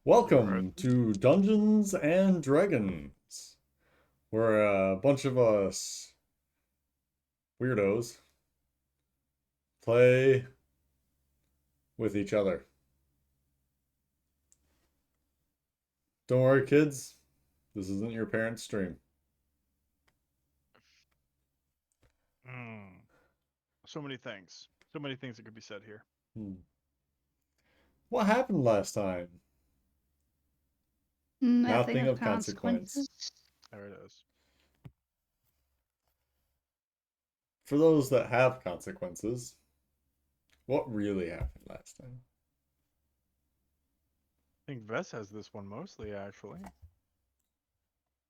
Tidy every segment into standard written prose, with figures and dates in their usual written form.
Welcome to Dungeons and Dragons, where a bunch of us weirdos play with each other. Don't worry, kids, this isn't your parents' stream. So many things. So many things that could be said here. What happened last time? Nothing Nothing of of consequence. consequences. There it is. For those that have consequences, what really happened last time? I think Vess has this one mostly, actually.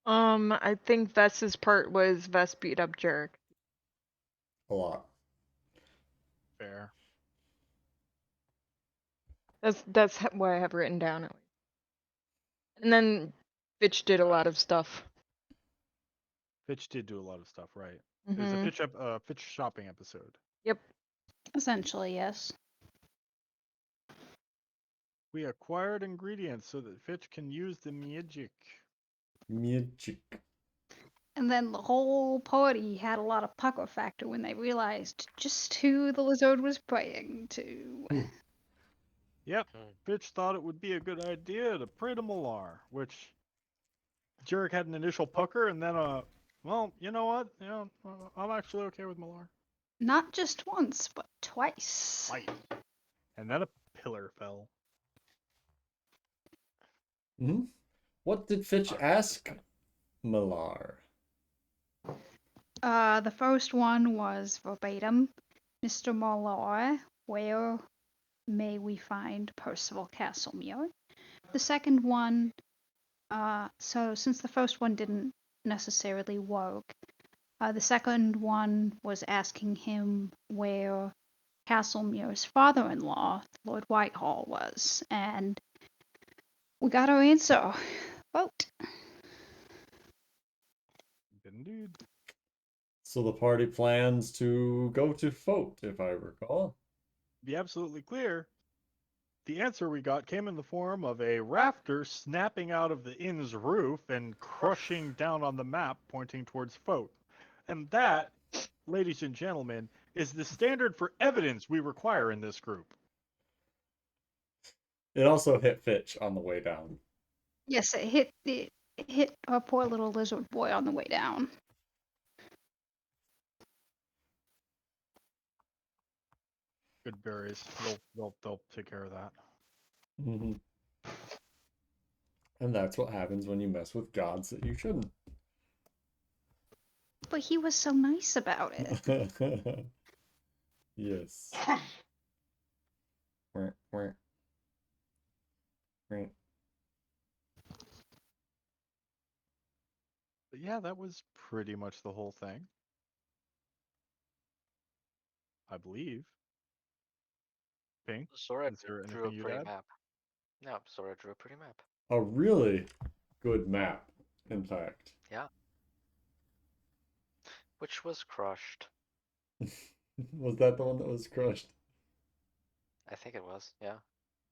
I think Vess's part was Vess beat up Jerk. A lot. Fair. That's what I have written down. And then Fitch did a lot of stuff. Fitch did do a lot of stuff, right? It was a Fitch shopping episode. Yep. Essentially, yes. We acquired ingredients so that Fitch can use the magic. Magic. And then the whole party had a lot of pucker factor when they realized just who the lizard was praying to. Yep. Fitch thought it would be a good idea to pray to Malar, which Jarek had an initial pucker and then well, you know what? Yeah, I'm actually okay with Malar. Not just once, but twice. Right. And then a pillar fell. What did Fitch ask Millar? The first one was verbatim, Mr. Marlar, where may we find Percival Castlemere? The second one, so since the first one didn't necessarily work, the second one was asking him where Castlemere's father-in-law, Lord Whitehall, was, and we got our answer. Vote. Indeed. So the party plans to go to Fote, if I recall. Be absolutely clear, the answer we got came in the form of a rafter snapping out of the inn's roof and crushing down on the map pointing towards Fote. And that, ladies and gentlemen, is the standard for evidence we require in this group. It also hit Fitch on the way down. Yes, it hit our poor little lizard boy on the way down. Good berries. They'll take care of that. Mm-hmm. And that's what happens when you mess with gods that you shouldn't. But he was so nice about it. Yes. But yeah, that was pretty much the whole thing. I believe. Pink, Sora is there drew a anything you'd pretty add? map. No, Sora drew a pretty map. A really good map, in fact. Yeah. Which was crushed. Was that the one that was crushed? I think it was, yeah.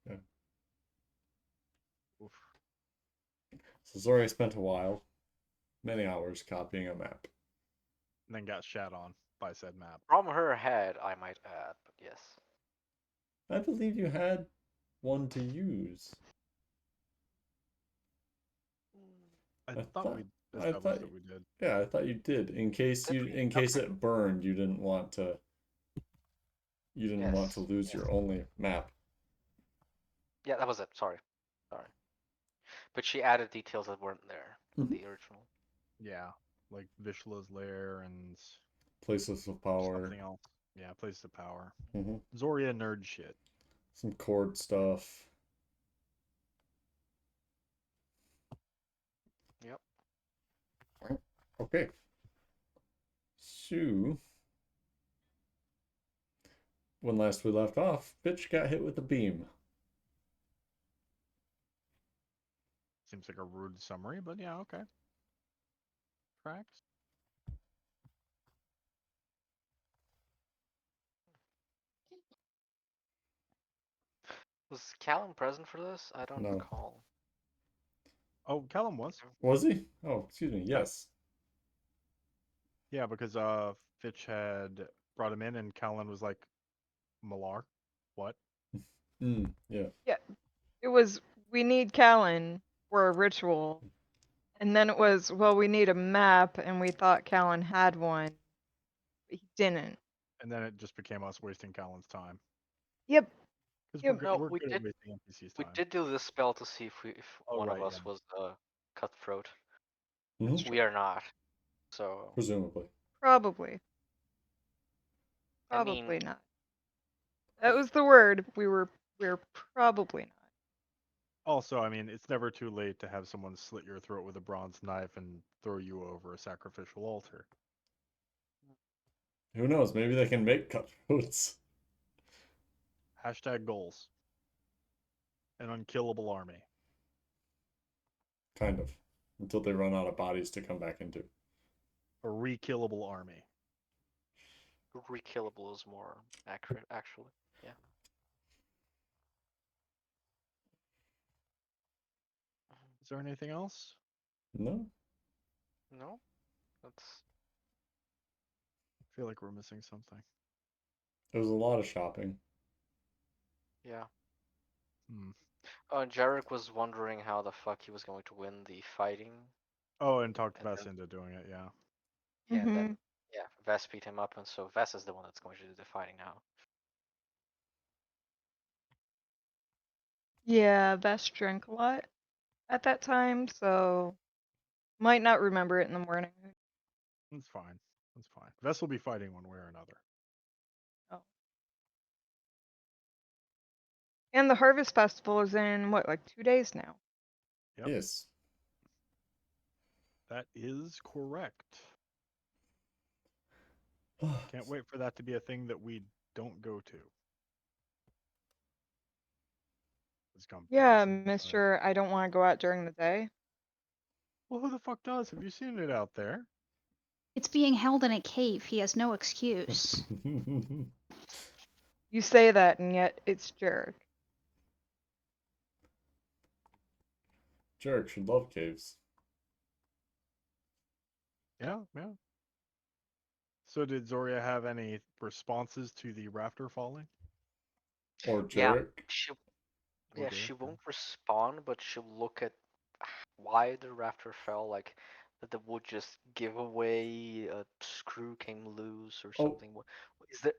Yeah. Oof. So Zori spent a while, many hours copying a map. And then got shat on by said map. From her head, I might add, but yes. I believe you had one to use. I thought we established that we did. Yeah, I thought you did. In case it burned, you didn't want to lose your only map. Yeah, that was it. Sorry. But she added details that weren't there in the original. Yeah, like Vishla's lair and places of power. Something else. Yeah, places of power. Mm-hmm. Zoria nerd shit. Some chord stuff. Yep. Okay. So, when last we left off, Bitch got hit with a beam. Seems like a rude summary, but yeah, okay. Tracks. Was Callum present for this? I don't recall. Oh, Callum was. Was he? Oh, excuse me. Yeah. Yes. Yeah, because Fitch had brought him in, and Callan was like, Malar, what? Yeah. Yeah, it was we need Callan for a ritual, and then it was well we need a map, and we thought Callan had one, but he didn't. And then it just became us wasting Callan's time. Yep. Because Yep. we're good at wasting NPC's We time. did do this spell to see if Oh, one of right, us yeah. was cutthroat. Mhm. We are not. So Presumably. Probably. I mean, Probably not. That was the word. We're probably not. Also, I mean, it's never too late to have someone slit your throat with a bronze knife and throw you over a sacrificial altar. Who knows? Maybe they can make cutthroats. Hashtag goals. An unkillable army. Kind of. Until they run out of bodies to come back into. A rekillable army. rekillable is more accurate, actually. Yeah. Is there anything else? No? No, that's I feel like we're missing something. It was a lot of shopping. yeah. Hmm. Jarek was wondering how the fuck he was going to win the fighting, Oh, and talked and Vess then into doing it, yeah. yeah, and then Mhm. yeah, Vess beat him up, and so Vess is the one that's going to do the fighting now. Yeah, Best drank a lot at that time, so might not remember it in the morning. That's fine. That's fine. Vess will be fighting one way or another. Oh. And the Harvest Festival is in what, like 2 days now? Yep. Yes. That is correct. Can't wait for that to be a thing that we don't go to. It's come Yeah, pumpkin size. Mr. I don't want to go out during the day. Well, who the fuck does? Have you seen it out there? It's being held in a cave. He has no excuse. You say that, and yet it's Jarek. Jarek should love caves. Yeah, yeah. So did Zoria have any responses to the rafter falling? Or Yeah, Jarek. she Or yeah Derek? she won't respond, but she'll look at why the rafter fell, like that the wood just give away, a screw came loose or Oh, something.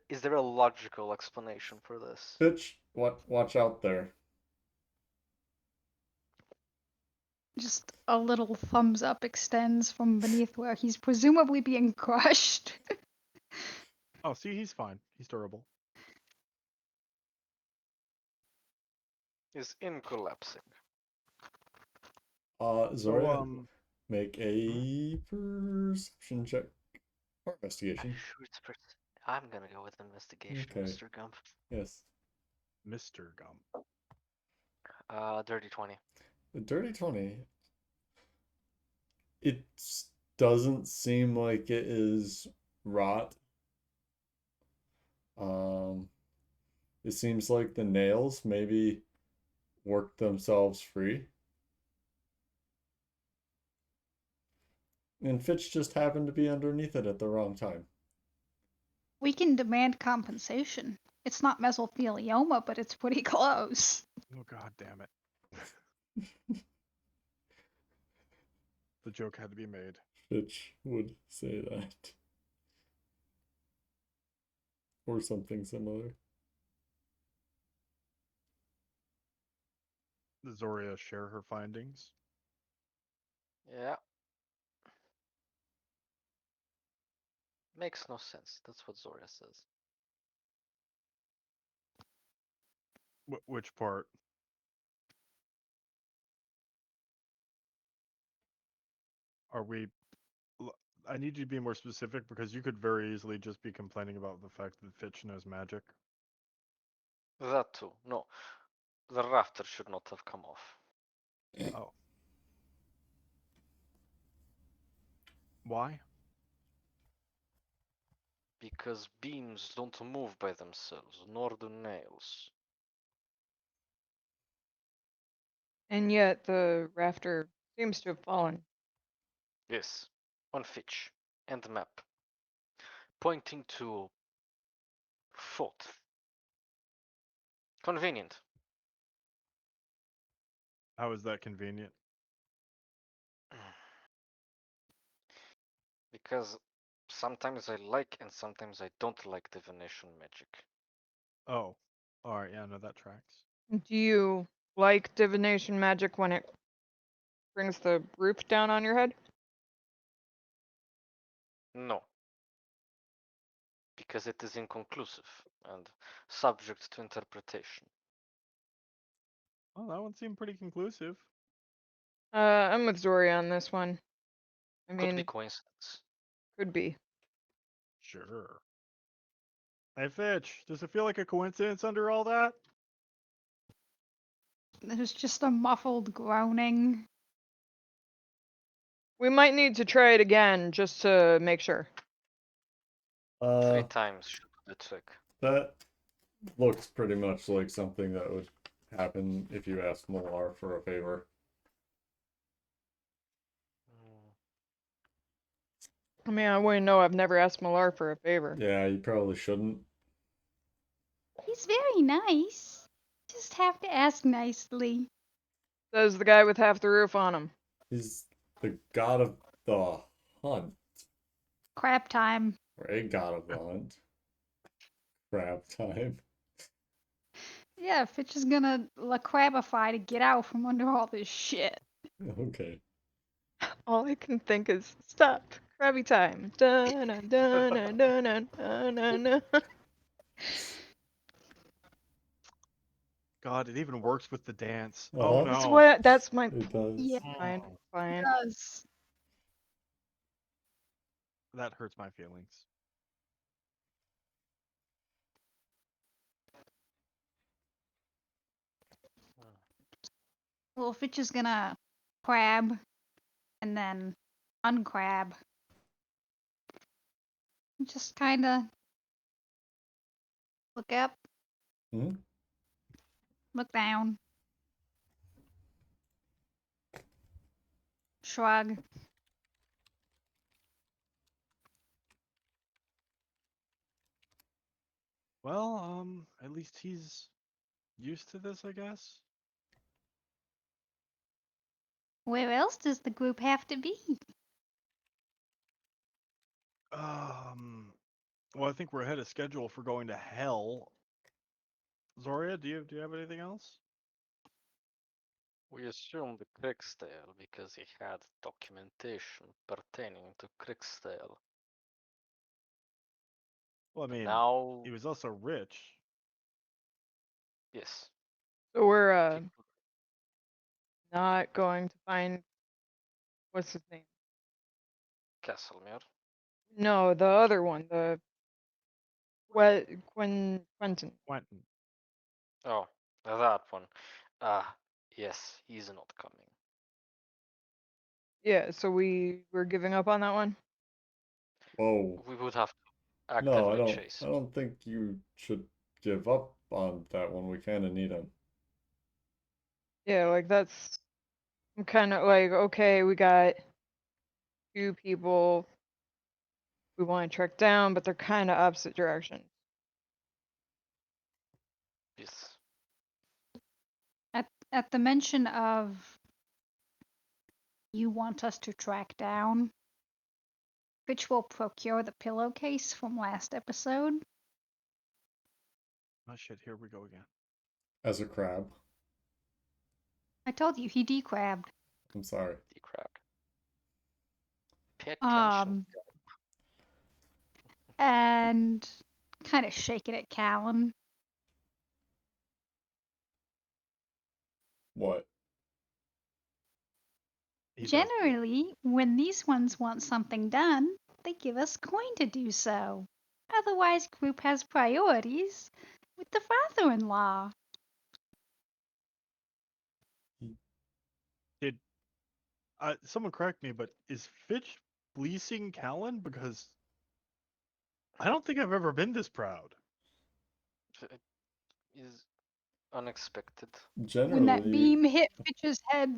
Is there a logical explanation for this? bitch. Watch out there. Just a little thumbs up extends from beneath where he's presumably being crushed. Oh, see, he's fine. He's durable. Is in collapsing. So, Zoria, make a perception check. Or Are you investigation. sure it's I'm gonna go with investigation, Okay. Mr. Gump. Yes. Mr. Gum. Dirty 20. The dirty 20. It doesn't seem like it is rot. Um, it seems like the nails maybe worked themselves free. And Fitch just happened to be underneath it at the wrong time. We can demand compensation. It's not mesothelioma, but it's pretty close. Oh, god damn it. The joke had to be made. Fitch would say that. Or something similar. Does Zoria share her findings? Yeah. Makes no sense. That's what Zoria says. Which part? Are we. I need you to be more specific because you could very easily just be complaining about the fact that Fitch knows magic. That too. No. The rafter should not have come off. Oh. Why? Because beams don't move by themselves, nor do nails. And yet the rafter Seems to have fallen. Yes, on Fitch and the map, pointing to fourth. Convenient. How is that convenient? Because sometimes I like and sometimes I don't like divination magic. Oh. Alright, yeah, no, that tracks. Do you like divination magic when it brings the roof down on your head? No, because it is inconclusive and subject to interpretation. Oh, that one seemed pretty conclusive. I'm with Zori on this one. I Could be mean, coincidence. could be. Sure. Hey, Fitch, does it feel like a coincidence under all that? There's just a muffled groaning. We might need to try it again just to make sure. 3 times should do the trick. That looks pretty much like something that would happen if you asked Molar for a favor. I mean, I wouldn't know. I've never asked Malar for a favor. Yeah, you probably shouldn't. He's very nice. Just have to ask nicely. Says the guy with half the roof on him. He's the god of the hunt, Crap time. or a god of the hunt. Crab time. Yeah, Fitch is gonna la crabify to get out from under all this shit. Okay. All I can think is stop. Krabby time. Dun dun dun dun dun dun dun dun. God, it even works with the dance. Uh-huh. Oh That's no. what. That's my. It does. Yeah, Fine. Oh, Fine. it does. that hurts my feelings. Well, Fitch is gonna crab and then uncrab. Just kinda look up, Hmm? look down, shrug. Well, at least he's used to this, I guess. Where else does the group have to be? Well, I think we're ahead of schedule for going to hell. Zoria, do you have anything else? We assumed Krigsdale because he had documentation pertaining to Krigsdale. Well, I But mean, now, he was also rich. yes, So we're people, not going to find what's his name? Castlemere. No, the other one. The what? Quentin. Quentin. Oh, that one. Ah, yes, he's not coming. Yeah. So we're giving up on that one. Whoa. We would have to No, actively I chase. don't think you should give up on that one. We kind of need him. Yeah. Like that's. I'm kind of like okay. We got two people we want to track down, but they're kind of opposite directions. Yes. At the mention of you want us to track down, Fitch will procure the pillowcase from last episode. Oh shit, here we go again. As a crab. I told you he decrabbed. I'm sorry. Decrabbed. Pay attention. Um, and kind of shake it at Callan. What? He does do that. Generally, when these ones want something done, they give us coin to do so. Otherwise, group has priorities with the father-in-law. Did someone correct me, but is Fitch fleecing Callan? Because I don't think I've ever been this proud. Is Unexpected. When that Generally, beam hit Fitch's head,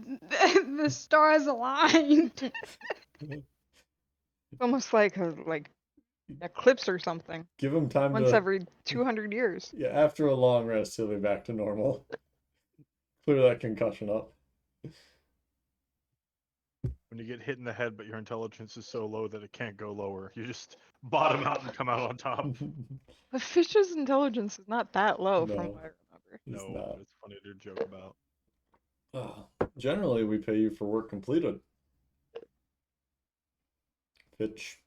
the stars aligned. Almost like a eclipse or something. give him time Once to. every 200 years. Yeah, after a long rest, he'll be back to normal. Clear that concussion up. When you get hit in the head, but your intelligence is so low that it can't go lower, you just bottom out and come out on top. But Fish's intelligence is not that low from No. what I remember. He's No, not. but it's funny to joke about. Generally, we pay you for work completed. Fitch.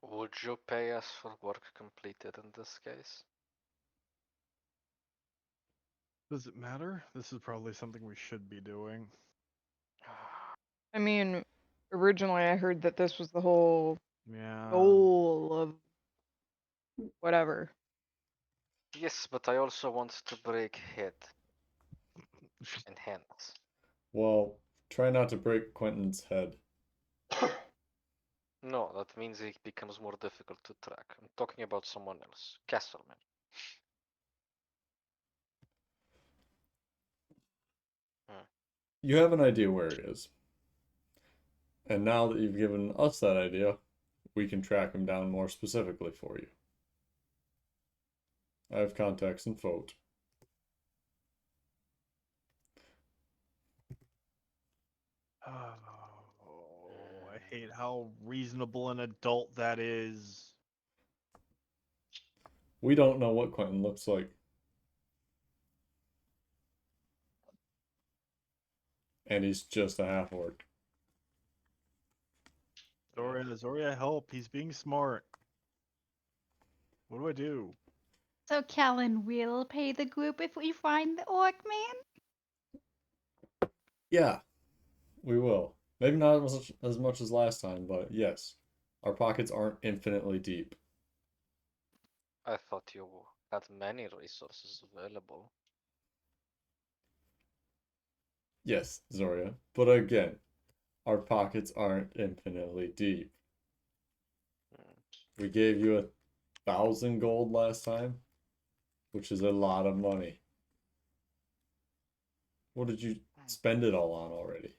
Would you pay us for work completed in this case? Does it matter? This is probably something we should be doing. I mean, originally I heard that this was the whole Yeah. goal of whatever. Yes, but I also want to break head and hands. Well, try not to break Quentin's head. No, that means it becomes more difficult to track. I'm talking about someone else. Castleman. You have an idea where he is. And now that you've given us that idea, we can track him down more specifically for you. I have contacts in Fote. Oh, I hate how reasonable an adult that is. We don't know what Quentin looks like. And he's just a half orc. Zoria, help. He's being smart. What do I do? So Callan will pay the group if we find the orc man? Yeah, we will. Maybe not as much as last time, but yes. Our pockets aren't infinitely deep. I thought you had many resources available. Yes, Zoria. But again, our pockets aren't infinitely deep. We gave you 1,000 gold last time, which is a lot of money. What did you spend it all on already?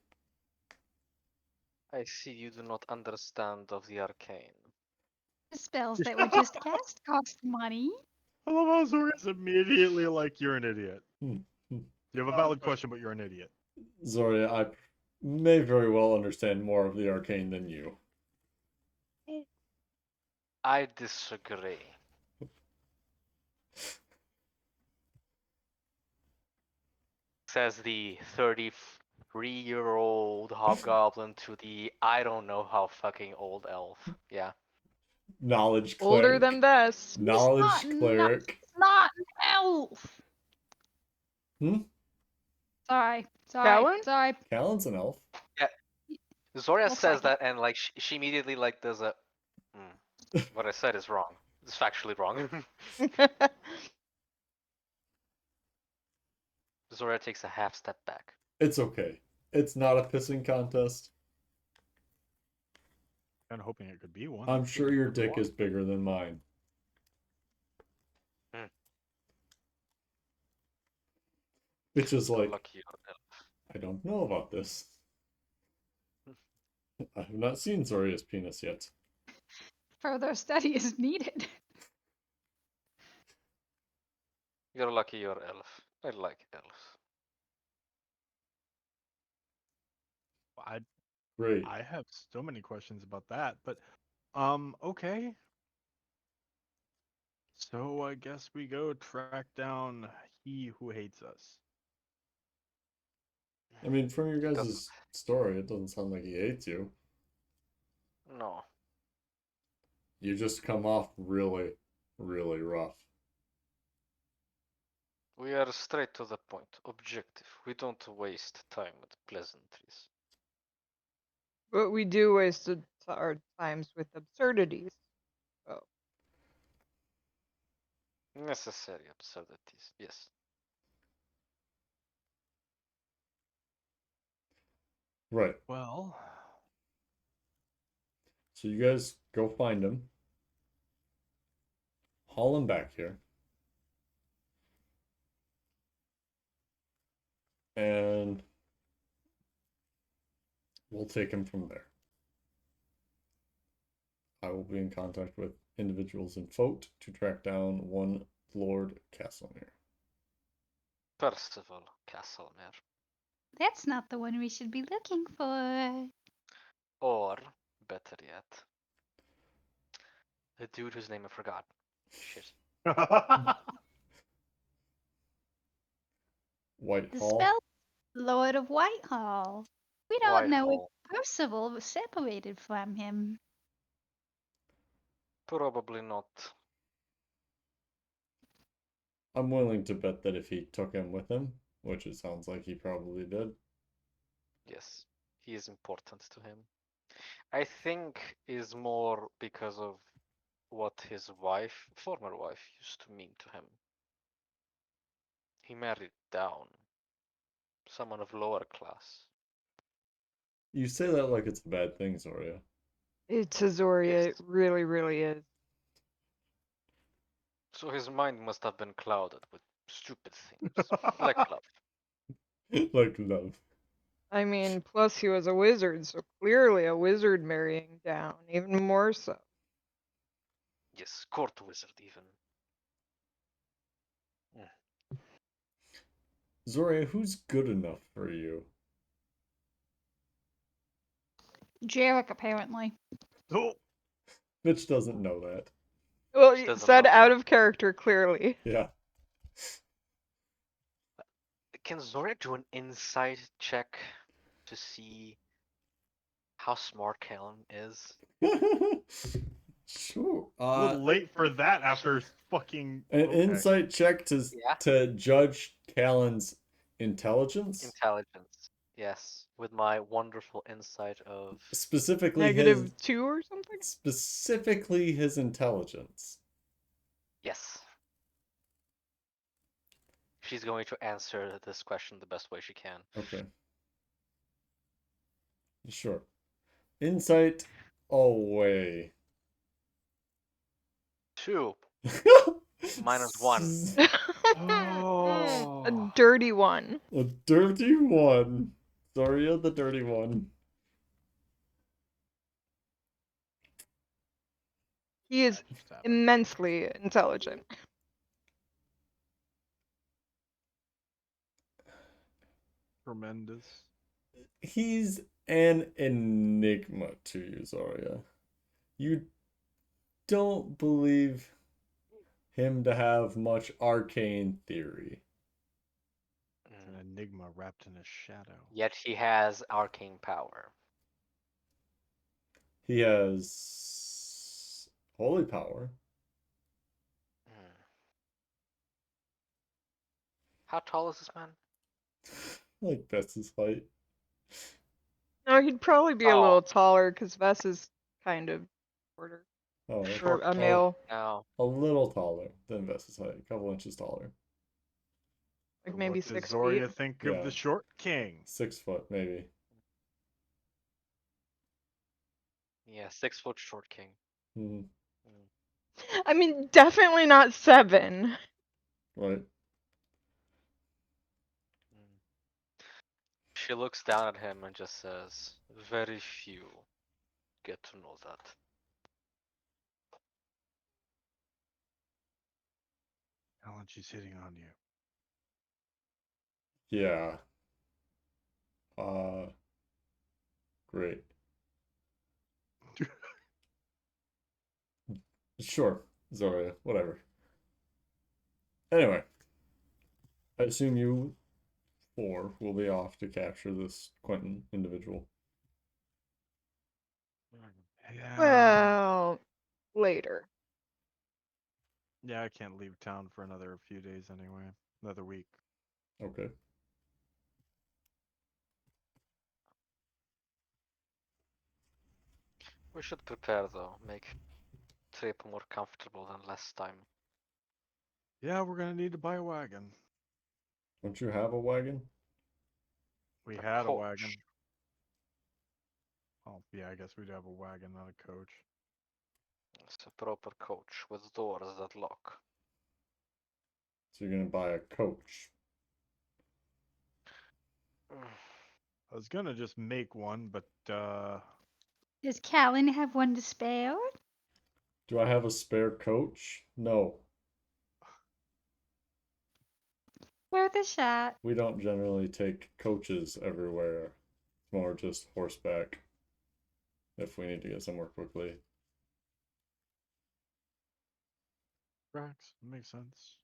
I see you do not understand of the arcane. The spells that we just cast cost money. I love how Zoria's immediately like, you're an idiot. Hmm. You have a valid question, but you're an idiot. Zoria, I may very well understand more of the arcane than you. I disagree. Says the 33-year-old hobgoblin to the I don't know how fucking old elf. Yeah. Knowledge Older cleric. than best. Knowledge cleric. It's not an elf. Hmm? Sorry. Callan? Callan's an elf. Yeah. Zoria We'll says find that and like she immediately like does a what I said is wrong. It's factually wrong. Zoria takes a half step back. It's okay. It's not a pissing contest. Kind of hoping it could be one. I'm sure your dick is bigger than mine. Which is like, Lucky I don't know about this. I have not seen Zoria's penis yet. Further study is needed. You're lucky you're elf. I like elves. Great. I have so many questions about that, but okay. So I guess we go track down he who hates us. I mean, from your guys' story, it doesn't sound like he hates you. No. You just come off really, really rough. We are straight to the point. Objective. We don't waste time with pleasantries. But we do waste our times with absurdities. Oh. Necessary absurdities, yes. Right. Well, So you guys go find him. haul him back here. And we'll take him from there. I will be in contact with individuals in Fote to track down one Lord Castlemere. Percival Castlemere. That's not the one we should be looking for. Or, better yet, the dude whose name I forgot. Shit. The Whitehall. spell Lord of Whitehall. We don't know if Whitehall. Percival was separated from him. Probably not. I'm willing to bet that if he took him with him, which it sounds like he probably did. Yes, he is important to him. I think is more because of what his wife, former wife, used to mean to him. He married down. Someone of lower class. You say that like it's a bad thing, Zoria. It's Azoria. It Yes. really, really is. So his mind must have been clouded with stupid things, like love. Like love. I mean, plus he was a wizard, so clearly a wizard marrying down, even more so. Yes, court wizard even. Zoria, who's good enough for you? Jarek, apparently. Oh, Mitch doesn't know that. Well, She you doesn't said know out that. of character, clearly. Yeah. Can Zoria do an insight check to see how smart Kellen is? Sure. a little late for that after fucking. An Okay. insight check to Yeah. to judge Callan's intelligence, Intelligence. Yes, with my wonderful insight of specifically his -2 or something? specifically his intelligence. yes. She's going to answer this question the best way she can. Okay. Sure. Insight away. 2 -1. A dirty one. A dirty one. Zoria the dirty one. He is immensely intelligent. Tremendous. He's an enigma to you, Zoria. You don't believe him to have much arcane theory. An enigma wrapped in a shadow. Yet he has arcane power. He has holy power. How tall is this man? Like Bess's height. No, he'd probably be a Oh. little taller because Vess is kind of shorter Oh, for Short a king. male. No. a little taller than Bess's height. A couple inches taller. Like So maybe what does 6 Zoria feet. think Yeah. of the short king? 6 foot, maybe. Yeah, 6 foot short king. Hmm. I mean, definitely not 7. Right. She looks down at him and just says, very few get to know that. Alan, she's hitting on you. Yeah. Great. Sure, Zoria, whatever. Anyway, I assume you four will be off to capture this Quentin individual. Yeah. Well, later. Yeah, I can't leave town for another few days anyway. Another week. Okay. We should prepare though, make trip more comfortable than last time. Yeah, we're gonna need to buy a wagon. Don't you have a wagon? We A had a coach. wagon. Oh, yeah, I guess we do have a wagon, not a coach. It's a proper coach with doors that lock. So you're gonna buy a coach. I was gonna just make one, but Does Callan have one to spare? Do I have a spare coach? No. Worth a shot. We don't generally take coaches everywhere. It's more just horseback if we need to get somewhere quickly. tracks makes sense.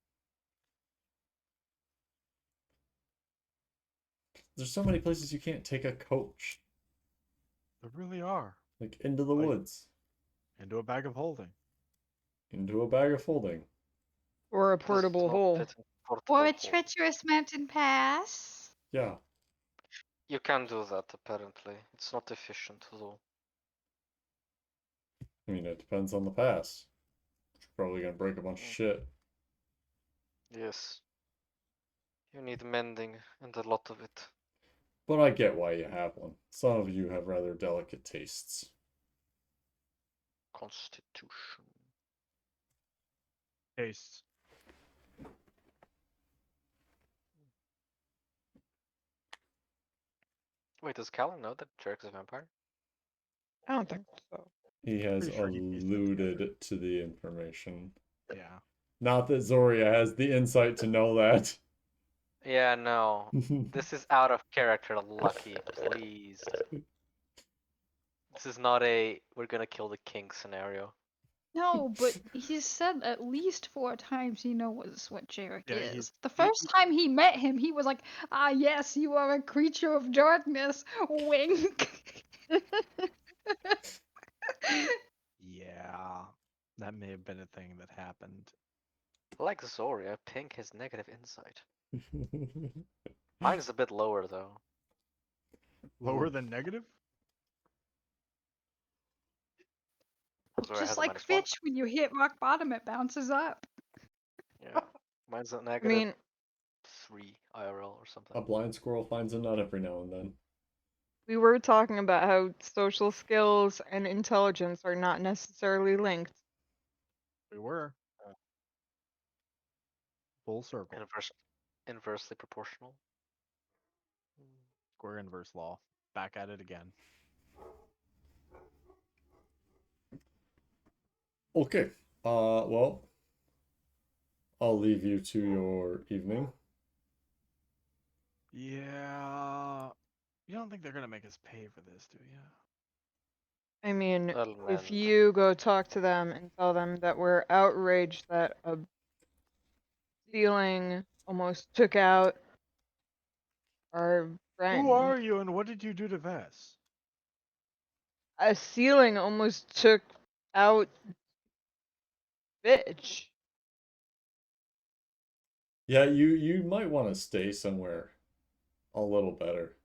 There's so many places you can't take a coach. There really are. Like into the Like- woods, Into a bag of holding. into a bag of holding. Or a Does portable not hole. fit in portable Or a hole. treacherous mountain pass. Yeah. You can do that apparently. It's not efficient though. I mean, it depends on the pass. It's probably gonna break a bunch of shit. Yes. You need mending and a lot of it. But I get why you have one. Some of you have rather delicate tastes. Constitution. Tastes. Wait, does Callan know that Jarek's a vampire? I don't think so. He has Pretty sure he pieced it together. alluded to the information. Yeah. Not that Zoria has the insight to know that. Yeah, no. This is out of character, Lucky. Please. This is not a we're gonna kill the king scenario. No, but he said at least 4 times he knows what Jarek Yeah, is. The first time he met him, he was like, "Ah, yes, you are a creature of darkness." Wink. Yeah. That may have been a thing that happened. Like Zoria, Pink has negative insight. Mine is a bit lower though. Lower than negative? Zoria Just has a like -1. Fitch, when you hit rock bottom, it bounces up. Yeah. Mine's a I negative mean, 3 IRL or something. A blind squirrel finds a nut every now and then. we were talking about how social skills and intelligence are not necessarily linked. We were. Oh. Full circle. Inversely proportional. Square inverse law. Back at it again. Okay. Well, I'll leave you to your evening. Yeah. You don't think they're gonna make us pay for this, do you? I mean, Well, if man. you go talk to them and tell them that we're outraged that a ceiling almost took out our friend. Who are you and what did you do to Vess? A ceiling almost took out bitch. Yeah, you might want to stay somewhere a little better.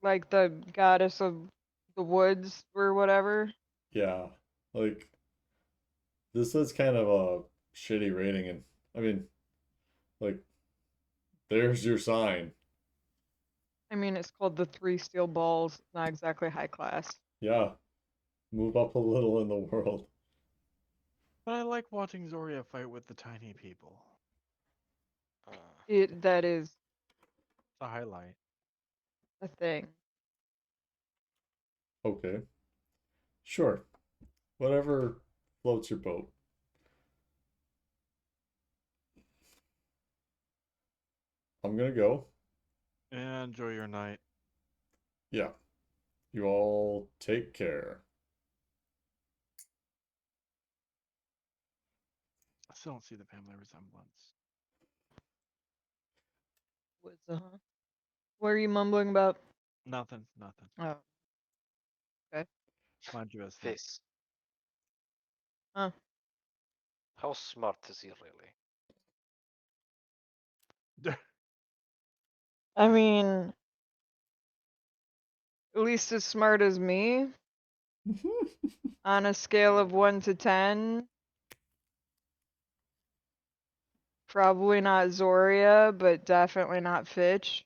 Like the goddess of the woods or whatever. Yeah, like this is kind of a shitty rating, and I mean, like, there's your sign. I mean, it's called the Three Steel Balls. Not exactly high class. Yeah, move up a little in the world. But I like watching Zoria fight with the tiny people. That is It's a highlight. a thing. Okay, sure, whatever floats your boat. I'm gonna go. And enjoy your night. Yeah, you all take care. I still don't see the family resemblance. Woods, What are you mumbling about? Nothing. Oh, Mind you, as Face. Huh. How smart is he really? I mean, at least as smart as me. On a scale of 1 to 10. Probably not Zoria, but definitely not Fitch.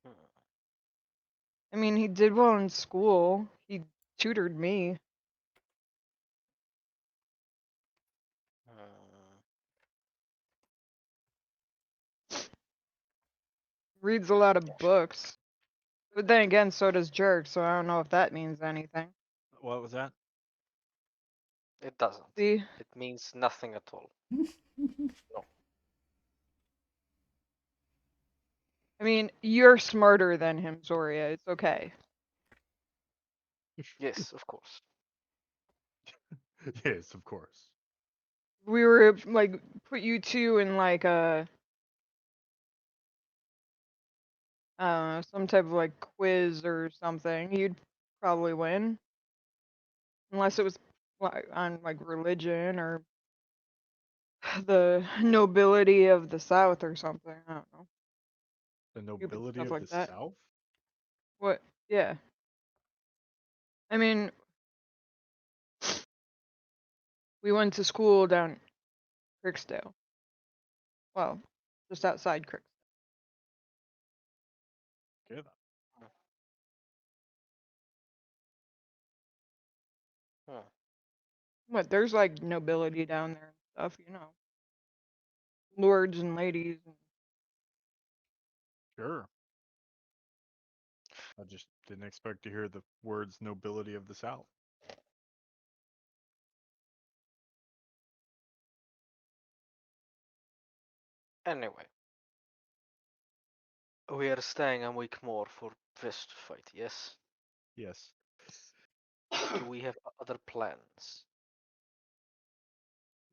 Hmm. I mean, he did well in school. He tutored me. Uh, Reads a lot of books. But then again, so does Jerk, so I don't know if that means anything. What was that? it doesn't. See? It means nothing at all. I mean, you're smarter than him, Zoria. It's okay. Yes, of course. Yes, of course. We were like put you two in like a some type of like quiz or something, you'd probably win. Unless it was on like religion or the nobility of the South or something. I don't know. The Stupid nobility stuff of like the that. South? What? Yeah. I mean, we went to school down Cricksdale. Well, just outside Cricksdale. Okay, then. Hmm. What? There's like nobility down there and stuff, you know. Lords and ladies. And Sure. I just didn't expect to hear the words nobility of the South. Anyway, we are staying a week more for this fight, yes? Yes. Do we have other plans?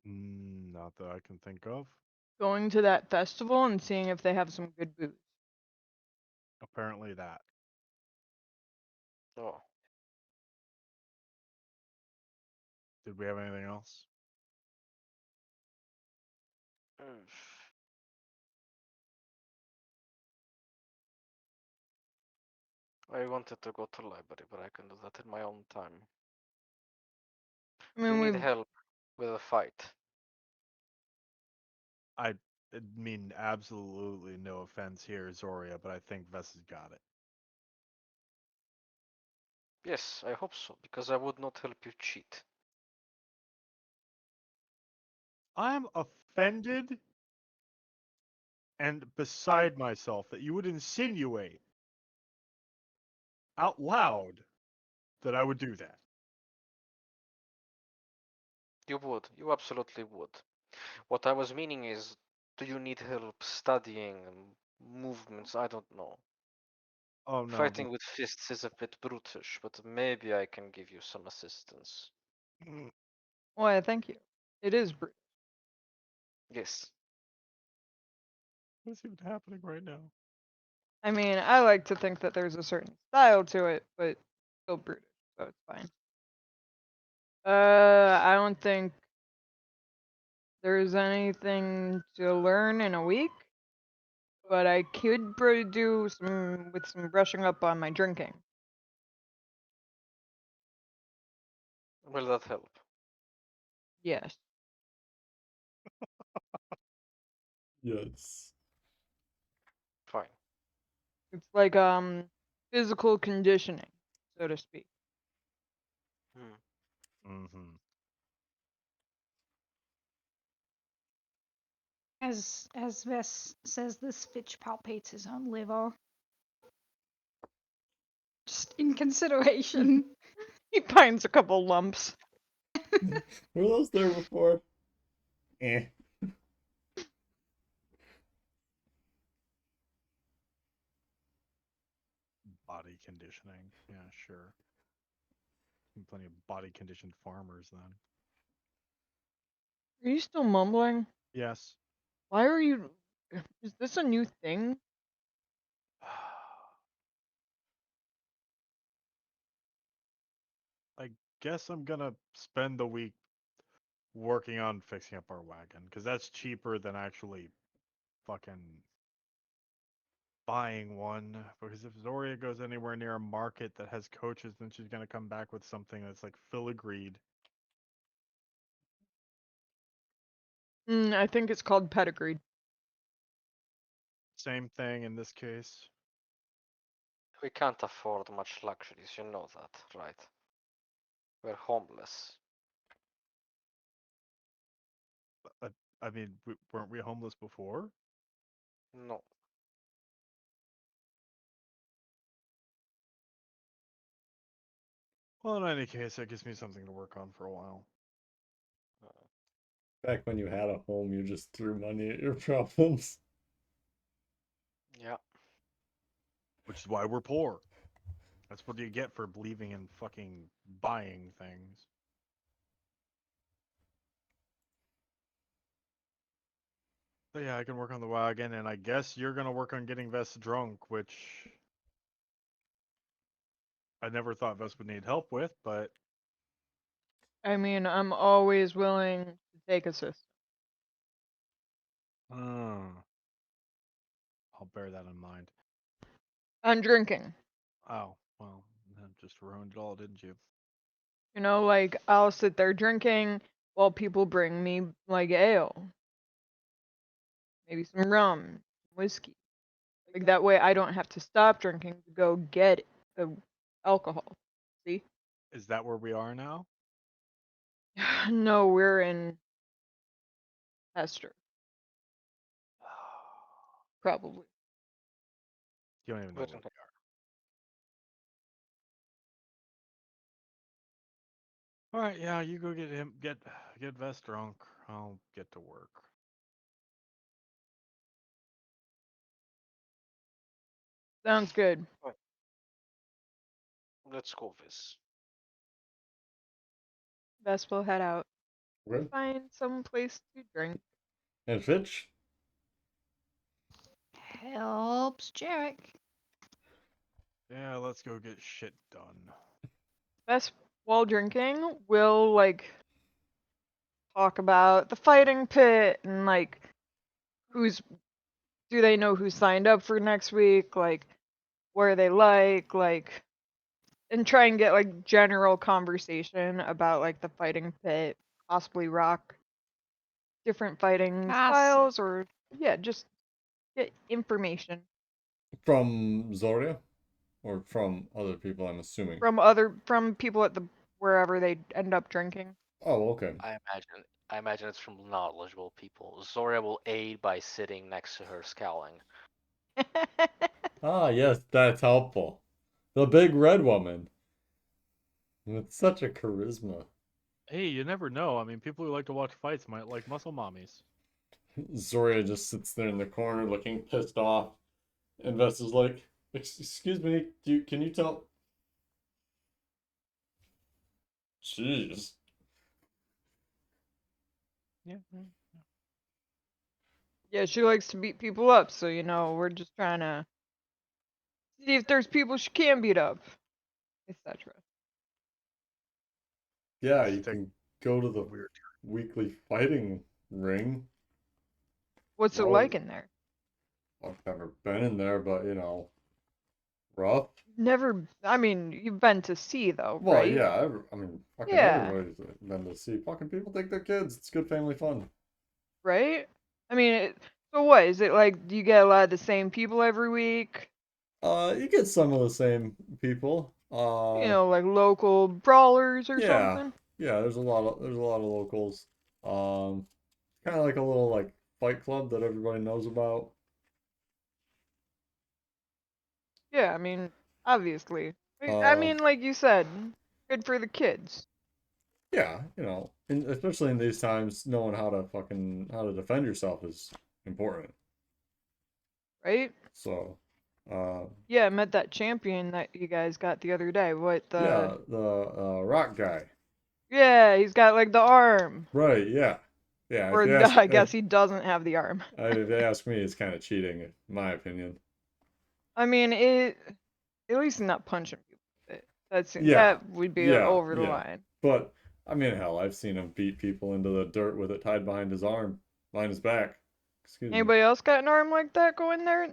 Not that I can think of. going to that festival and seeing if they have some good booze. Apparently that. Oh, Did we have anything else? mm. I wanted to go to library, but I can do that in my own time. I Do you mean, need we've help with a fight? I mean absolutely no offense here, Zoria, but I think Vess has got it. Yes, I hope so, because I would not help you cheat. I'm offended and beside myself that you would insinuate out loud that I would do that. You would. You absolutely would. What I was meaning is, do you need help studying movements? I don't know. Oh no, Fighting with fists is a bit brutish, but maybe I can give you some assistance. why, thank you. It is brute. Yes. what's even happening right now? I mean, I like to think that there's a certain style to it, but still brutish, so it's fine. I don't think there's anything to learn in a week, but I could do some brushing up on my drinking. Will that help? Yes. Yes. Fine. It's like physical conditioning, so to speak. Hmm. Mm-hmm. As Vess says, this Fitch palpates his own liver. Just in consideration. He finds a couple lumps. Were those there before? Eh. Body conditioning. Yeah, sure. Plenty of body conditioned farmers then. Are you still mumbling? Yes. Why are you? Is this a new thing? I guess I'm gonna spend the week working on fixing up our wagon because that's cheaper than actually fucking buying one. Because if Zoria goes anywhere near a market that has coaches, then she's gonna come back with something that's like Phil agreed. I think it's called pedigreed. Same thing in this case. We can't afford much luxuries, you know that, right? We're homeless. I mean, weren't we homeless before? No. Well, in any case, that gives me something to work on for a while. Back when you had a home, you just threw money at your problems. Yeah. Which is why we're poor. That's what you get for believing in fucking buying things. So yeah, I can work on the wagon, and I guess you're gonna work on getting Vest drunk, which I never thought Vest would need help with, but I mean, I'm always willing to take assist. I'll bear that in mind. I'm drinking. Oh, well, that just ruined it all, didn't you? You know, like I'll sit there drinking while people bring me like ale, maybe some rum, whiskey. Like that way I don't have to stop drinking to go get the alcohol. See? Is that where we are now? No, we're in Hester, probably. You don't even know We're where in we are. All right, yeah, you go get Vest drunk. I'll get to work. Sounds good. Let's go, Viz. Best will head out. Okay. Find some place to drink. And Fitch? Helps Jarek. Yeah, let's go get shit done. Best while drinking will like talk about the fighting pit and like who's do they know who signed up for next week, like where they like and try and get like general conversation about like the fighting pit, possibly rock different fighting Gossip. styles or yeah, just get information From Zoria? Or from other people, I'm assuming. from people at the wherever they end up drinking. Oh, okay. I imagine it's from knowledgeable people. Zoria will aid by sitting next to her, scowling. Ah, yes, that's helpful. The big red woman. With such a charisma. Hey, you never know. I mean, people who like to watch fights might like muscle mommies. Zoria just sits there in the corner looking pissed off. And Vess is like, Excuse me, can you tell? Jeez. Yeah. Yeah, she likes to beat people up, so you know, we're just trying to see if there's people she can beat up, etc. Yeah, Let's you take can go to the weird. weekly fighting ring. What's it Well, like in there? I've never been in there, but rough. Never, I mean, you've been to see though, Well, right? yeah, I mean, fucking Yeah, everybody's been to see. Fucking people take their kids. It's good family fun. right? I mean, so what is it like? Do you get a lot of the same people every week? You get some of the same people. You know, like local brawlers or Yeah, something? yeah. There's a lot of locals. Kind of like a little like fight club that everybody knows about. Yeah, I mean, obviously. I Uh, mean, like you said, good for the kids, yeah, and especially in these times, knowing how to defend yourself is important. right? So, uh, Yeah, I met that champion that you guys got the other day. What the? yeah, the rock guy. Yeah, he's got like the arm. Right, yeah. Yeah, if Or you ask I guess he doesn't have the arm. if you ask me, it's kind of cheating, in my opinion. I mean, at least not punching people. Yeah, That would be yeah, over the yeah. line. But I mean, hell, I've seen him beat people into the dirt with it tied behind his arm, behind his back. Excuse me. Anybody else got an arm like that go in there?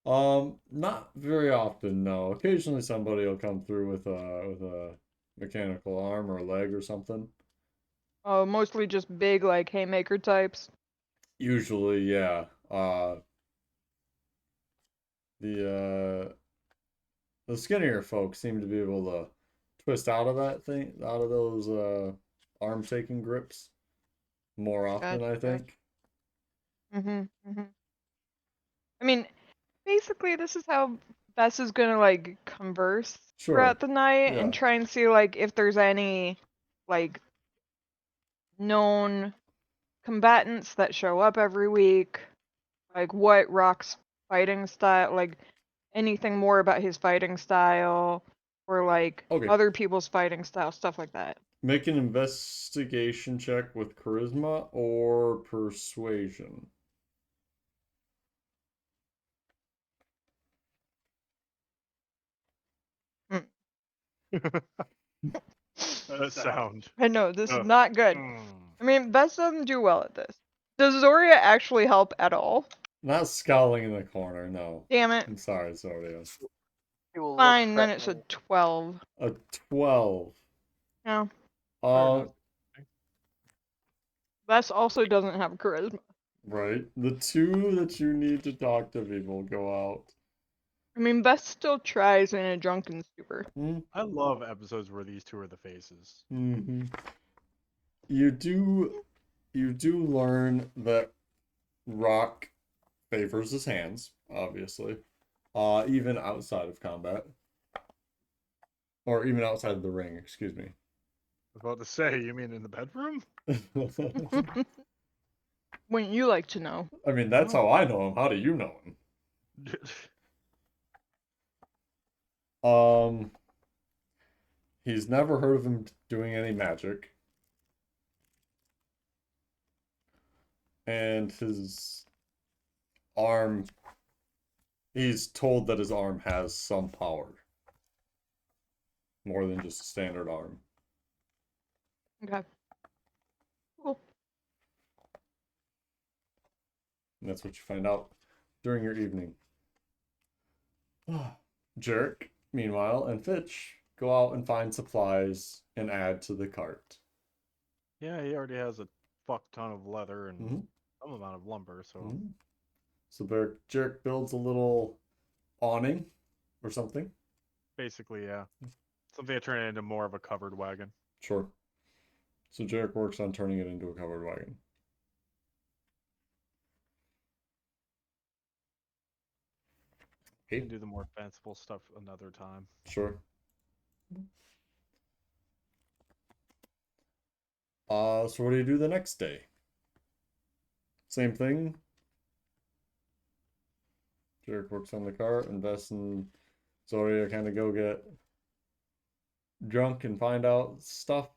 Not very often, no. Occasionally somebody will come through with a mechanical arm or a leg or something. Oh, mostly just big like haymaker types. Usually, yeah. The the skinnier folks seem to be able to twist out of that thing, out of those arm taking grips more often, I Gotcha. think. I mean, basically, this is how Bess is gonna like converse Sure. throughout the night Yeah. and try and see like if there's any like known combatants that show up every week, like what Rock's fighting style, like anything more about his fighting style, or like Okay. other people's fighting style, stuff like that. Make an investigation check with charisma or persuasion. Sound. I know this Ugh. is not good. I mean, Bess doesn't do well at this. Does Zoria actually help at all? Not scowling in the corner, no. Damn it. I'm sorry, Zoria. He will look Fine, then it's a threatening. 12. A 12. No. Um, Bess also doesn't have charisma. right. The two that you need to talk to people go out. I mean, Bess still tries in a drunken stupor. I love episodes where these two are the faces. Mm-hmm. You do learn that Rock favors his hands, obviously. Even outside of combat. Or even outside the ring, excuse me. I was about to say, you mean in the bedroom? Wouldn't you like to know? I mean, that's how I know him. How do you know him? He's never heard of him doing any magic. And his arm, he's told that his arm has some power. More than just a standard arm. Okay. Cool. And that's what you find out during your evening. Jerk, meanwhile, and Fitch go out and find supplies and add to the cart. Yeah, he already has a fuck ton of leather and Mhm. some amount of lumber, so Mhm. So Jerk builds a little awning or something. basically, yeah. Something to turn it into more of a covered wagon. Sure. So Jerk works on turning it into a covered wagon. We Okay. can do the more fanciful stuff another time. Sure. So what do you do the next day? Same thing. Jerk works on the cart, and Bess and Zoria kind of go get drunk and find out stuff.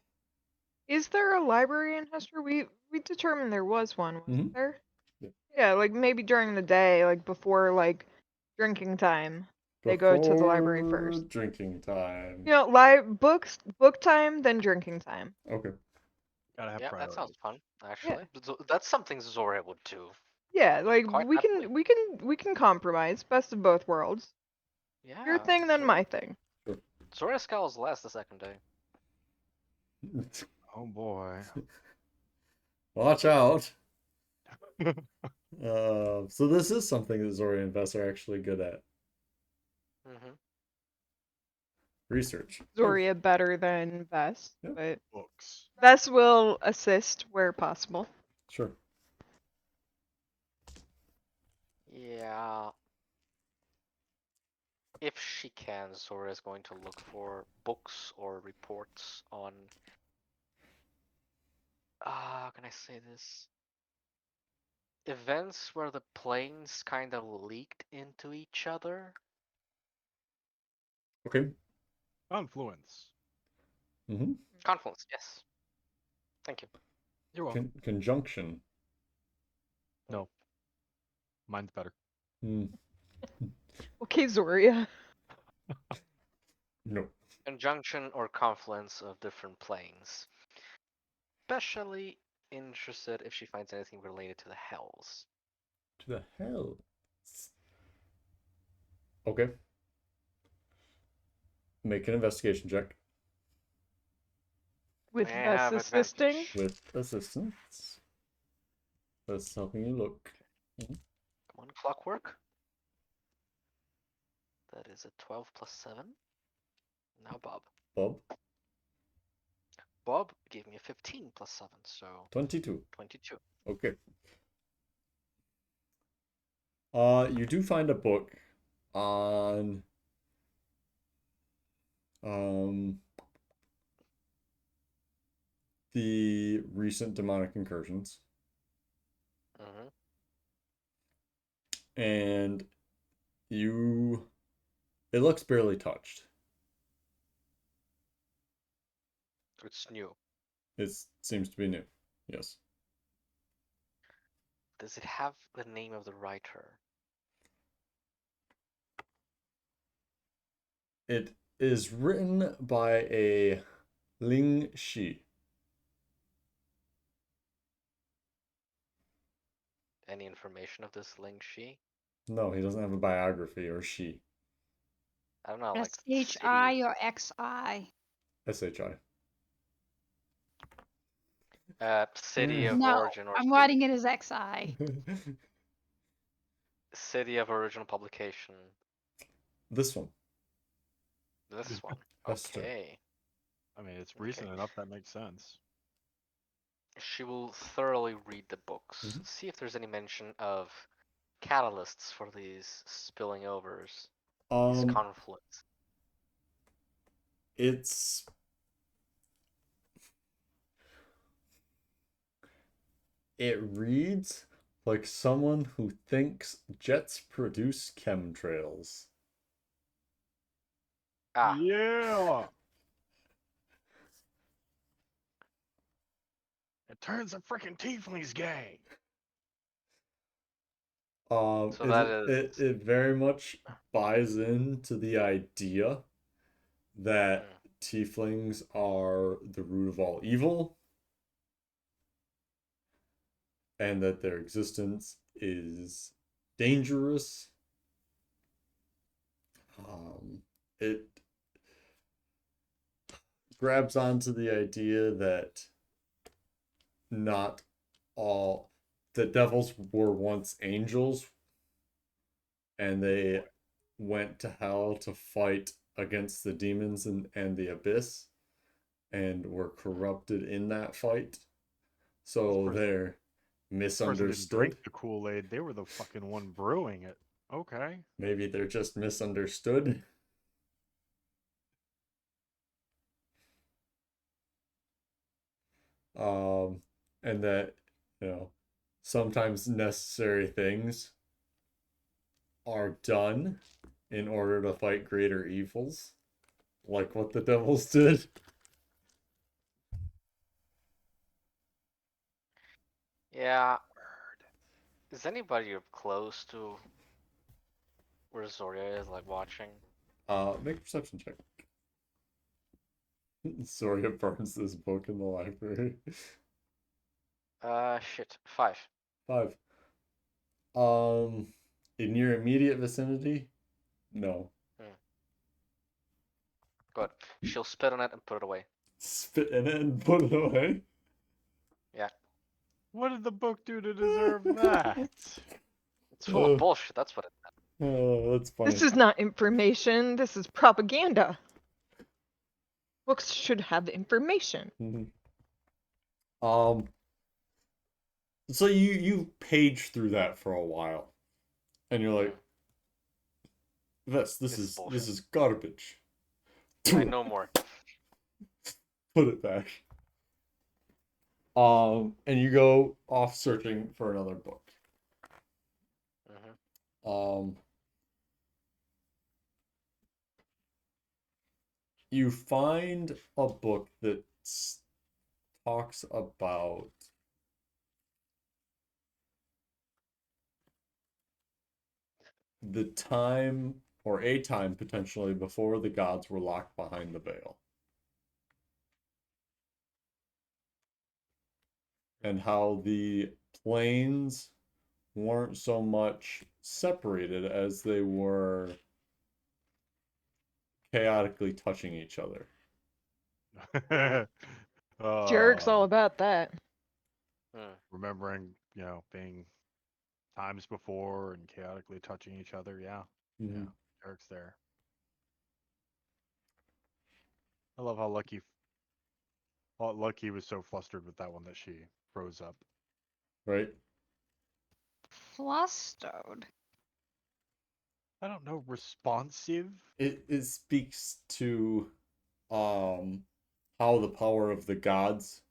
Is there a library in Hester? We determined there was one, wasn't Mhm. there? Yeah. Yeah, like maybe during the day, like before like drinking time, they go to the library Before first. drinking time. You know, book time, then drinking time. Okay. Gotta have Yeah, that sounds priorities. fun, actually. That's something Zora would do. Yeah, like Quite we happily. can compromise. Best of both worlds. Yeah. Your thing, then my thing. Zora scowls less the second day. Oh boy. Watch out. So this is something that Zoria and Bess are actually good at. Mm-hmm. Research. Zoria better than Bess, Yep. but Books. Bess will assist where possible. Sure. Yeah. If she can, Zora is going to look for books or reports on. How can I say this? Events where the planes kind of leaked into each other. Okay. Confluence. Mm-hmm. Confluence, yes. Thank you. You're welcome. Conjunction. No. Mine's better. Mm. Okay, Zoria. No. Conjunction or confluence of different planes. Especially interested if she finds anything related to the hells. To the hell. Okay. Make an investigation check With I Bess have assisting. advantage. with assistance. That's helping you look. Come on, clockwork. That is a 12 plus 7. Now Bob. Bob? Bob gave me a 15 plus 7, so 22. 22. Okay. You do find a book on the recent demonic incursions, Mm-hmm. and it looks barely touched. It's new. It seems to be new. Yes. Does it have the name of the writer? It is written by a Ling Shi. Any information of this Ling Shi? No, he doesn't have a biography or she. I don't know, like SHI city, or XI? SHI. city of No, origin or I'm city, writing it as XI. city of original publication. This one. This one. Esther. Okay. I mean, it's recent enough that makes sense. She will thoroughly read the books, Mhm. see if there's any mention of catalysts for these spilling overs, these Um, conflicts. it's it reads like someone who thinks jets produce chemtrails. Ah, Yeah. It turns the freaking tieflings gay. so that It very much buys into the idea that mm, tieflings are the root of all evil and that their existence is dangerous. It grabs onto the idea that not all the devils were once angels and they went to hell to fight against the demons and the abyss and were corrupted in that fight. So they're Person didn't drink misunderstood. the Kool-Aid. They were the fucking one brewing it. Okay. Maybe they're just misunderstood. And that, you know, sometimes necessary things are done in order to fight greater evils, like what the devils did. yeah. Is anybody close to where Zoria is, like watching? Make a perception check. Sorry, it burns this book in the library. Shit, 5. 5. Um, in your immediate vicinity? No. Hmm. Good. She'll spit on it and put it away. Spit in it and put it away. Yeah, What did the book do to deserve that? it's full of bullshit. That's what it. Oh, that's funny. This is not information. This is propaganda. Books should have information. Mhm. So you page through that for a while, and you're like, this This is is bullshit. this is garbage. I know more. Put it back. And you go off searching for another book. Hmm. You find a book that talks about the time or a time potentially before the gods were locked behind the veil. And how the planes weren't so much separated as they were chaotically touching each other. Jerk's all uh, about that. remembering, being times before and chaotically touching each other. Yeah. Mm-hmm. Yeah. Eric's there. I love how Lucky was so flustered with that one that she froze up. Right? Flustered. I don't know, responsive? It speaks to how the power of the gods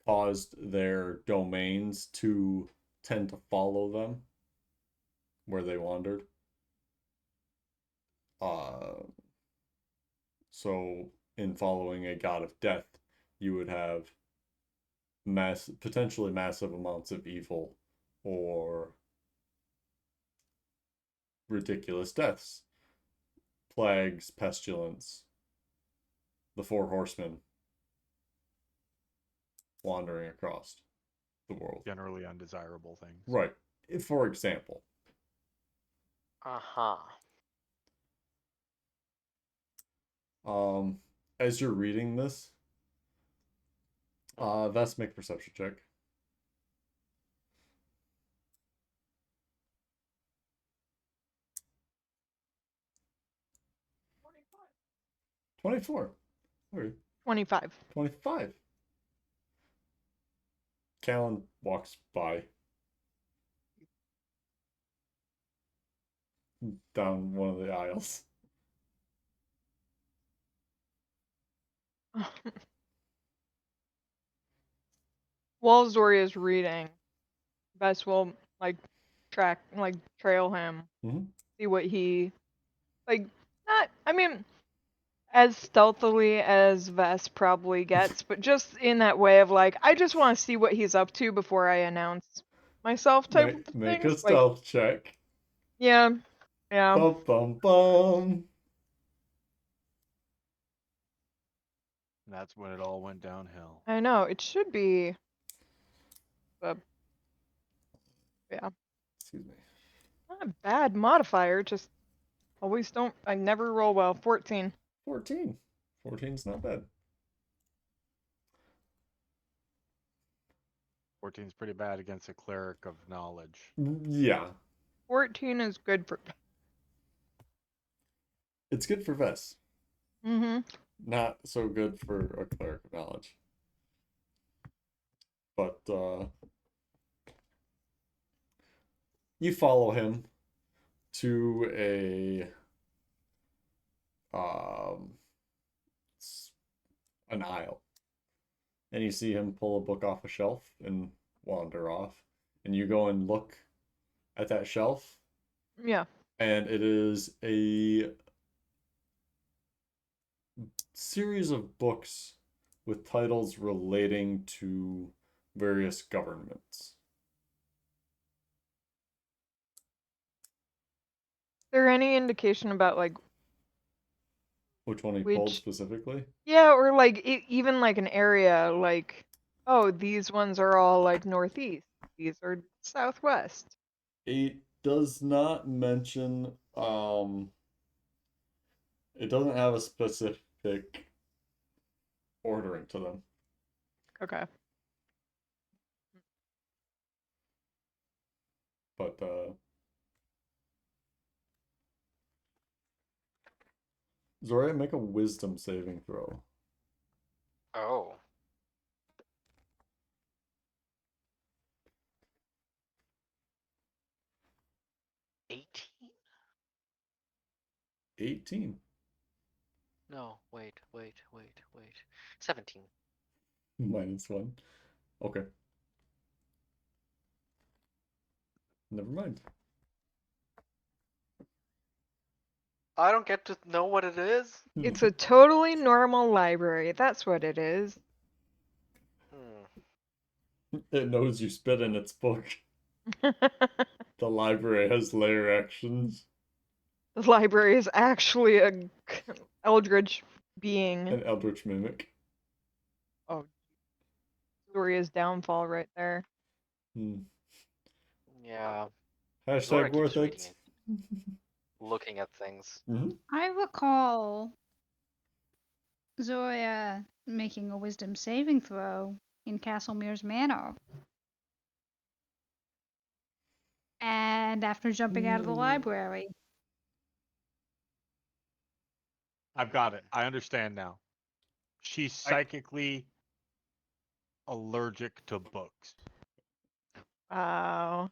caused their domains to tend to follow them where they wandered. So in following a god of death, you would have potentially massive amounts of evil or ridiculous deaths, plagues, pestilence, the four horsemen wandering across the world. Generally undesirable things. Right. For example. Uh-huh. As you're reading this, Vest, make perception check. $24. Okay. 25. 25. Callan walks by down one of the aisles. While Zoria's reading, Bess will trail him, see what he not. I mean, as stealthily as Vess probably gets, but just in that way of like, I just want to see what he's up to before I announce myself type of Make things. a stealth check. Yeah. Bum bum bum. And that's when it all went downhill. I know, it should be. Yeah. Excuse me. Not a bad modifier, just I never roll well. 14. 14. 14's not bad. 14's pretty bad against a cleric of knowledge. Yeah. 14 is good for. It's good for Vess. Mm-hmm. Not so good for a cleric of knowledge. But you follow him to an aisle, and you see him pull a book off a shelf and wander off, and you go and look at that shelf, Yeah. and it is a series of books with titles relating to various governments. Is there any indication about like Which one he pulled specifically? Yeah, or like even like an area like, oh, these ones are all like northeast. These are southwest. It does not mention it doesn't have a specific ordering to them. Okay. But Zoria, make a wisdom saving throw. Oh. 18? 18. No, wait. 17. -1. Okay. Never mind. I don't get to know what it is? It's a totally normal library. That's what it is. It knows you spit in its book. The library has layer actions. The library is actually a eldritch being. An eldritch mimic. Oh, Zoria's downfall right there. Yeah. Hashtag worth it. Looking at things. I recall Zoya making a wisdom saving throw in Castlemere's Manor. And after jumping out of the library. I've got it. I understand now. She's psychically allergic to books. Wow.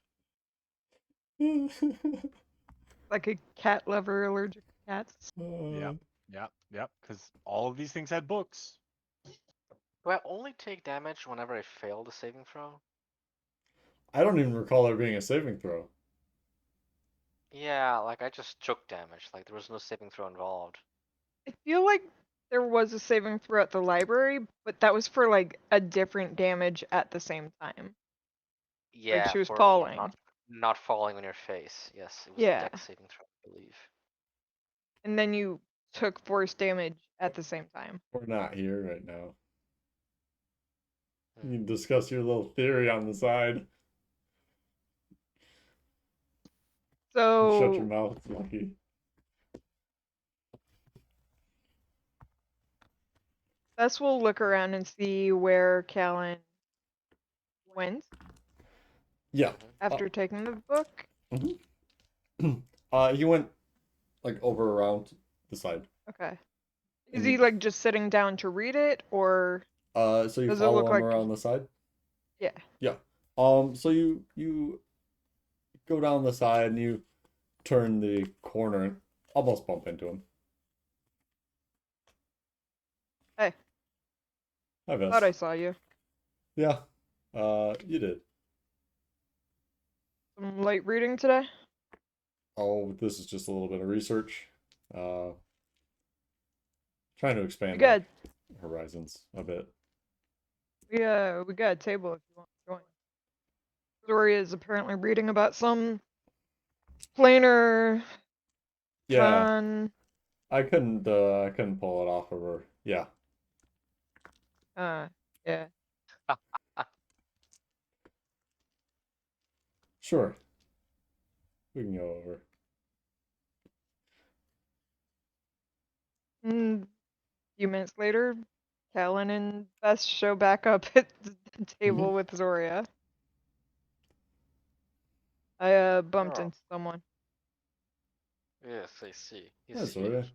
Like a cat lover allergic to cats. Yep. Because all of these things had books. Do I only take damage whenever I fail the saving throw? I don't even recall there being a saving throw. Yeah, like I just took damage. Like there was no saving throw involved. I feel like there was a saving throw at the library, but that was for like a different damage at the same time. Yeah, she was for falling. not falling on your face. Yes, it was a Yeah. dex saving throw, I believe. And then you took force damage at the same time. We're not here right now. Hmm. You can discuss your little theory on the side. Shut your So mouth, Lucky. Bess will look around and see where Callan went Yeah. after taking the book. He went like over around the side. Okay. Is And he like just sitting down to read it, or so you does it follow look him like around the side? Yeah. Yeah. So you go down the side and you turn the corner and almost bump into him. Hey. Hi, Vess. Thought I saw you. Yeah. You did. Some light reading today? Oh, this is just a little bit of research. Uh, trying to We expand got my horizons a bit. we got a table if you want to join. Zori is apparently reading about some planar Yeah, I couldn't pull it off of her. Yeah. yeah. Sure. We can go over. And a few minutes later, Callan and Bess show back up at the table with Zoria. I bumped Oh. into someone. Yes, I see. He's That's here. right.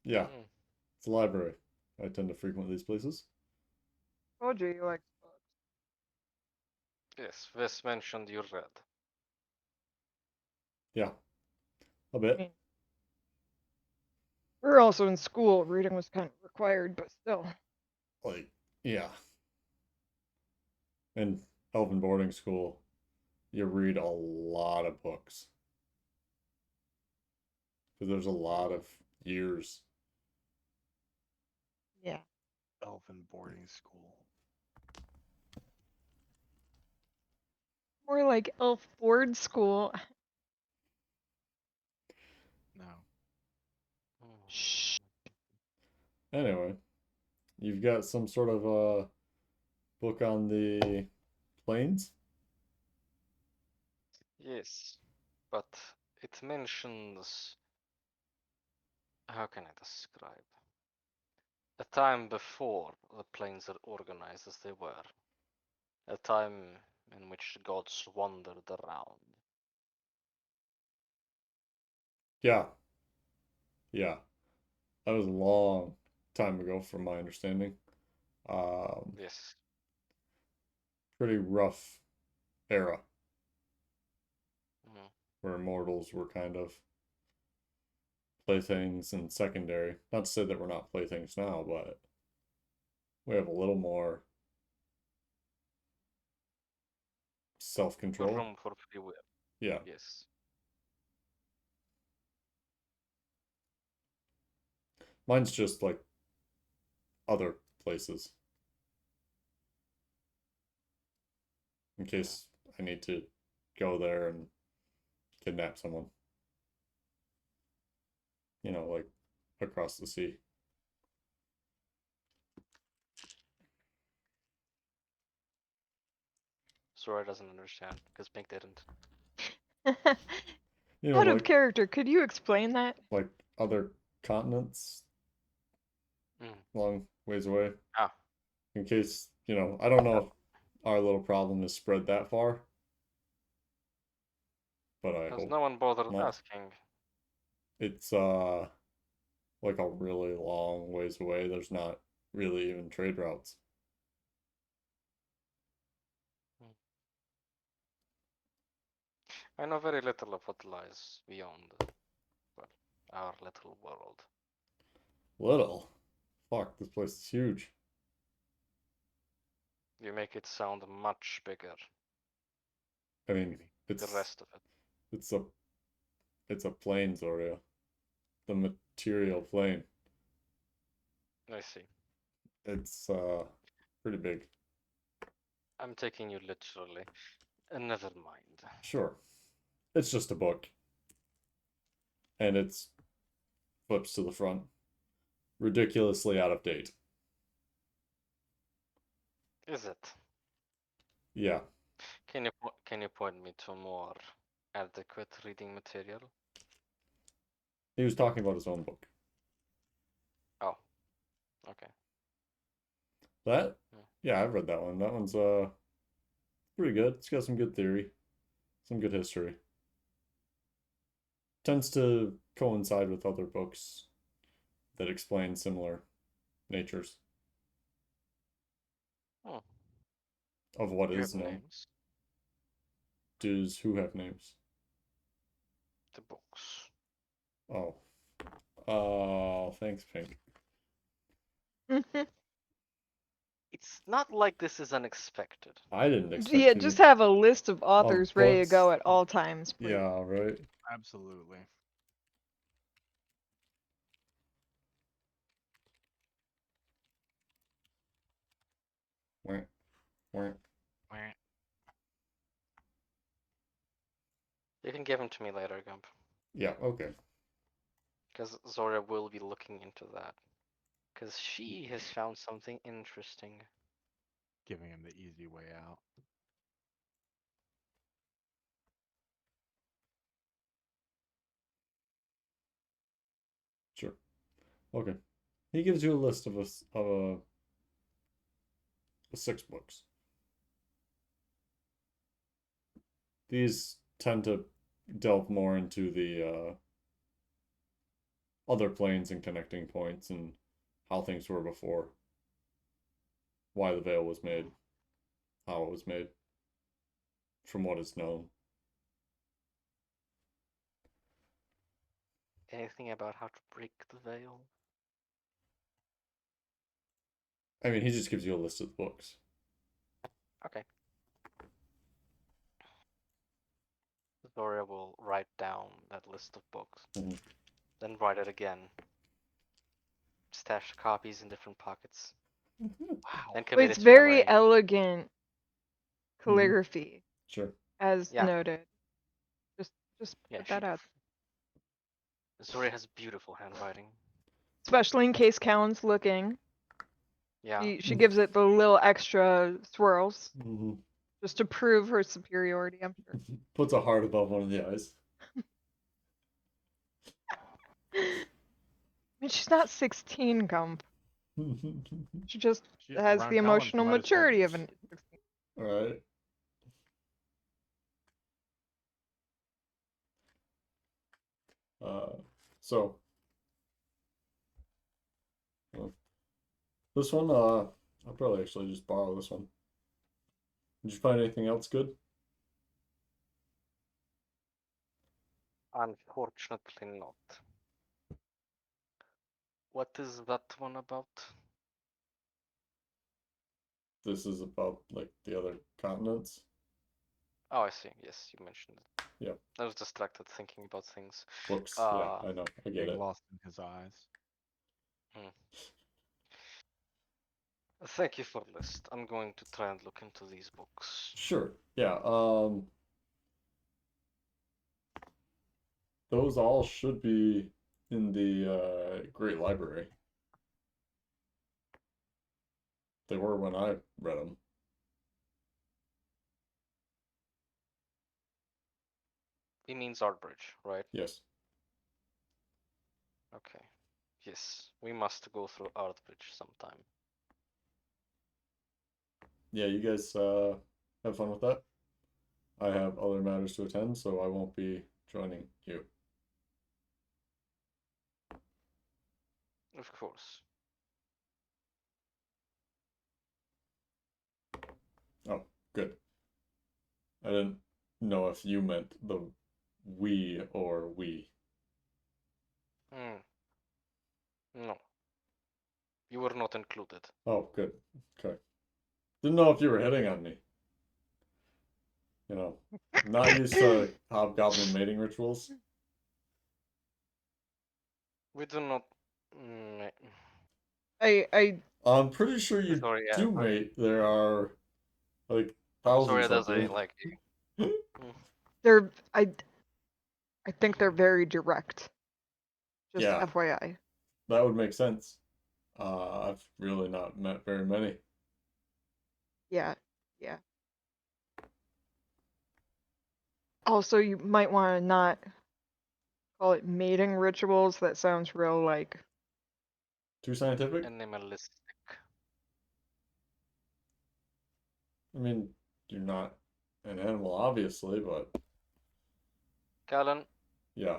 Yeah, Hmm. it's a library. I tend to frequent these places. Told you like books. Yes, Wes mentioned you read. Yeah, a I bit. mean, we were also in school. Reading was kind of required, but still. Like, yeah. In Elven boarding school, you read a lot of books. Because there's a lot of years. Yeah. Elven boarding school. More like elf board school. No. Shh. Anyway, you've got some sort of book on the plains? Yes, but it mentions. How can I describe? A time before the planes are organized as they were. A time in which gods wandered around. Yeah. Yeah. That was a long time ago from my understanding. Yes. Pretty rough era Mhm. where mortals were kind of playthings and secondary. Not to say that we're not playthings now, but we have a little more self-control. Room for free will. Yeah. Yes. Mine's just like other places in case I need to go there and kidnap someone. You know, like across the sea. Sora doesn't understand because Pink didn't. You know, Out of like character, could you explain that? like other continents Mm. long ways away. Ah. In case, you know, I don't know if our little problem is spread that far, but I Has hope no one bothered not. asking? It's like a really long ways away. There's not really even trade routes. I know very little of what lies beyond, well, our little world. Little. Fuck, this place is huge. You make it sound much bigger. I mean, The it's rest of it. it's a it's a plane, Zoria. The material plane. I see. It's pretty big. I'm taking you literally. Never mind. Sure. It's just a book. And it's flips to the front. Ridiculously out of date. Is it? Yeah. Can you point me to more adequate reading material? He was talking about his own book. Oh, okay. That? Yeah, I've read that one. That one's pretty good. It's got some good theory, some good history. Tends to coincide with other books that explain similar natures Oh, of what you is have known. names? Does who have names? The books. Oh. Oh, thanks, Pink. It's not like this is unexpected. I didn't expect Yeah, you just to have a list of authors ready to books. go at all times, please. Yeah, right. Absolutely. Wah, wah. You can give them to me later, Gump. Yeah, okay. Because Zora will be looking into that. Because she has found something interesting. Giving him the easy way out. Sure. Okay. He gives you a list of six books. These tend to delve more into the other planes and connecting points and how things were before, why the veil was made, how it was made, from what is known. Anything about how to break the veil? I mean, he just gives you a list of the books. Okay. Zora will write down that list of books. Mhm. Then write it again. Stash copies in different pockets. Wow. Then But commit it's it to very memory. elegant calligraphy, Sure. as Yeah. noted. Just Yeah, put that out. Zora has beautiful handwriting. Especially in case Callan's looking. Yeah. She gives it the little extra swirls Mm-hmm. just to prove her superiority, I'm sure. Puts a heart above one of the eyes. I mean, she's not 16, Gump. She just has Around the Callan, she emotional might as well maturity be. of an 16. All right. So well, this one, I'll probably actually just borrow this one. Did you find anything else good? Unfortunately not. What is that one about? This is about like the other continents. Oh, I see. Yes, you mentioned it. Yeah. I was distracted thinking about things. Books. Yeah, I know. I get Getting it. lost in his eyes. Thank you for the list. I'm going to try and look into these books. Sure. Yeah. Those all should be in the Great Library. They were when I read them. He means Ardbridge, right? Yes. Okay. Yes, we must go through Ardbridge sometime. Yeah, you guys have fun with that. I have other matters to attend, so I won't be joining you. Of course. Oh, good. I didn't know if you meant the we or we. Hmm. No. You were not included. Oh, good. Okay. Didn't know if you were hitting on me. You know, not used to hobgoblin mating rituals. We do not. I I'm pretty sure you Sorry, yeah. do mate. There are like Sorry, thousands of that's you. like. they're I think they're very direct. Just Yeah, FYI. that would make sense. I've really not met very many. Yeah. Yeah. Also, you might want to not call it mating rituals. That sounds real like Too scientific? Animalistic. I mean, you're not an animal, obviously, but Callan, yeah.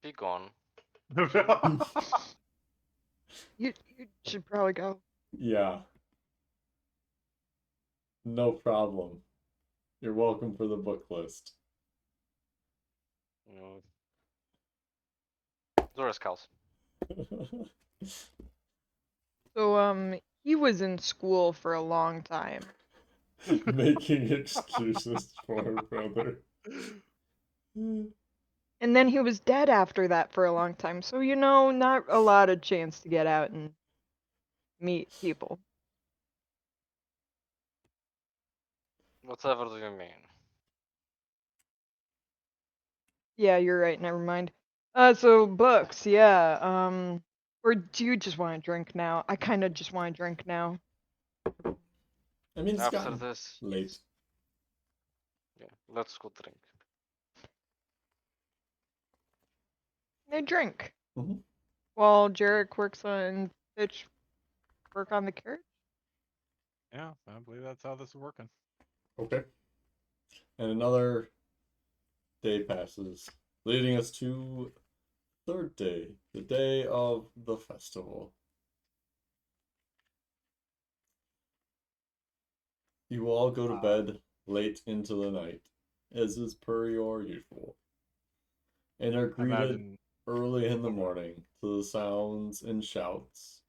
be gone. you should probably go. Yeah, no problem. You're welcome for the book list. Mm. Zora's cows. So he was in school for a long time. Making excuses for her brother. And then he was dead after that for a long time. So not a lot of chance to get out and meet people. Whatever do you mean? Yeah, you're right, never mind. So books, yeah. Or do you just want to drink now? I kinda just want to drink now. I mean, it's After gotten this, late. yeah, let's go drink. They drink. Mhm. While Jarek works on Fitch work on the carriage. Yeah, I believe that's how this is working. Okay. And another day passes, leading us to third day, the day of the festival. You all go to bed late into the night, as is per your usual, and are I greeted imagine. early in the morning to the sounds and shouts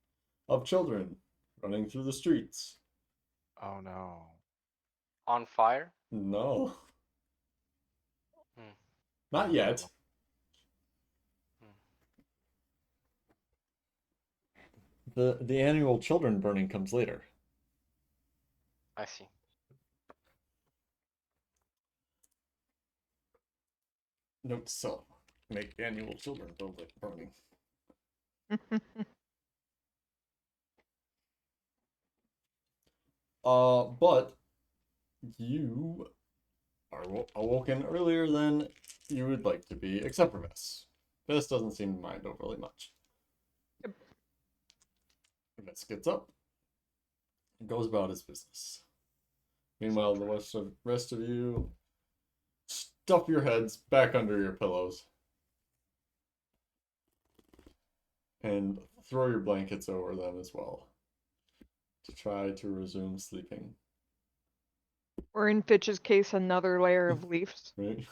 of children running through the streets. Oh no. On fire? No, Hmm. not yet. Hmm. The annual children burning comes later. I see. Note to self: make annual children burning. But you are awoken earlier than you would like to be, except for Vess. Vess doesn't seem to mind overly much. Vess gets up and goes about his business. Meanwhile, the rest of you stuff your heads back under your pillows and throw your blankets over them as well to try to resume sleeping. Or in Fitch's case, another layer of leaves. Right?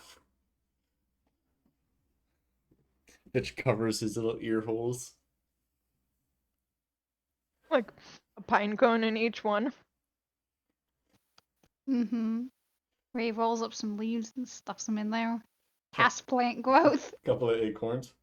Fitch covers his little ear holes. Like a pine cone in each one. Mm-hmm. Ray rolls up some leaves and stuffs them in there. Past plant growth. Couple of acorns.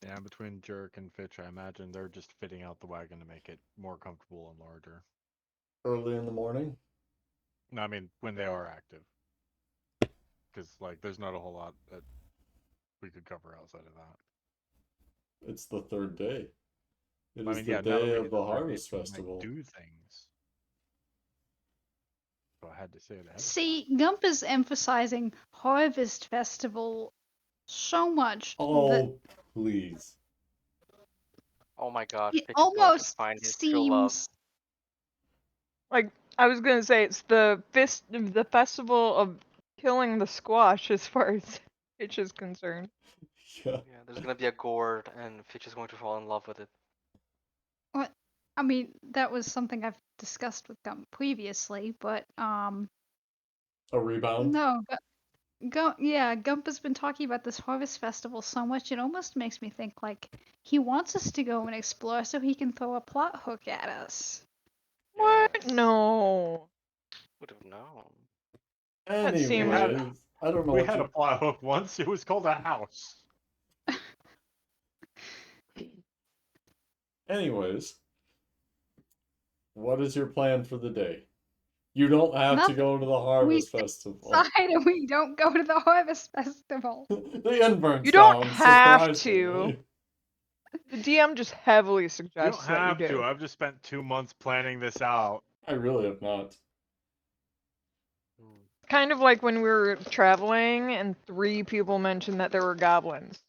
Yeah, between Jerk and Fitch, I imagine they're just fitting out the wagon to make it more comfortable and larger. Early in the morning. No, I mean when they are active, because like there's not a whole lot that we could cover outside of that. It's the third day. It I is mean, the yeah, now that day we of hit the the third day, harvest we might festival. do things. So I had to say it ahead of time. See, Gump is emphasizing Harvest Festival so much that Oh, please. Oh my god, it Fitch is going to almost find his true love. seems Like I was gonna say it's the festival of killing the squash as far as Fitch is concerned. Yeah. Yeah, there's gonna be a gourd, and Fitch is going to fall in love with it. What? I mean, that was something I've discussed with Gump previously, but A rebound. no, Gump has been talking about this harvest festival so much it almost makes me think like he wants us to go and explore so he can throw a plot hook at us. What? Yes. No. Would have known. That seems. Anyways, I don't know We what had you. a plot hook once. It was called a house. Anyways, what is your plan for the day? You don't have to Nothing. go to the We Harvest stay Festival. inside and we don't go to the harvest festival. The invern You don't sound, have to. surprisingly. The DM just heavily You suggests don't that you have do. to. I've just spent 2 months planning this out. I really have not. Hmm. Kind of like when we were traveling and 3 people mentioned that there were goblins.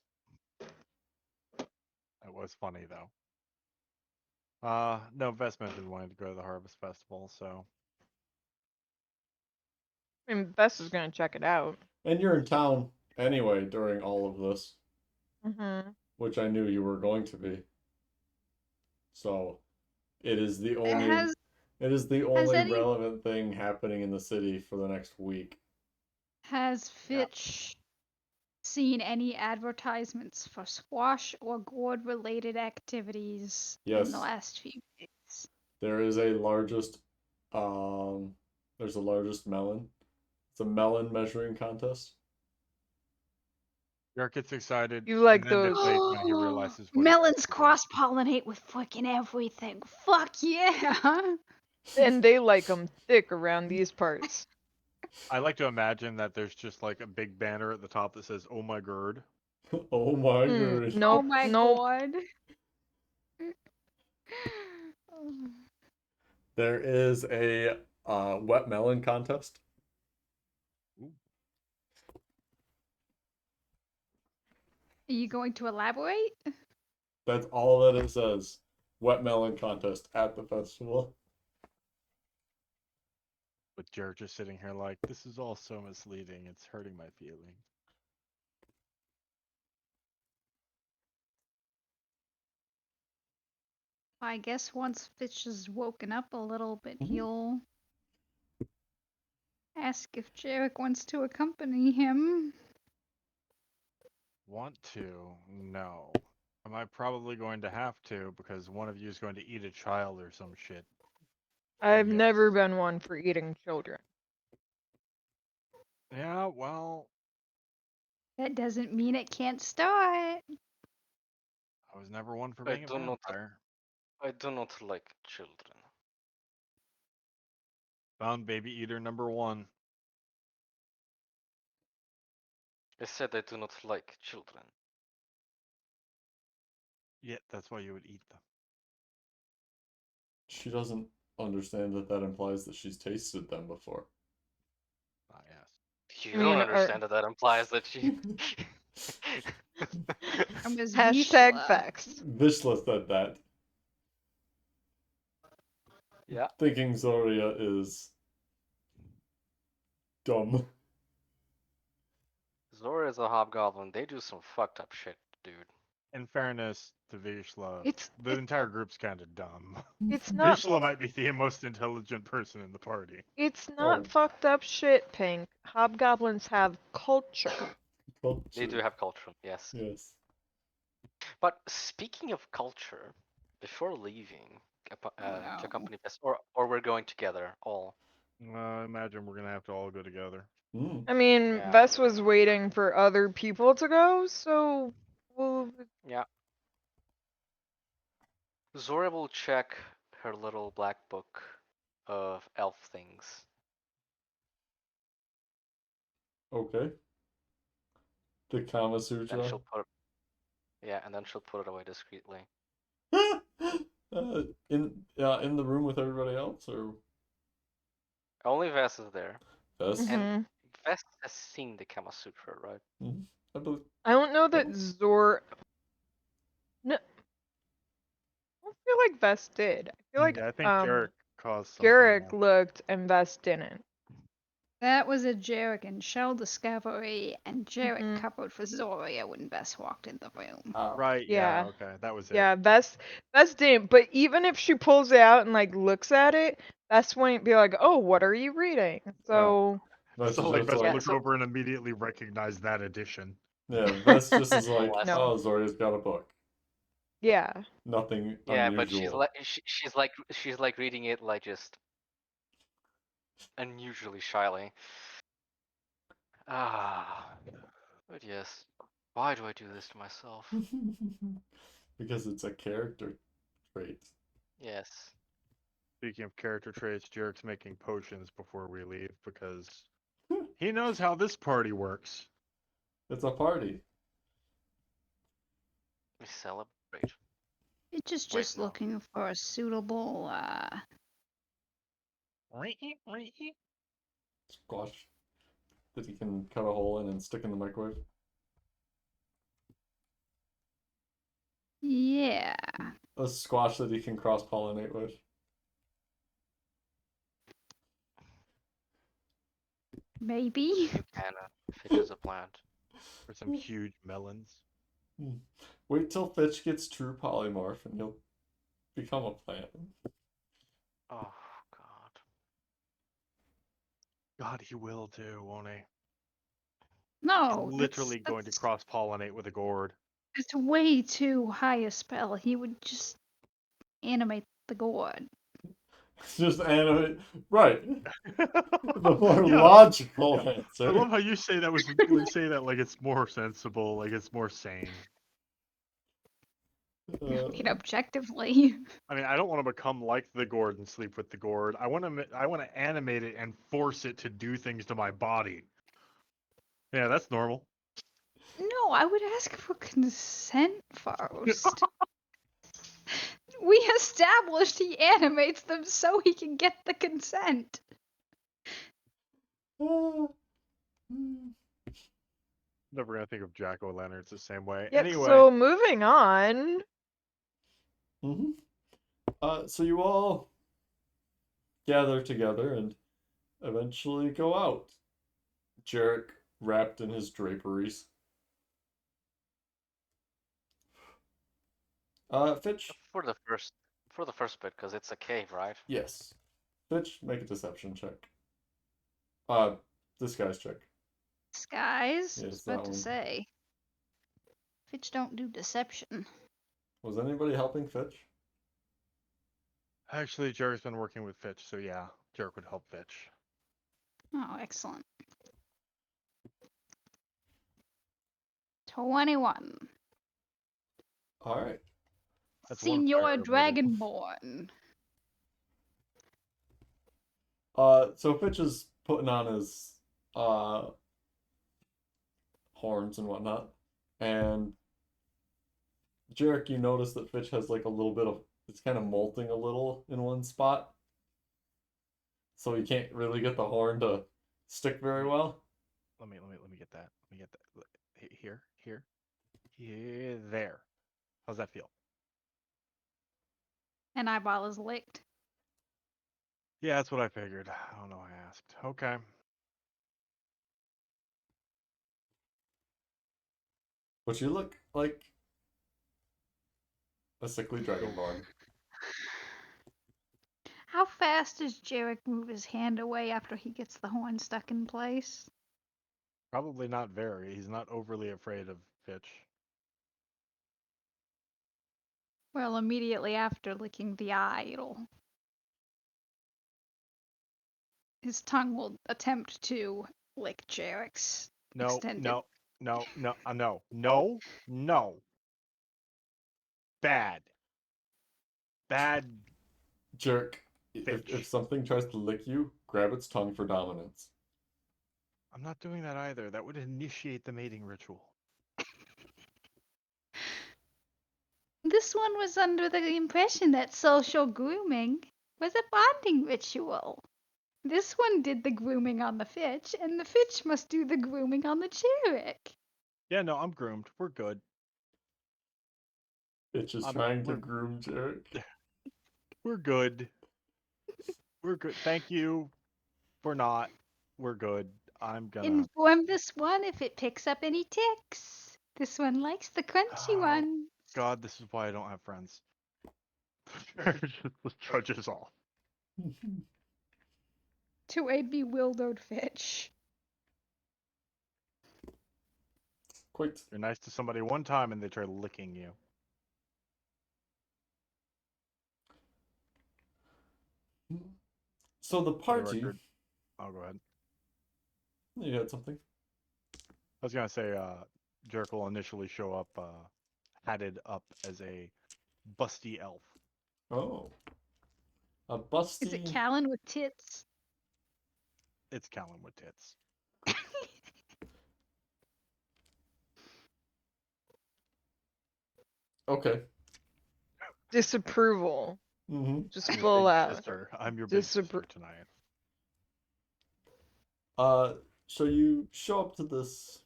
It was funny though. No, Vest mentioned wanting to go to the Harvest Festival, so I mean, Bess is gonna check it out. And you're in town anyway during all of this, Mm-hmm. which I knew you were going to be. So it is the It only has it is the has only any relevant thing happening in the city for the next week. has Yeah. Fitch seen any advertisements for squash or gourd related activities in the Yes, last few days? there is a largest um there's the largest melon. It's a melon measuring contest. Dirk gets excited You and like then those? deflates when he realizes what he Melons did. cross pollinate with freaking everything. Fuck yeah! And they like them thick around these parts. I like to imagine that there's just like a big banner at the top that says "Oh my gird." Oh my Mm, god. Oh nope, my nope. god. There is a wet melon contest. Ooh. Are you going to elaborate? That's all that it says. Wet melon contest at the festival. But Jared just sitting here like, this is all so misleading. It's hurting my feelings. I guess once Fitch has woken up a little bit, Mhm. he'll ask if Jarek wants to accompany him. Want to? No. Am I probably going to have to because one of you is going to eat a child or some shit? I've Yes. never been one for eating children. Yeah, well, That doesn't mean it can't start. I was never one for I being a do not. vampire. I do not like children. Found baby eater number 1. I said I do not like children. Yet that's why you would eat them. She doesn't understand that that implies that she's tasted them before. Ah, yes. You I don't mean, understand that implies that she. I was hashtag Vishla. facts. Vishla said that, Yeah. thinking Zoria is dumb. Zora is a hobgoblin. They do some fucked up shit, dude. In fairness to Vishla, It's the entire group's kind of dumb. it's not Vishla might be the most intelligent person in the party. it's Oh, not fucked up shit, Pink. Hobgoblins have culture. They do culture. have culture, yes. Yes. But speaking of culture, before leaving Oh to no. accompany us, or we're going together all. I imagine we're gonna have to all go together. Mm. I mean, Yeah. Vess was waiting for other people to go, so we'll Yeah. Zora will check her little black book of elf things. Okay. The Kama Then Sutra. she'll put Yeah, and then she'll put it away discreetly. In the room with everybody else, or Only Vess is there. Vess? And Mhm. Vess has seen the Kama Sutra, right? Mm-hmm. I believe. I don't know that Oh. Zor. No, I don't feel like Vess did. I feel like Yeah, I think Jarek Cause something. Jarek looked and Vess didn't. That was a Jarek and Shell discovery, and Jarek Mhm. covered for Zoria when Bess walked in the room. Oh. Right. Yeah. Okay. That was it. Yeah, Vess didn't. But even if she pulls it out and like looks at it, Vess wouldn't be like, "Oh, what are you reading?" So That's So like, just best like, look over and immediately recognize that addition. yeah, that's just as like, Bless. No. oh, Zoria's got a book. yeah, Nothing Yeah, but she's unusual. like she's like reading it like just unusually shyly. Ah, but yes. Why do I do this to myself? Because it's a character trait. Yes. Speaking of character traits, Jarek's making potions before we leave because he knows how this party works. It's a party. We celebrate. It's just Wait, no. looking for a suitable Squash that he can cut a hole in and stick in the microwave. yeah. A squash that he can cross pollinate with. Maybe. You can Fitch is a plant. For some huge melons. Wait till Fitch gets true polymorph and he'll become a plant. Oh god. God, he will too, won't he? No, Literally going to cross pollinate with a gourd. it's way too high a spell. He would just animate the gourd. It's just animate. Right. The more Yeah, logical I answer. love how you say that say that like it's more sensible, like it's more sane. I mean, objectively. I mean, I don't want to become like the gourd and sleep with the gourd. I want to animate it and force it to do things to my body. Yeah, that's normal. No, I would ask for consent first. We established he animates them so he can get the consent. Never gonna think of jack-o'-lanterns the same way. yep. Anyway, So moving on. Mm-hmm. So you all gather together and eventually go out. Jarek wrapped in his draperies. Fitch? For the first bit, because it's a cave, right? Yes. Fitch, make a deception check. Disguise check. Skies, I was Yes, that about to one. say. Fitch don't do deception. Was anybody helping Fitch? actually, Jerry's been working with Fitch, so yeah, Jerry would help Fitch. Oh, excellent. 21. All right. That's one Senor fire avoided. Dragonborn. So Fitch is putting on his uh horns and whatnot, and Jarek, you notice that Fitch has like a little bit of it's kind of molting a little in one spot, so you can't really get the horn to stick very well. Let me get that. Let me get that. Here, there. How's that feel? An eyeball is licked. Yeah, that's what I figured. I don't know. I asked. Okay. But you look like a sickly dragonborn. How fast does Jarek move his hand away after he gets the horn stuck in place? Probably not very. He's not overly afraid of Fitch. Well, immediately after licking the eye, his tongue will attempt to lick Jarek's No, extended. no, no, no, no, no, no. Bad. Bad Jerk, Fitch. if something tries to lick you, grab its tongue for dominance. I'm not doing that either. That would initiate the mating ritual. This one was under the impression that social grooming was a bonding ritual. This one did the grooming on the Fitch, and the Fitch must do the grooming on the Jarek. Yeah, no, I'm groomed. We're good. Fitch is trying to groom Jarek. We're good. We're good. Thank you. We're not. We're good. I'm gonna. Inform this one if it picks up any ticks. This one likes the crunchy Oh, one. God, this is why I don't have friends. Just judge us all. To a bewildered Fitch. Quite. You're nice to somebody one time and they try licking you. So the For the party. record, I'll go ahead. You had something? I was gonna say, Jerk will initially show up, hatted up as a busty elf. Oh. A Is it busty. Callan with tits? It's Callan with tits. Okay. Disapproval. Mm-hmm. Just I'm your full big out. sister. I'm your big sister tonight. So you show up to this.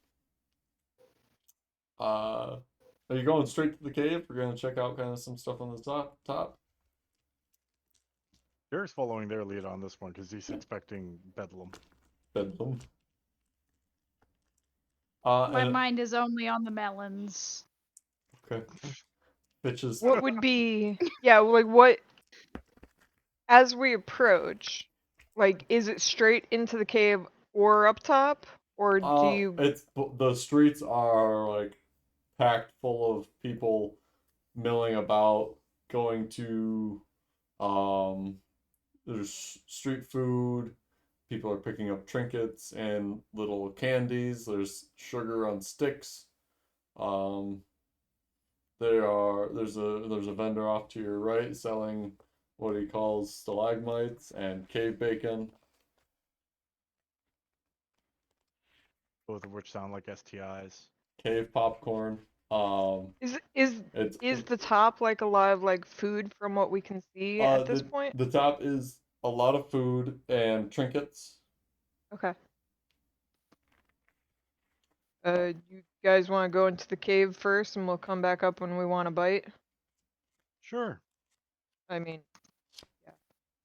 Are you going straight to the cave? We're gonna check out kind of some stuff on the top. Jerk's following their lead on this one because he's expecting bedlam. Bedlam. My And mind is only on the melons. okay. Bitches. What would be, yeah, like what, as we approach, like, is it straight into the cave or up top? Or do you, It's the streets are like packed full of people milling about, going to there's street food. People are picking up trinkets and little candies. There's sugar on sticks. Um, there's a vendor off to your right selling what he calls stalagmites and cave bacon. Both of which sound like STIs. Cave popcorn. is It's the top like a lot of like food from what we can see at this the point? the top is a lot of food and trinkets. Okay. You guys want to go into the cave first and we'll come back up when we want to bite? Sure. I mean,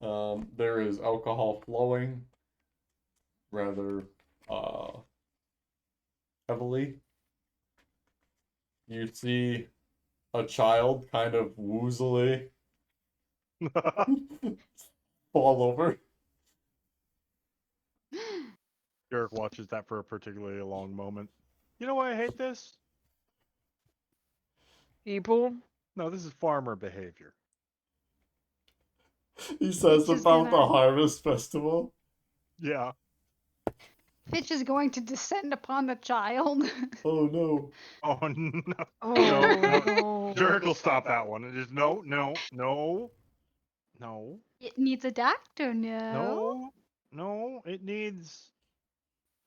There is alcohol flowing rather heavily. You see a child kind of woozily fall over. Jerk watches that for a particularly long moment. You know why I hate this? people. No, this is farmer behavior. He says Fitch is about the gonna- harvest festival. Yeah. Fitch is going to descend upon the child. Oh no. Oh no. Oh No. no. Jerk will stop that one. It is no. It needs a doctor, no? No. It needs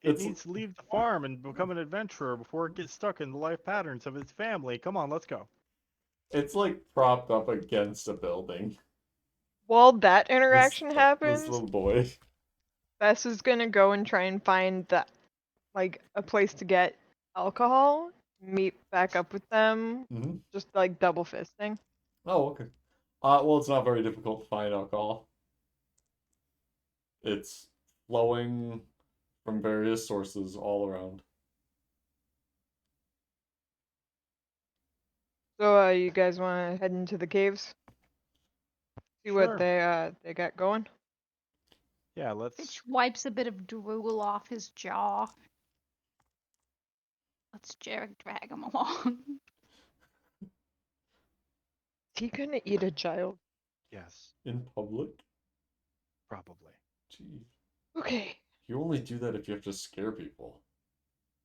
It's to leave the farm and become an adventurer before it gets stuck in the life patterns of its family. Come on, let's go. it's like propped up against a building. While that This interaction happens, little boy. Bess is gonna go and try and find like a place to get alcohol, meet back up with them, Mm-hmm. just like double fisting. Oh, okay. Well, it's not very difficult to find alcohol. It's flowing from various sources all around. So, you guys want to head into the caves? See what Sure. they got going? Yeah, let's. Fitch wipes a bit of drool off his jaw. Let's Jarek drag him along. Is he gonna eat a child? Yes, In public? probably. Jeez. Okay. You only do that if you have to scare people.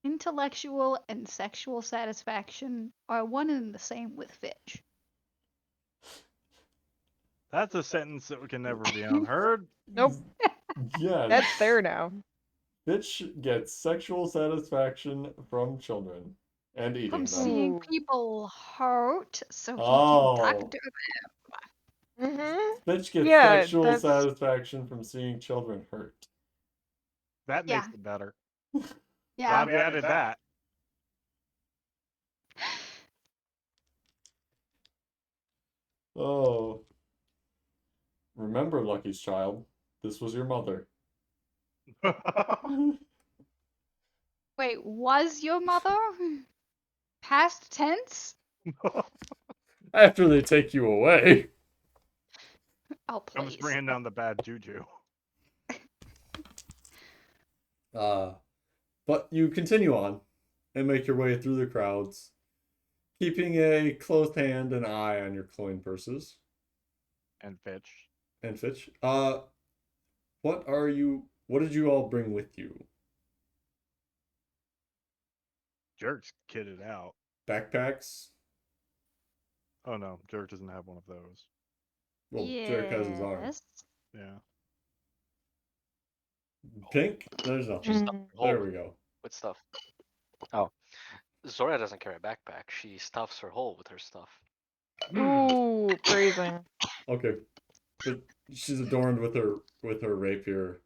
Intellectual and sexual satisfaction are one and the same with Fitch. That's a sentence that can never be unheard. Nope. Yes. That's there now. Bitch gets sexual satisfaction from children and eating From them. seeing Ooh. people hurt so he can Oh. talk to Mm-hmm. Bitch gets Yeah, sexual that's- satisfaction from seeing children hurt. That Yeah. makes it better. Yeah. Glad we added that. Oh. Remember, Lucky's child, This was your mother. Wait, was your mother? Past tense? After they take you away. Oh, I'm just please. bringing down the bad juju. But you continue on and make your way through the crowds, keeping a close hand and eye on your coin purses. And Fitch. And Fitch, what did you all bring with you? Jerk's kitted out. Backpacks? Oh no, Jerk doesn't have one of those. Well, Jerick has his arm. Yes. Yeah. Pink? There's She nothing. stuffed her hole There we go. with stuff. Oh. Zora doesn't carry a backpack. She stuffs her hole with her stuff. Ooh, phrasing. Okay. But she's adorned with her rapier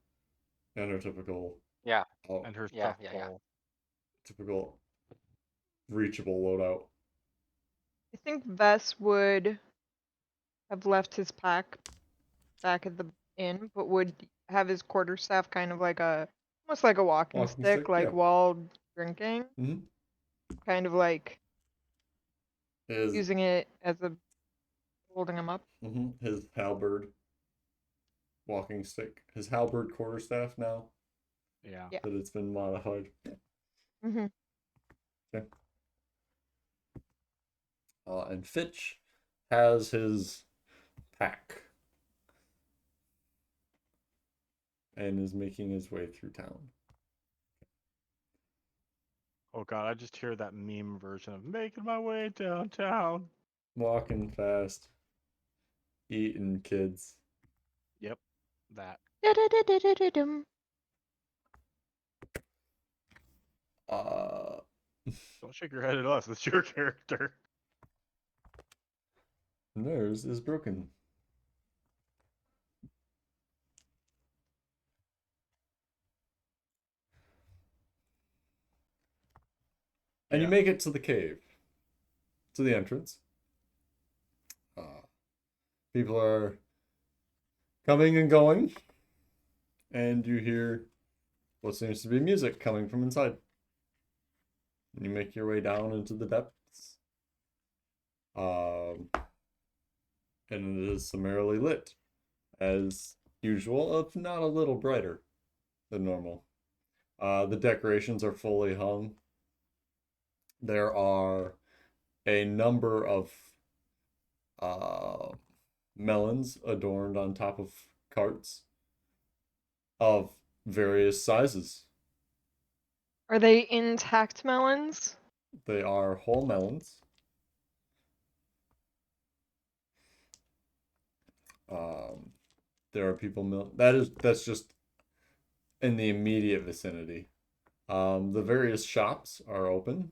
and her typical Yeah. And her Yeah, stuffed yeah. ball. typical reachable loadout. I think Vess would have left his pack back at the inn, but would have his quarterstaff kind of like almost like a walking Walking stick, stick, like yeah. while drinking. Mhm. Kind of like His using it as a holding him up. his halberd walking stick. His halberd quarterstaff now Yeah. Yeah. that it's been modified. Mm-hmm. Okay. And Fitch has his pack and is making his way through town. Oh god, I just hear that meme version of making my way downtown. Walking fast, eating kids. Yep. That. Da-da-da-da-da-dum. Uh, Don't shake your head at us. It's your character. Nurse is broken. And you Yeah. make it to the cave, to the entrance. People are coming and going, and you hear what seems to be music coming from inside. And you make your way down into the depths. And it is summarily lit, as usual, if not a little brighter than normal. The decorations are fully hung. There are a number of melons adorned on top of carts of various sizes. Are they intact melons? They are whole melons. There are people that's just in the immediate vicinity. The various shops are open.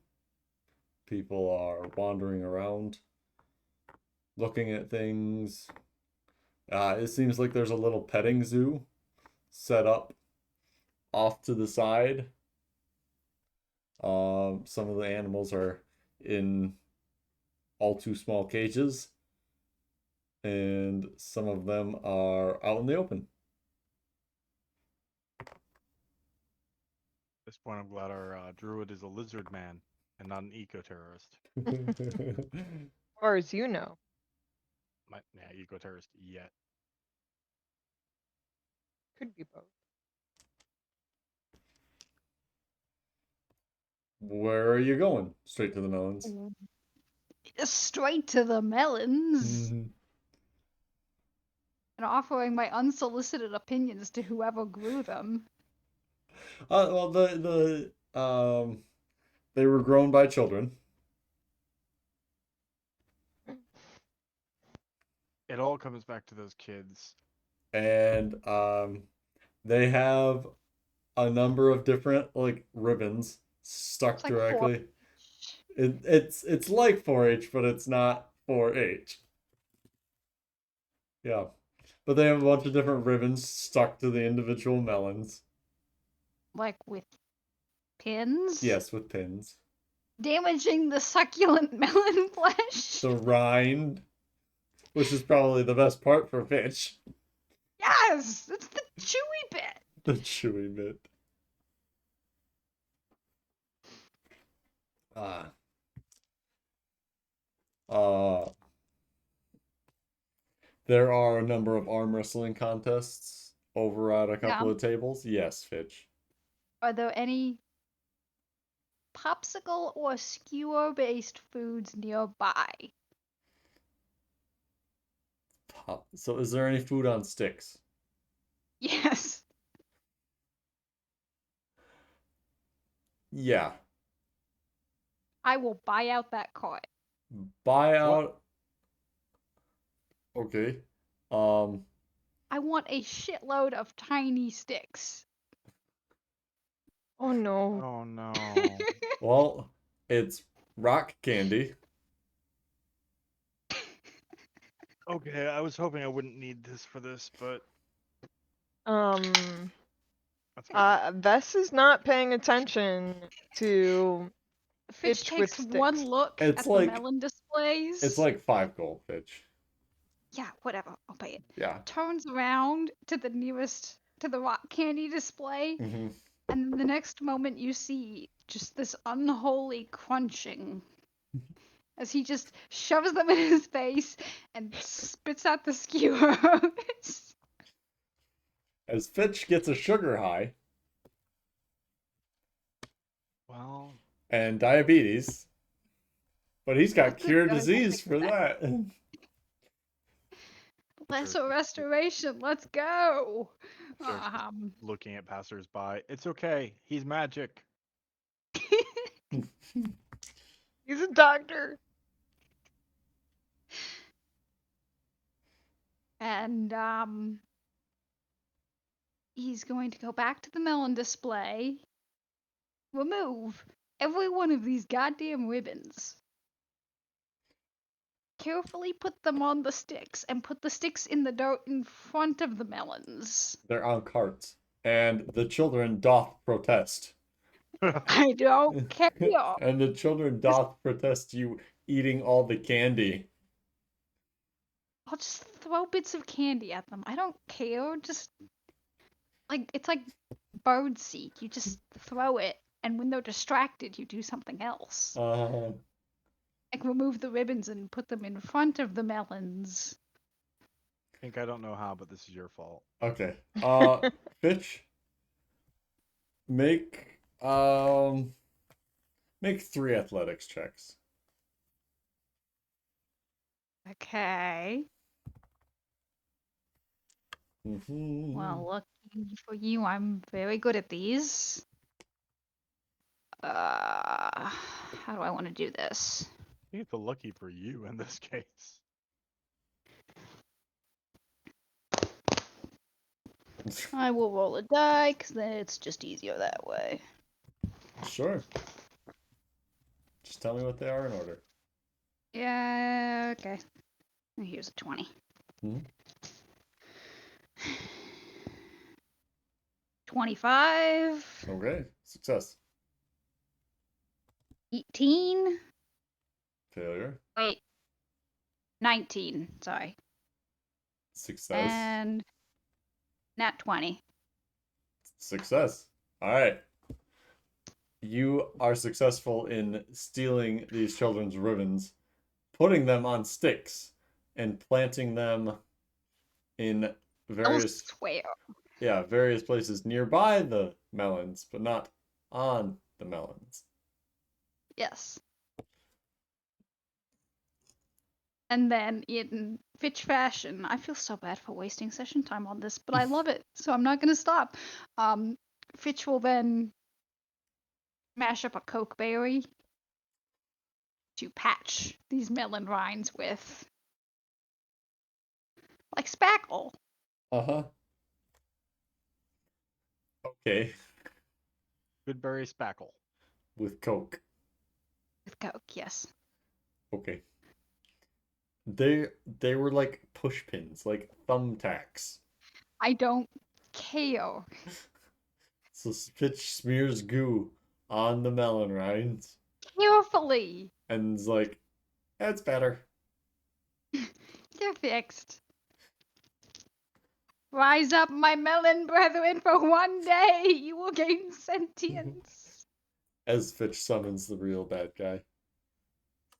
People are wandering around, looking at things. It seems like there's a little petting zoo set up off to the side. Some of the animals are in all too small cages, and some of them are out in the open. At this point, I'm glad our druid is a lizard man and not an eco-terrorist. As far as you know. Yeah, eco-terrorist yet. Could be both. Where are you going? Straight to the melons. Straight to the melons. Mhm. And offering my unsolicited opinions to whoever grew them. Well, they were grown by children. It all comes back to those kids. And they have a number of different like ribbons stuck It's like directly. It's like 4-H, but it's not 4-H. Yeah, but they have a bunch of different ribbons stuck to the individual melons. Like with pins? Yes, with pins. Damaging the succulent melon flesh? The rind, which is probably the best part for Fitch. Yes! It's the chewy bit. The chewy bit. Ah. There are a number of arm wrestling contests over at a Yeah. couple of tables. Yes, Fitch. Are there any popsicle or skewer-based foods nearby? So is there any food on sticks? Yes. Yeah. I will buy out that cart. Buy What? out. Okay. Um, I want a shitload of tiny sticks. Oh no. Oh no. well, it's rock candy. Okay, I was hoping I wouldn't need this for this, but Um, that's fine. Vess is not paying attention to Fitch Itch with takes one sticks. look It's at the like melon displays. it's like 5 gold, Fitch. Yeah, whatever. I'll pay it. Yeah. Turns around to the rock candy display, Mm-hmm. and then the next moment you see just this unholy crunching as he just shoves them in his face and spits out the skewers. As Fitch gets a sugar high Well, and diabetes, but he's got That's a cure very good disease thing for that. Lesser restoration. Let's go. Dirk's just Um, looking at passersby. It's okay. He's magic. He's a doctor. and he's going to go back to the melon display, remove every one of these goddamn ribbons, carefully put them on the sticks, and put the sticks in the dirt in front of the melons. They're on carts, and the children doth protest. I don't care. And the children Just, doth protest you eating all the candy. I'll just throw bits of candy at them. I don't care. Just like it's like bird seed. You just throw it, and when they're distracted, you do something else. Uh, Like remove the ribbons and put them in front of the melons. Pink, I don't know how, but this is your fault. okay. Fitch, make make 3 athletics checks. Okay. Mm-hmm. Well, lucky for you, I'm very good at these. How do I want to do this? I think it's a lucky for you in this case. I will roll a die, because then it's just easier that way. Sure. Just tell me what they are in order. Yeah, okay. Here's a 20. Mhm. 25. Okay. Success. 18. Failure. Wait. 19. Sorry. Success. And nat 20. Success. All right. You are successful in stealing these children's ribbons, putting them on sticks, and planting them in various Elsewhere. various places nearby the melons, but not on the melons. Yes. And then in Fitch fashion, I feel so bad for wasting session time on this, but I love it, so I'm not going to stop. Fitch will then mash up a Coke berry to patch these melon rinds with. Like spackle. Uh-huh. Okay. Goodberry spackle. With Coke. With Coke, yes. Okay. They were like push pins, like thumbtacks. I don't care. So Fitch smears goo on the melon rinds Carefully. and is like, that's better. They're fixed. Rise up, my melon brethren, for one day you will gain sentience. As Fitch summons the real bad guy,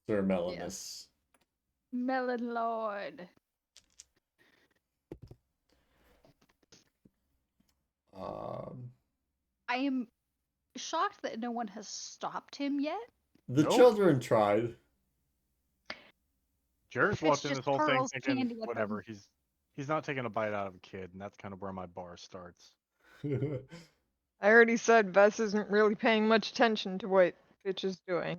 Sir Melanus. Yes. Melon Lord. Um, I am shocked that no one has stopped him yet. the Nope. children tried. Jared's Fitch watching just this whole thing hurls thinking, candy at whatever. them. He's not taking a bite out of a kid, and that's kind of where my bar starts. I already said Bess isn't really paying much attention to what Fitch is doing.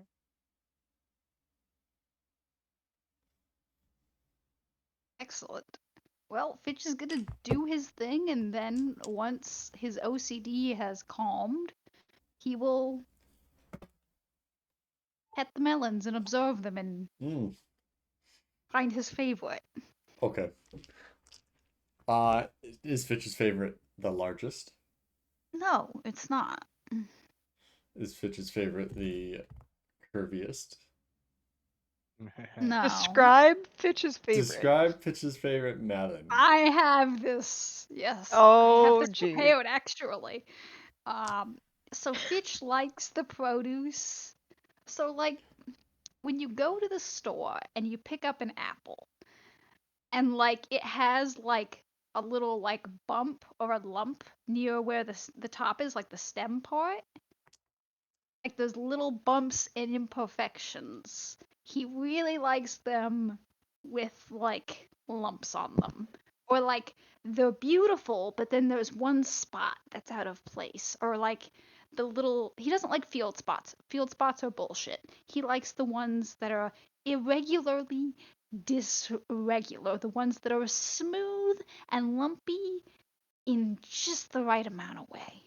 Excellent. Well, Fitch is gonna do his thing, and then once his OCD has calmed, he will pet the melons and observe them and Mm, find his favorite. okay. Is Fitch's favorite the largest? No, it's not. Is Fitch's favorite the curviest? No. Describe Fitch's favorite. Describe Fitch's favorite melon. I have this. Yes. I have Oh, this gee. prepared actually. So Fitch likes the produce. So like when you go to the store and you pick up an apple and like it has like a little like bump or a lump near where the top is, like the stem part, like those little bumps and imperfections. He really likes them with like lumps on them. Or like they're beautiful, but then there's one spot that's out of place. Or like the little, he doesn't like field spots. Field spots are bullshit. He likes the ones that are irregularly dysregular, the ones that are smooth and lumpy in just the right amount of way.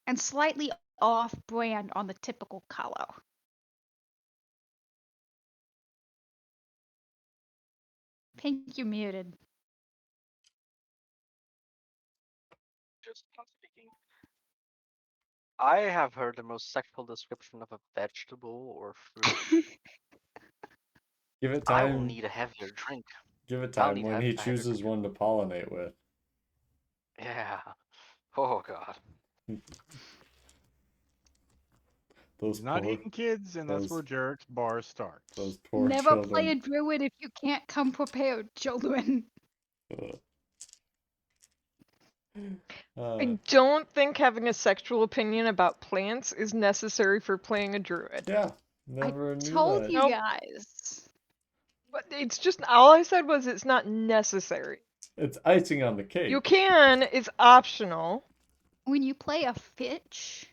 And slightly off brand on the typical color. Pink, you're muted. Just not speaking. I have heard the most sexual description of a vegetable or fruit. Give it I will time. need a heavier drink. Give it I'll time need when a he heavier chooses drink. one to pollinate with. Yeah. Oh god. Those He's not poor, eating kids, and that's those- where Jarek's bar starts. those poor Never children. play a druid if you can't come prepared, children. I don't think having a sexual opinion about plants is necessary for playing a druid. Yeah, never knew Told that. you Nope. guys. But it's just, all I said was it's not necessary. It's icing on the cake. You can, it's optional. When you play a Fitch,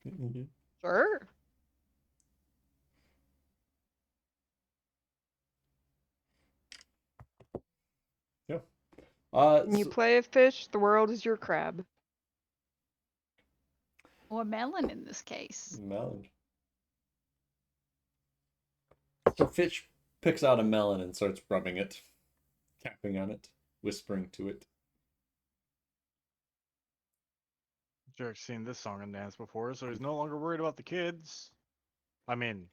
Sure. Yeah. When you So- play a fish, the world is your crab. or melon in this case. melon. So Fitch picks out a melon and starts rubbing it, tapping on it, whispering to it. Jarek's seen this song and dance before, so he's no longer worried about the kids. I mean,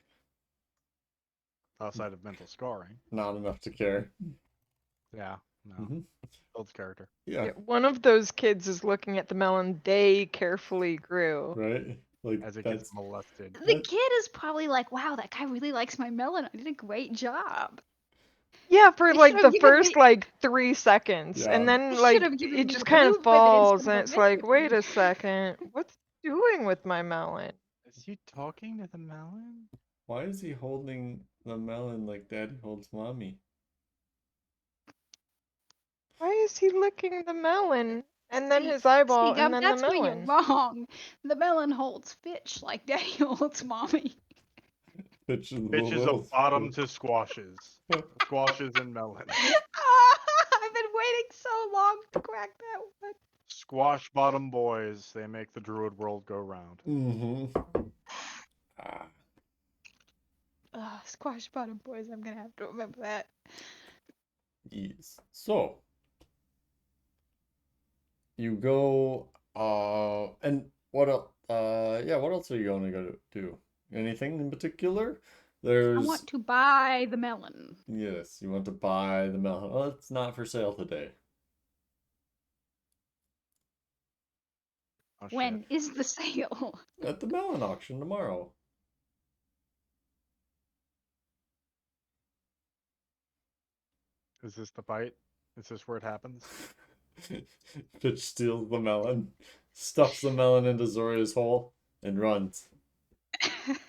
outside of mental scarring. Not enough to care. Yeah, no. Mhm. Builds character. Yeah, Yeah, one of those kids is looking at the melon they carefully grew. right? Like As it that's gets molested. The kid is probably like, wow, that guy really likes my melon. I did a great job. Yeah, for They like should've the given first me- like 3 seconds, Yeah. and then They like should've given it me just a kind blue of ribbon falls, instead and of it's a like, red wait ribbon. a second, what's he doing with my melon? Is he talking to the melon? Why is he holding the melon like Daddy holds mommy? Why is he licking the melon? And then See- his eyeball, See, and then the that's where you're melon. wrong. The melon holds Fitch like Daddy holds Mommy. Fitch is Bitches of bottom to squashes. Squashes and melons. I've been waiting so long to crack that one. Squash bottom boys, they make the druid world go round. Mm-hmm. Ah. Squash bottom boys, I'm gonna have to remember that. Yes. So you go and what else yeah, what else are you gonna go do? Anything in particular? I There's want to buy the melon. yes, you want to buy the melon. Well, it's not for sale today. Oh, shit. When is the sale? At the melon auction tomorrow. Is this the fight? Is this where it happens? Fitch steals the melon, stuffs the melon into Zoria's hole, and runs.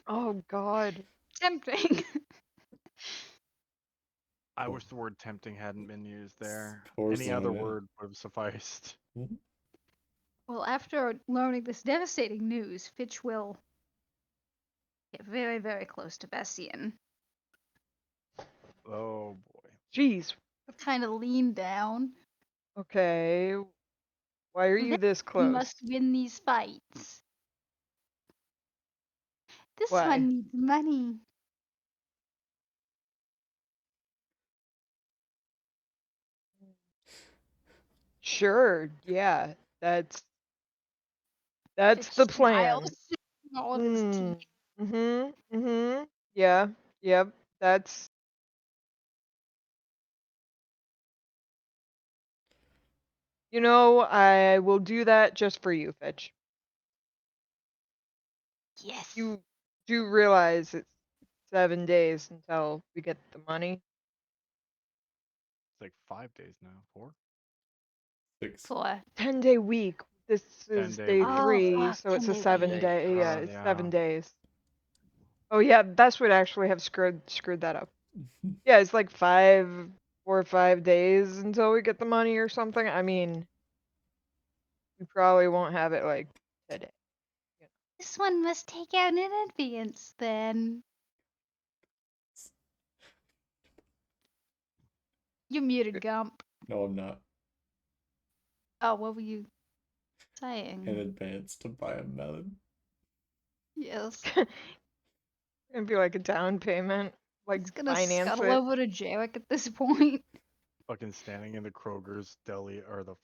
Oh God. Tempting. I wish the word tempting hadn't been used there. Poor Any other Sonya. word would have sufficed. Well, after learning this devastating news, Fitch will get very, very close to Bessian. Oh boy. Jeez. Kind of lean down. Okay. Why are you this We close? must win these fights. This Why? one needs money. Sure. Yeah. That's Fitch the plan. smiles, all of his teeth. Yeah. Yep. That's. You know, I will do that just for you, Fitch. Yes. You do realize it's 7 days until we get the money? It's like 5 days now. 4? 6. For 10-day week. This is 10-day day week. Oh, 3, fuck, so it's a 10-day 7 week. day. Yeah, Oh, it's yeah. 7 days. Oh yeah, that's what actually have screwed that up. Yeah, it's like 4 or 5 days until we get the money or something. I mean, we probably won't have it like today. this one must take out in advance then. You muted, Gump. No, I'm not. Oh, what were you In saying? advance to buy a melon. Yes. It'd be like a down payment, like It's gonna finance scuttle it. over to Jarek at this point. Fucking standing in the Kroger's deli or the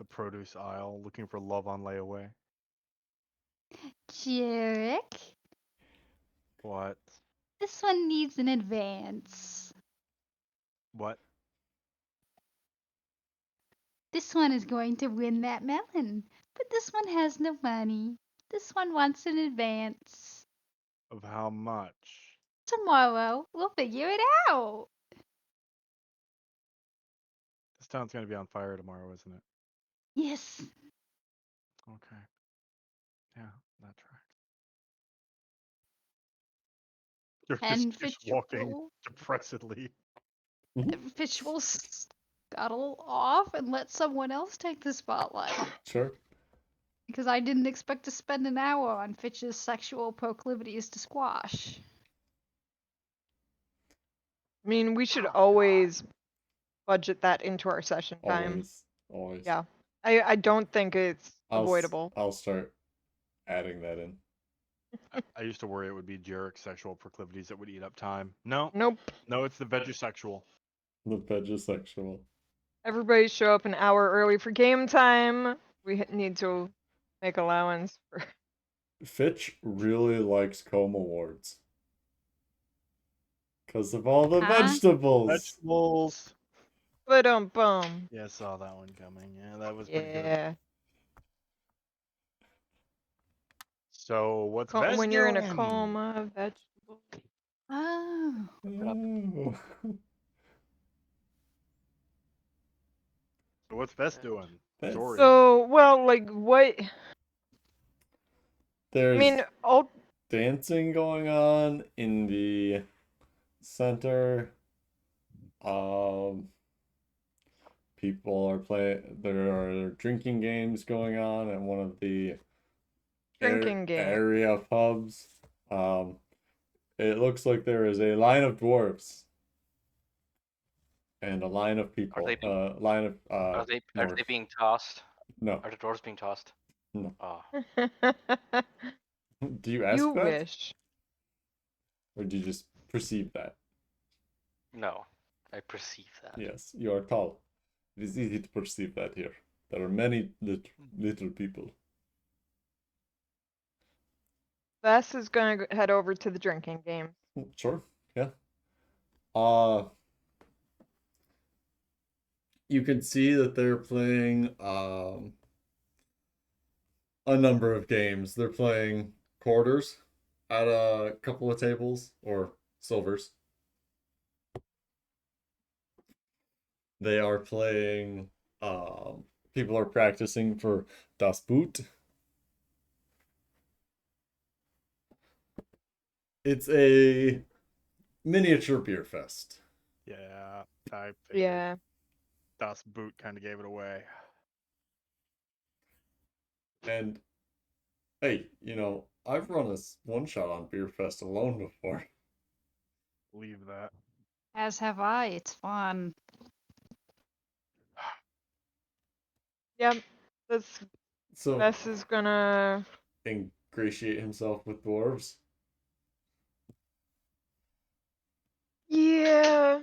produce aisle looking for love on layaway. Jarek, What? this one needs an advance. What? This one is going to win that melon, but this one has no money. This one wants an advance. Of how much? Tomorrow, we'll figure it out. This town's gonna be on fire tomorrow, isn't it? Yes. Okay. Yeah, that tracks. You're And just Fitch walking will, depressedly. Fitch will scuttle off and let someone else take the spotlight. Sure. Because I didn't expect to spend an hour on Fitch's sexual proclivities to squash. I mean, we should always budget that into our session time. Always. Always. Yeah. I don't think it's avoidable. I'll start adding that in. I used to worry it would be Jarek's sexual proclivities that would eat up time. No, Nope. no, it's the vegisexual. The vegisexual. Everybody show up an hour early for game time. We need to make allowance for. Fitch really likes comb awards. Because of all the Huh? vegetables. Vegetables. Ba-dum-bum. Yeah, I saw that one coming. Yeah, that was pretty good. Yeah. So what's Vez When you're in a doing? coma, vegetables. Oh. Oh. So what's Vez doing? That's- Zori. So, well, like, what? I There's mean, dancing going on in the center. People are playing. There are drinking games going on at one of the drinking game. area pubs. It looks like there is a line of dwarves and a line of people. Are they line of Are they north. being tossed? No. Are the doors being tossed? No. Oh, Do you ask You that? wish. Or do you just perceive that? no. I perceive that. Yes, you are tall. It is easy to perceive that here. There are many little people. Bess is gonna head over to the drinking game. Sure, yeah. You can see that they're playing a number of games. They're playing quarters at a couple of tables or silvers. They are playing. People are practicing for Das Boot. It's a miniature beer fest. Yeah, I figured. Yeah. Das Boot kind of gave it away. And hey, I've run a one shot on Beer Fest alone before. Leave that. As have I. It's fun. Yep. This So Bess is gonna. ingratiate himself with dwarves. Yeah.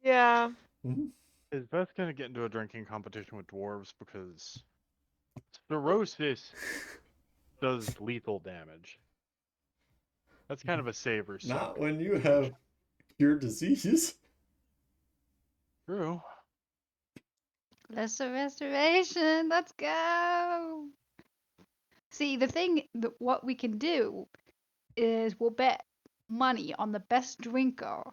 Yeah. Mhm. Is Beth gonna get into a drinking competition with dwarves because cirrhosis does lethal damage? That's kind of a save or suck. Not when you have cured disease. True. Lesser restoration. Let's go. See, the thing, what we can do is we'll bet money on the best drinker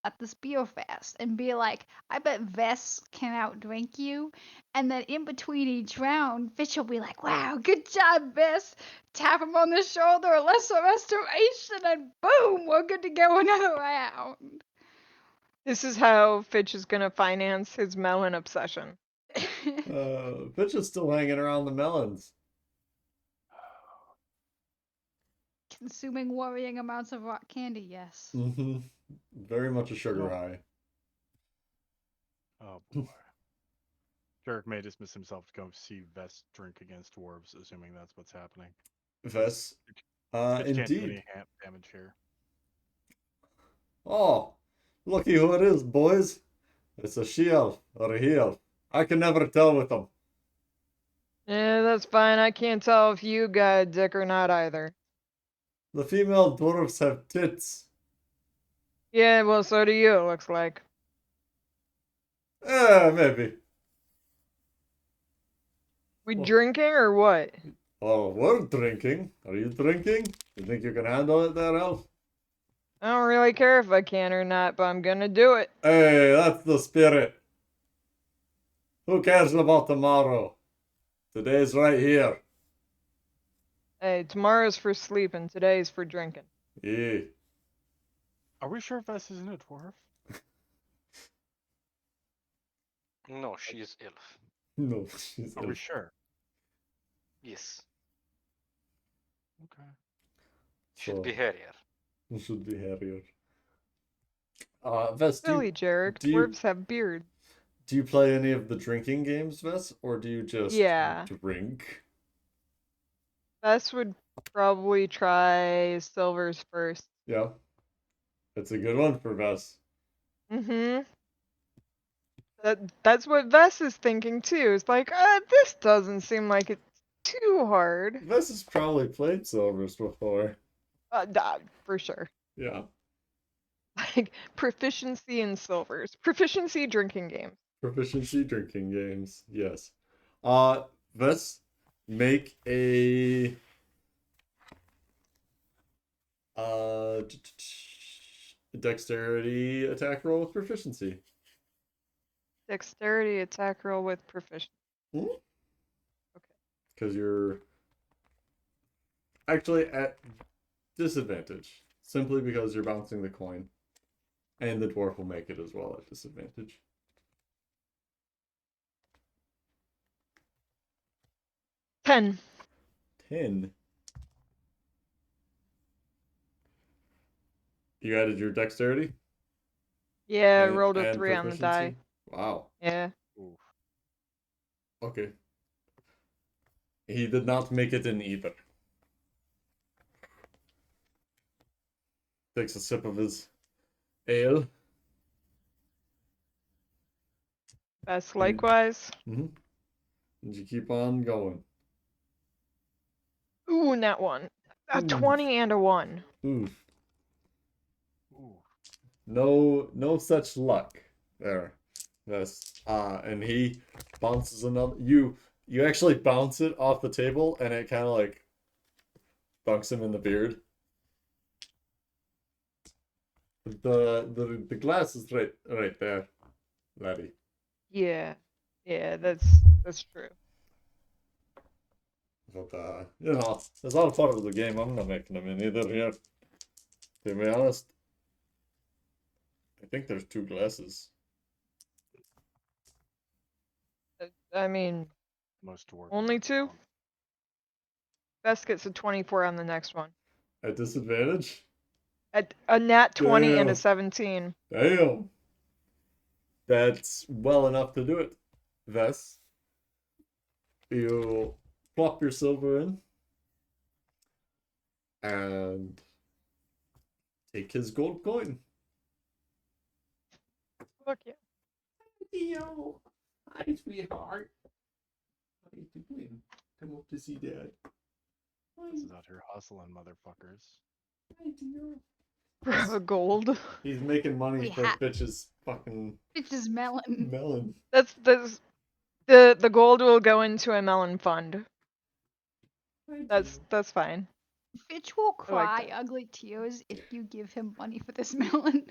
at this beer fest and be like, I bet Vess can outdrink you. And then in between each round, Fitch will be like, wow, good job, Vess. Tap him on the shoulder, lesser restoration, and boom, we're good to go another round. This is how Fitch is gonna finance his melon obsession. Bitch is still hanging around the melons. Consuming worrying amounts of rock candy, yes. Mm-hmm. Very much a sugar No. high. Oh boy. Jarek may dismiss himself to go see Vest drink against dwarves, assuming that's what's happening. Vess. Fitch can't do Indeed. any damage here. Oh, looky who it is, boys. It's a she-elf or a he-elf. I can never tell with them. Yeah, that's fine. I can't tell if you got a dick or not either. The female dwarves have tits. Yeah, well, so do you, it looks like. Maybe. We Well- drinking or what? Oh, we're drinking. Are you drinking? You think you can handle it there, elf? I don't really care if I can or not, but I'm gonna do it. Hey, that's the spirit. Who cares about tomorrow? Today's right here. Hey, tomorrow's for sleeping, today's for drinking. Yeah. Are we sure Vest isn't a dwarf? No, she is elf. No, she's Are we elf. sure? Yes. Okay. Should So, be Harrier. it should be Harrier. Vess, Silly Jarek, do you dwarves have beards. do you play any of the drinking games, Vess, or do you just Yeah. drink? Bess would probably try silvers first. Yeah. That's a good one for Vess. Mm-hmm. That's what Vess is thinking too. It's like, this doesn't seem like it's too hard. Vess has probably played Silvers before. For sure. Yeah. Like proficiency in silvers. Proficiency drinking games. Proficiency drinking games. Yes. Vess, make a uh dexterity attack roll with proficiency. Dexterity attack roll with proficiency. Because you're actually at disadvantage. Simply because you're bouncing the coin. And the dwarf will make it as well at disadvantage. 10. 10. You added your dexterity? Yeah, I And- rolled a and 3 on the die. proficiency? Wow. Yeah. Oof. Okay. He did not make it in either. Takes a sip of his ale. Best likewise. Mm-hmm. And you keep on going. Ooh, that one. A Ooh. 20 and a 1. Oof. Ooh. No such luck there. Yes. And he bounces another. You You actually bounce it off the table, and it kind of like dunks him in the beard. The glass is right there, laddie. Yeah. Yeah, that's true. But you know, it's all part of the game. I'm not making them in either here. To be honest, I think there's two glasses. I mean, Most to work. only two? Best gets a 24 on the next one. At disadvantage? At a nat 20 and a Damn. 17. Damn. That's well enough to do it. Vess, you plop your silver in and take his gold coin. Look, yeah. Yo, hi, sweetheart. What are you doing? Come up to see Dad. This is out here hustling, motherfuckers. Hi, dear. For a gold. He's making money We for ha- bitches fucking It's just melon. melon. That's the gold will go into a melon fund. Hi, That's fine. Fitch will I like cry that. ugly tears if you give him money for this melon.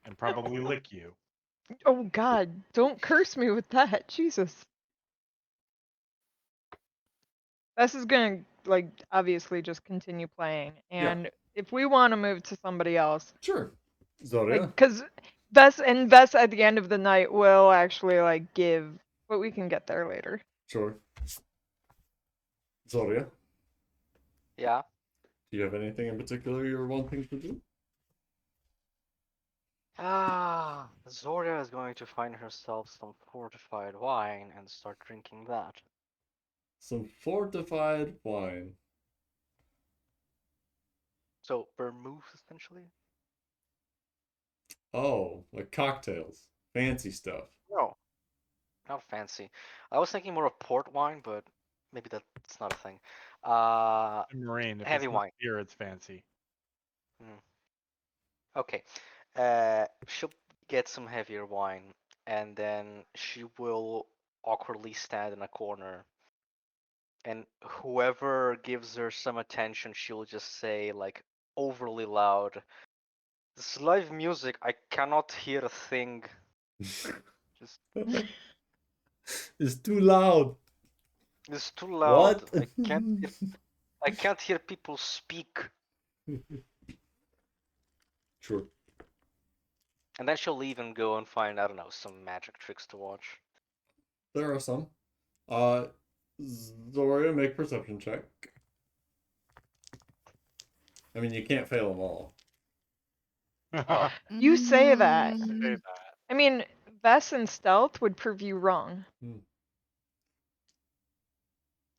And probably lick you. Oh God! Don't curse me with that, Jesus. Bess is gonna like obviously just continue playing, Yeah. and if we want to move to somebody else, Sure. Zoria. like, cause Bess at the end of the night will actually like give, but we can get there later. Sure. Zoria, Yeah. do you have anything in particular you're wanting to do? Ah, Zoria is going to find herself some fortified wine and start drinking that. Some fortified wine. So, vermouth, essentially? Oh, like cocktails. Fancy stuff. No, not fancy. I was thinking more of port wine, but maybe that's not a thing. Marine, if Heavy it's not wine. beer, it's fancy. Okay. She'll get some heavier wine, and then she will awkwardly stand in a corner. And whoever gives her some attention, she'll just say, like, overly loud, "This live music, I cannot hear a thing." Just, It's too loud. it's too loud. What? I can't hear people speak. Sure. And then she'll leave and go and find, I don't know, some magic tricks to watch. There are some. Uh, Zoria, make perception check. I mean, you can't fail them all. You say that. Say Mm, that. I mean, Bess and stealth would prove you wrong.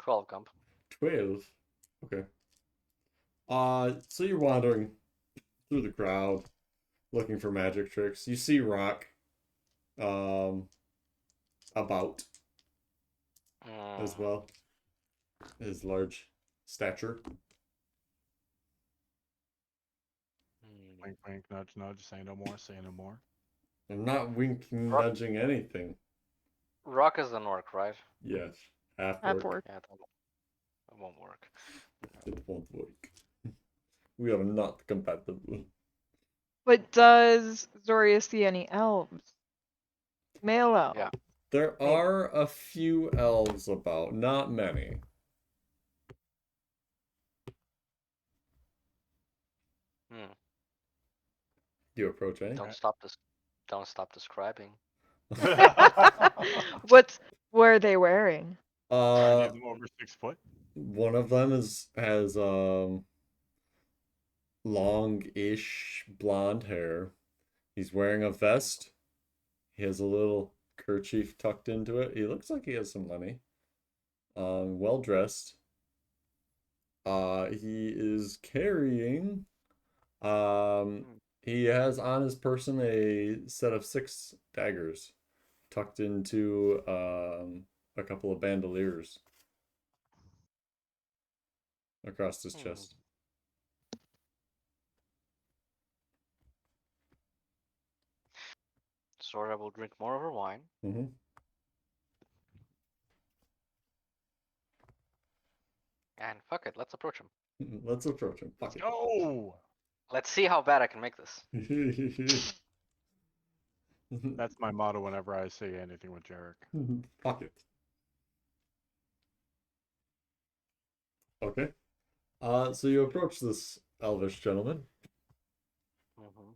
12 gump. 12. Okay. So you're wandering through the crowd, looking for magic tricks. You see Rock, about as well. His large stature. Wink, wink, nudge, nudge. Say no more. Say no more. I'm not winking, Rock- nudging anything. Rock is an orc, right? Yes, half Half work. orc. Yeah, that won't work. It won't work. We are not compatible. But does Zoria see any elves? Male elves? Yeah. There Maybe. are a few elves about, not many. You approach any? Don't stop describing. What were they wearing? Are any of them over 6 foot? One of them has long-ish blonde hair. He's wearing a vest. He has a little kerchief tucked into it. He looks like he has some money. Well dressed. He is carrying. He has on his person a set of 6 daggers, tucked into a couple of bandoliers across his chest. Sora will drink more of her wine. And fuck it, let's approach him. Let's approach him. Fuck Let's go. Let's see how bad I can make this. it. That's my motto whenever I say anything with Jarek. Fuck it. Okay. So you approach this elvish gentleman. Mm-hmm.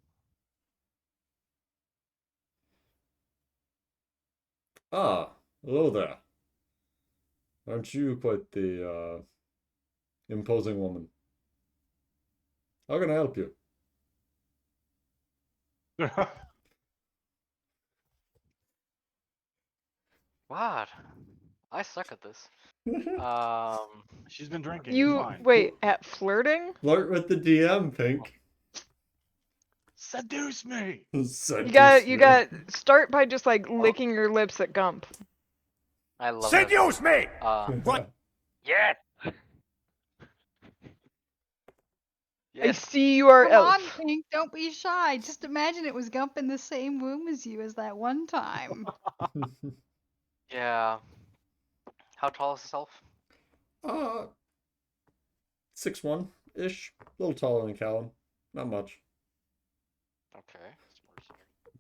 Ah, hello there. Aren't you quite the imposing woman? How can I help you? What? I suck at this. She's been drinking. You Fine. wait at flirting? Flirt with the DM, Pink. Seduce me. You got start by just like licking your lips at Gump. I love Seduce me! What? Yeah. I Yes. see you are Come on, elf. Pink, don't be shy. Just imagine it was Gump in the same room as you as that one time. Yeah. How tall is this elf? 6'1" ish. A little taller than Callan. Not much. Okay.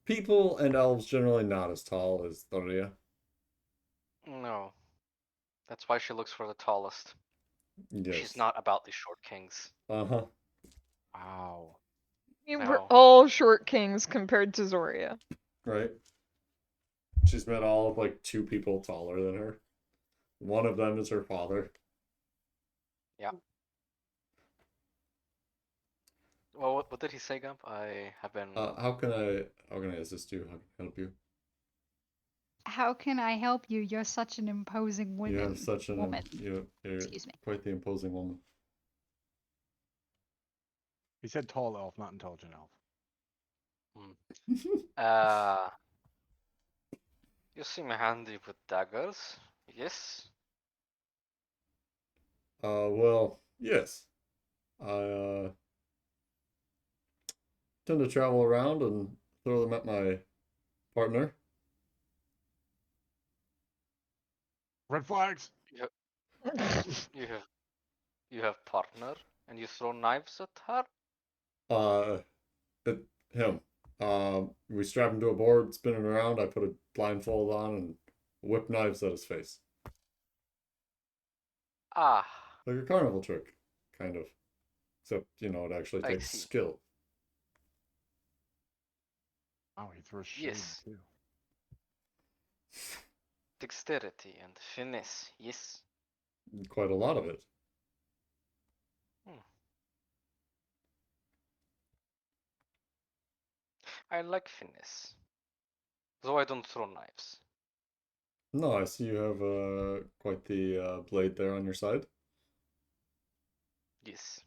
People and elves generally not as tall as Thoria. No. That's why she looks for the tallest. Yes. She's not about these short kings. Uh-huh. Wow. I mean, No. we're all short kings compared to Zoria. Right. She's met all of like 2 people taller than her. One of them is her father. Yeah. Well, what did he say, Gump? I have been. How can I assist you? How can I help you? How can I help you? You're such an imposing woman. You have such an woman. you're Excuse me. quite the imposing woman. He said tall elf, not intelligent elf. You seem handy with daggers. Yes. Well, yes. I tend to travel around and throw them at my partner. Red flags. You have partner, and you throw knives at her. At him. We strap him to a board, spin him around. I put a blindfold on and whip knives at his face, Ah, like a carnival trick, kind of. Except it actually I takes see. skill. Oh, he throws shade Yes. too. dexterity and finesse. Yes. Quite a lot of it. I like finesse. Though I don't throw knives. No, I see you have quite the blade there on your side. Yes.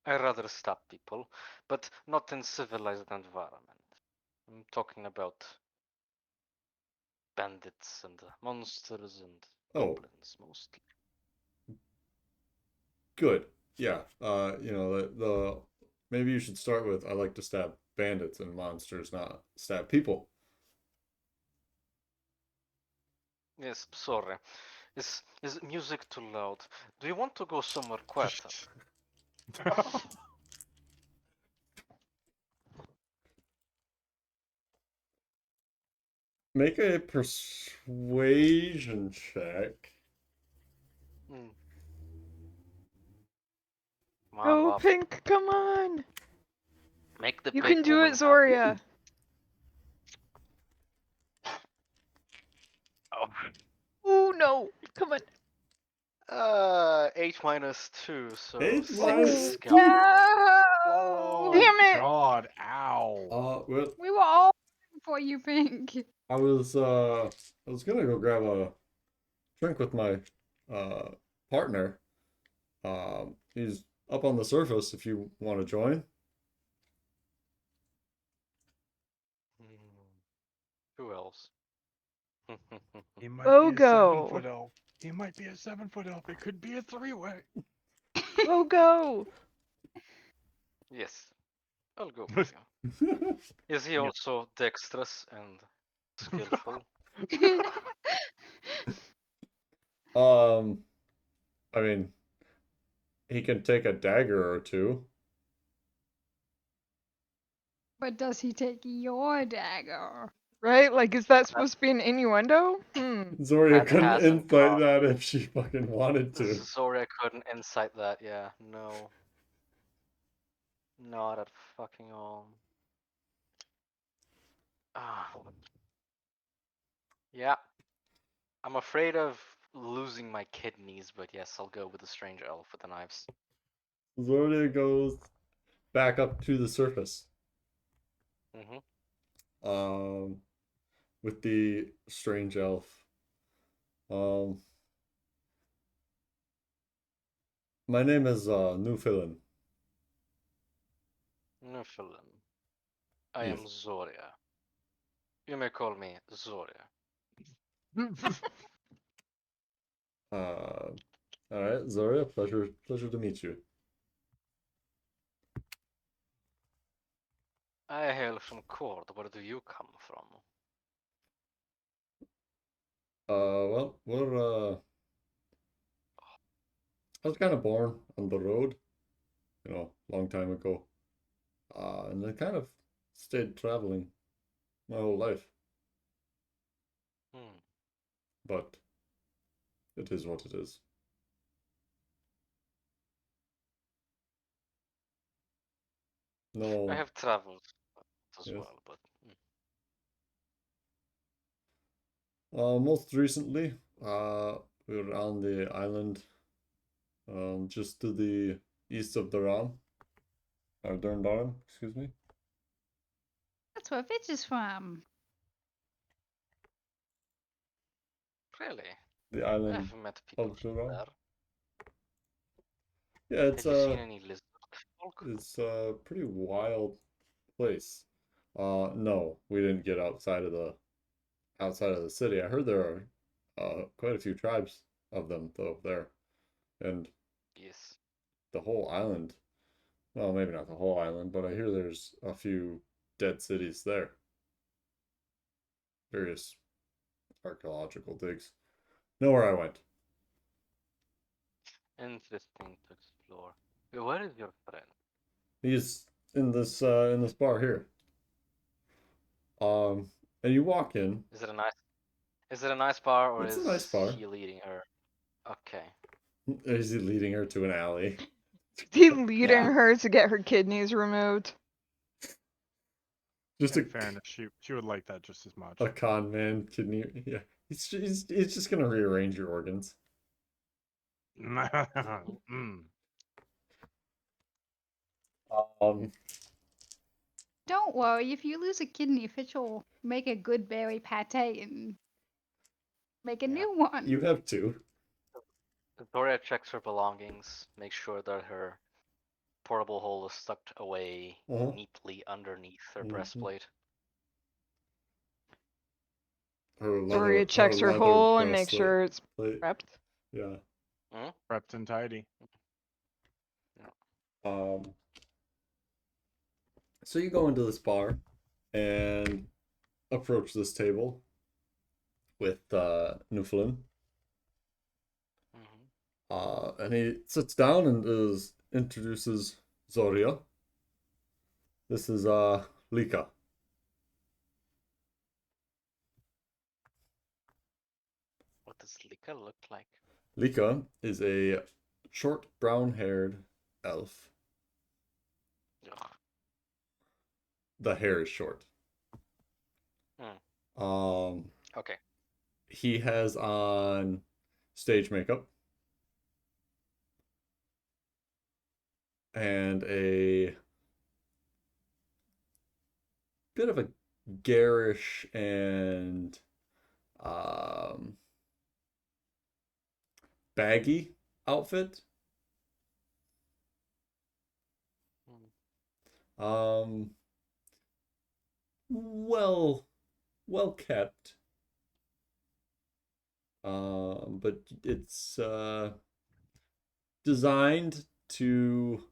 I rather stab people, but not in civilized environment. I'm talking about bandits and monsters and Oh. goblins mostly. Good. Yeah. The maybe you should start with I like to stab bandits and monsters, not stab people. Yes, sorry. Is music too loud? Do you want to go somewhere quieter? Make a persuasion check. Come on, Go, Bob. Pink, come on. Make the You big can do woman it, Zoria. happy. Oh no, come on. 8 minus 2, so 8 6. minus Gump. Oh, Damn it. God, ow. Well, We were all waiting for you, Pink. I was gonna go grab a drink with my partner. He's up on the surface if you want to join. Who else? He might be a Bogo. 7-foot elf. He might be a 7-foot elf. It could be a 3-way. Go. Yes, I'll go with you. Is he also dexterous and skillful? I mean, he can take a dagger or two. But does he take your dagger? Right? Like, is that That, supposed to be an innuendo? Zoria that couldn't hasn't insight crossed. that if she fucking wanted to. Zoria couldn't insight that, yeah. No. Not at fucking all. Ah. Yeah. I'm afraid of losing my kidneys, but yes, I'll go with the strange elf with the knives. Zoria goes back up to the surface. Mm-hmm. With the strange elf. Um, my name is Newfoundland. Newfoundland. I Yes. am Zoria. You may call me Zoria. All right, Zoria, pleasure to meet you. I hail from Cord. Where do you come from? Well, I was kind of born on the road, long time ago. And I kind of stayed traveling my whole life, Hmm. but it is what it is. I No, have traveled as yes. well, but Most recently, we were on the island, just to the east of Durham, or Durham, excuse me. That's where Fitz is from. really, The I've island met people of from Durham. there. Yeah, Have you seen any lizard folk? it's a pretty wild place. No, we didn't get outside of the city. I heard there are quite a few tribes of them though there, and Yes. the whole island. Well, maybe not the whole island, but I hear there's a few dead cities there. Various archaeological digs. Nowhere I went. Interesting to explore. Where is your friend? He's in this bar here. Um, and you walk in. Is it a nice? Is it a nice bar, or It's a is nice bar. he leading her? Okay. Is he leading her to an alley? He leading Yeah. her to get her kidneys removed. Just In fairness, she would like that just as much. a con man kidney. Yeah, he's just gonna rearrange your organs. Mm. Um, Don't worry, if you lose a kidney, Fitch will make a good berry pate and make a Yeah. new one. you have two. Victoria checks her belongings, makes sure that her portable hole is tucked away Uh-huh. neatly underneath her Mhm. breastplate. Zoria checks her leather hole and makes bracelet sure it's plate. prepped. Yeah. Hmm? Prepped and tidy. Um. So you go into this bar and approach this table with Nuflin. Hmm. And he sits down and introduces Zoria. This is Lika. What does Lika look like? Lika is a short brown-haired elf. Ugh. The hair is short. Okay. He has on stage makeup and a bit of a garish and um, baggy outfit. Hmm. Well, well kept. But it's designed to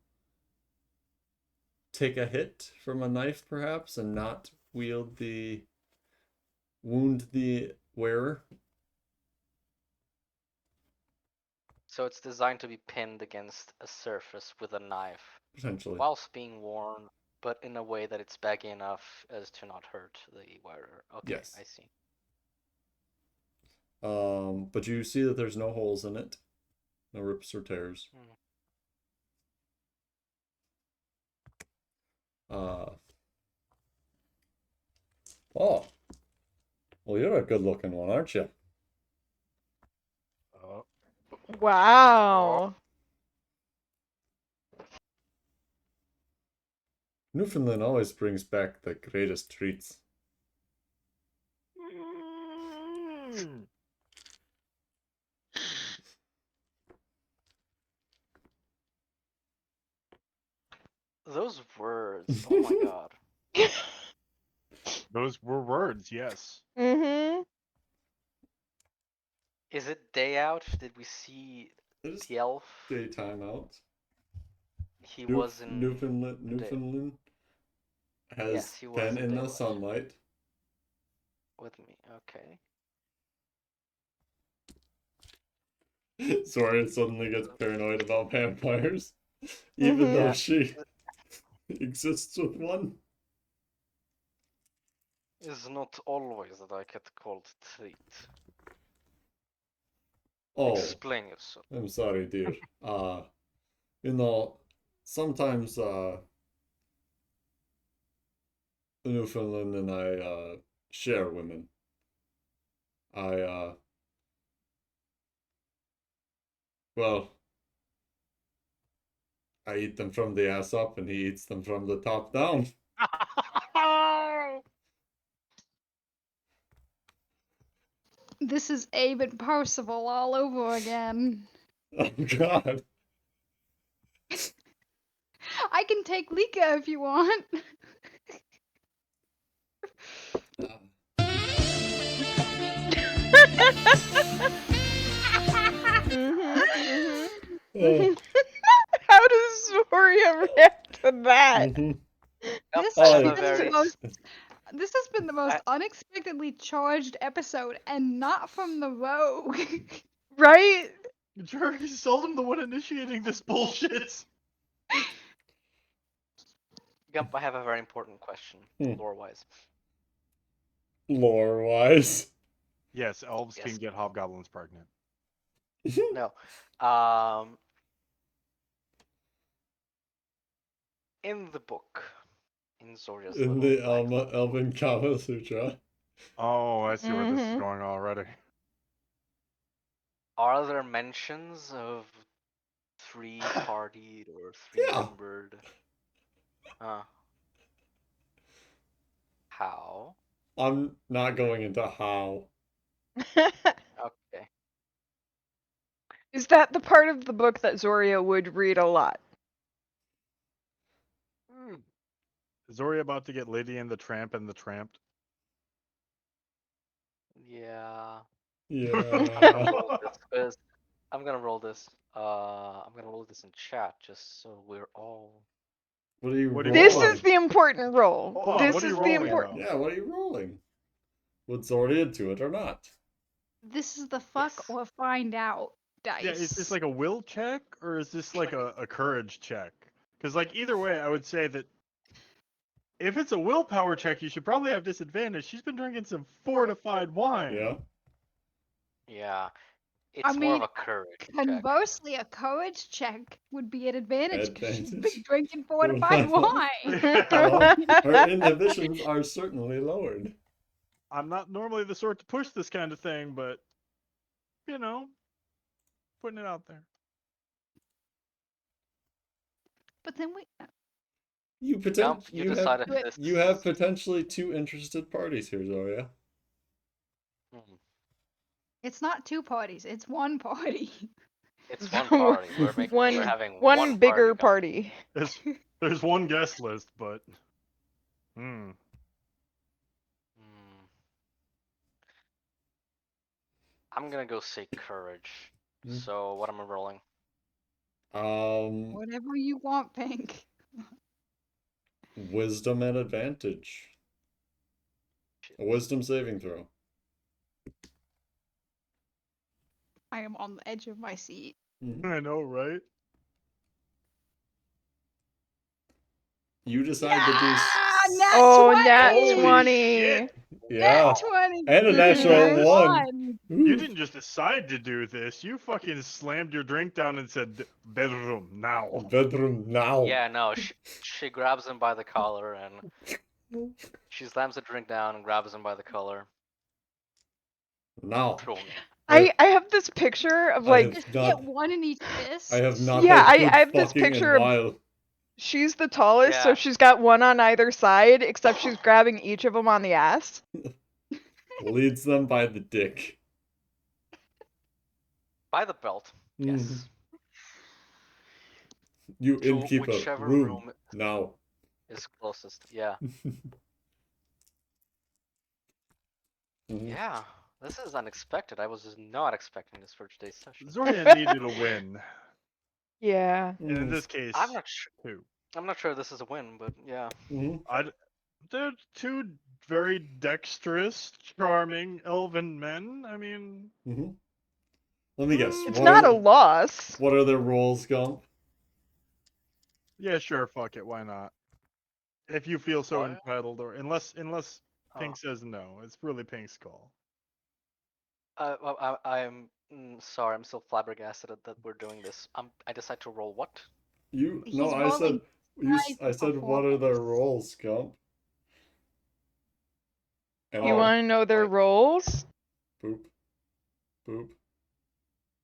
take a hit from a knife, perhaps, and not wound the wearer. So it's designed to be pinned against a surface with a knife, Potentially. whilst being worn, but in a way that it's baggy enough as to not hurt the wearer. Okay, Yes. I see. But you see that there's no holes in it, no rips or tears. Oh, well, you're a good-looking one, aren't you? Wow. Newfoundland always brings back the greatest treats. Those words, oh my god. Those were words, yes. Mm-hmm. Is it day out? Did we see It is the elf? daytime out. He was in Newfoundland has Yes, he was been in in the daylight. sunlight. With me. Okay. Zora suddenly gets paranoid about vampires, even though Yeah. she exists with one. It's not always that I get called treat. Oh, Explain yourself. I'm sorry, dear. You know, sometimes Newfoundland and I share women. I well, I eat them from the ass up and he eats them from the top down. This is Abe and Percival all over again. Oh god. I can take Lika if you want. Oh. How does Zoria react to that? Mhm. This I has have Oh, a been very the most. This has been the most I- unexpectedly charged episode, and not from the rogue. Right? Jerry's seldom the one initiating this bullshit. Gump, I have a very important question, Hmm. lore-wise. lore-wise. Yes, elves Yes. can get hobgoblins pregnant. No. In the book, in Zoria's In little the guide, Elven Kama Sutra. Oh, I see where this is Mhm. going already. are there mentions of three-partied or Yeah. three-membered? How? I'm not going into how. Okay. Is that the part of the book that Zoria would read a lot? Is Zoria about to get Lady and the Tramp and the Tramped? Yeah. Yeah. I'm gonna roll this. I'm gonna roll this in chat just so we're all. What are you What are rolling? you This is the important roll. Hold on, This what are you is the rolling, important. though? Yeah, what are you rolling? Would Zordia do it or not? This is the fuck Yes. or find out dice. Yeah, is this like a will check or is this like a courage check? Because like either way, I would say that if it's a willpower check, you should probably have disadvantage. She's been drinking some fortified wine. Yeah. Yeah. It's more of mean, a courage check. Conversely, a courage check would be an advantage because she's been Advantage. drinking fortified wine. Well, her inhibitions are certainly lowered. I'm not normally the sort to push this kind of thing, but you know, putting it out there. But then we. You Gump, you decided But- this. You have potentially two interested parties here, Zoria. Hmm. It's not two parties, it's one party. It's one party. We're having one bigger party. party. There's one guest list, but Hmm. I'm gonna go say courage. Hmm. So what am I rolling? Whatever you want, Pink. Wisdom and advantage. A wisdom saving throw. I am on the edge of my seat. Mhm. I know, right? You decide to do. Nat Oh, 20! nat Holy 20. shit! Yeah. Nat 20! And a You natural didn't just- one. You Ooh. didn't just decide to do this. You fucking slammed your drink down and said, "Bedroom now." Bedroom now. Yeah, no, she grabs him by the collar and she slams the drink down and grabs him by the collar. Now. Throw me. I have this picture of I like Just not- get one in each fist. I have not Yeah, had I good have this fucking picture in of- while. she's the tallest, so Yeah. she's got one on either side, except she's grabbing each of them on the ass. Leads them by the dick. By the belt. Yes. Mhm. You To innkeeper, whichever room room now. is closest. Yeah. Mhm. Yeah. This is unexpected. I was just not expecting this for today's session. Zoria needed a win, Yeah. and in Mm. this case, I'm not sure. two. I'm not sure this is a win, but yeah. Mhm. They're two very dexterous, charming elven men. I mean, Mhm. Let me guess. It's What not are, a loss. what are their roles, Gump? yeah, sure, fuck it, why not? If you feel so What? entitled, or unless Oh. Pink says no, it's really Pink's call. I'm sorry. I'm still flabbergasted that we're doing this. I decide to roll what? You He's no, I said rolling you. twice I the said what are their performance. roles, Gump? And You Oh. want to know their Wait. roles? boop, boop,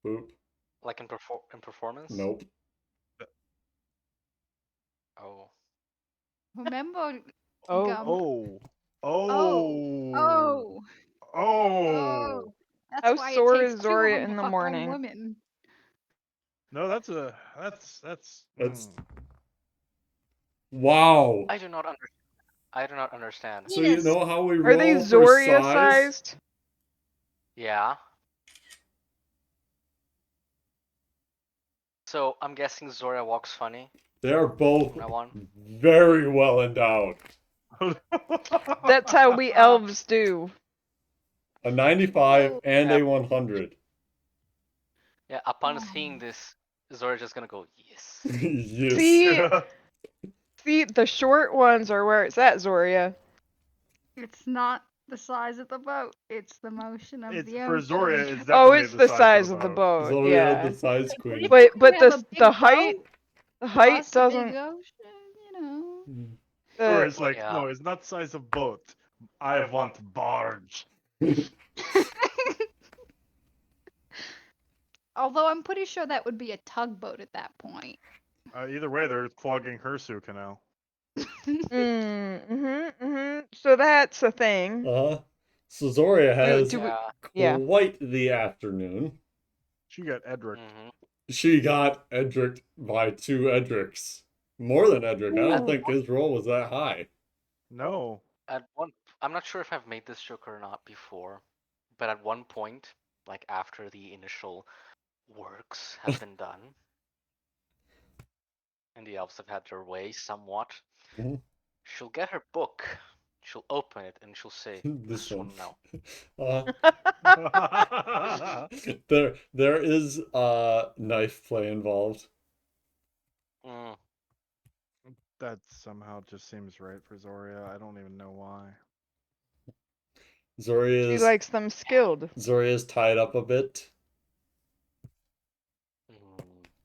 boop. Like in performance? Nope. Oh. Remember, Oh. Gum. Oh, Oh. oh, Oh. That's How why it sore takes is two of Zoria them in to the fuck one morning? woman. No, that's. That's- mm. Wow. I do not understand. I do not understand. So you know how we Are they roll for Zoria size? sized? Yeah. So I'm guessing Zoria walks funny They're both from now on. very well endowed. That's how we elves do. A 95 Whoa. and Yeah. a 100. Yeah. Upon seeing this, Zoria's just gonna go yes. Yes. See, see, the short ones are where it's at, Zoria. It's not the size of the boat, it's the motion of It's the for ocean. Zoria. It's Oh, definitely it's the size of the boat. boat. Zoria, Yeah. the size But queen. if But you have a this big the height boat the height across the big doesn't ocean, you know. Or the it's like, Yeah. no, it's not size of boat. I want barge. Although I'm pretty sure that would be a tugboat at that point. Either way, they're clogging Hersu Canal. So that's a thing. So Zoria has do we- Yeah. Yeah. quite the afternoon. She got Edric. hmm She got Edric by 2 Edrics. More than Edric. I don't Ooh. think his roll was that high. No. At one, I'm not sure if I've made this joke or not before, but at one point, like after the initial works have been done, and the elves have had their way somewhat, Mhm. she'll get her book, she'll open it, and she'll say, This "This one. one now." There is knife play involved. Mm. That somehow just seems right for Zoria. I don't even know why. She Zoria's likes them skilled. Zoria's tied up a bit. Mm.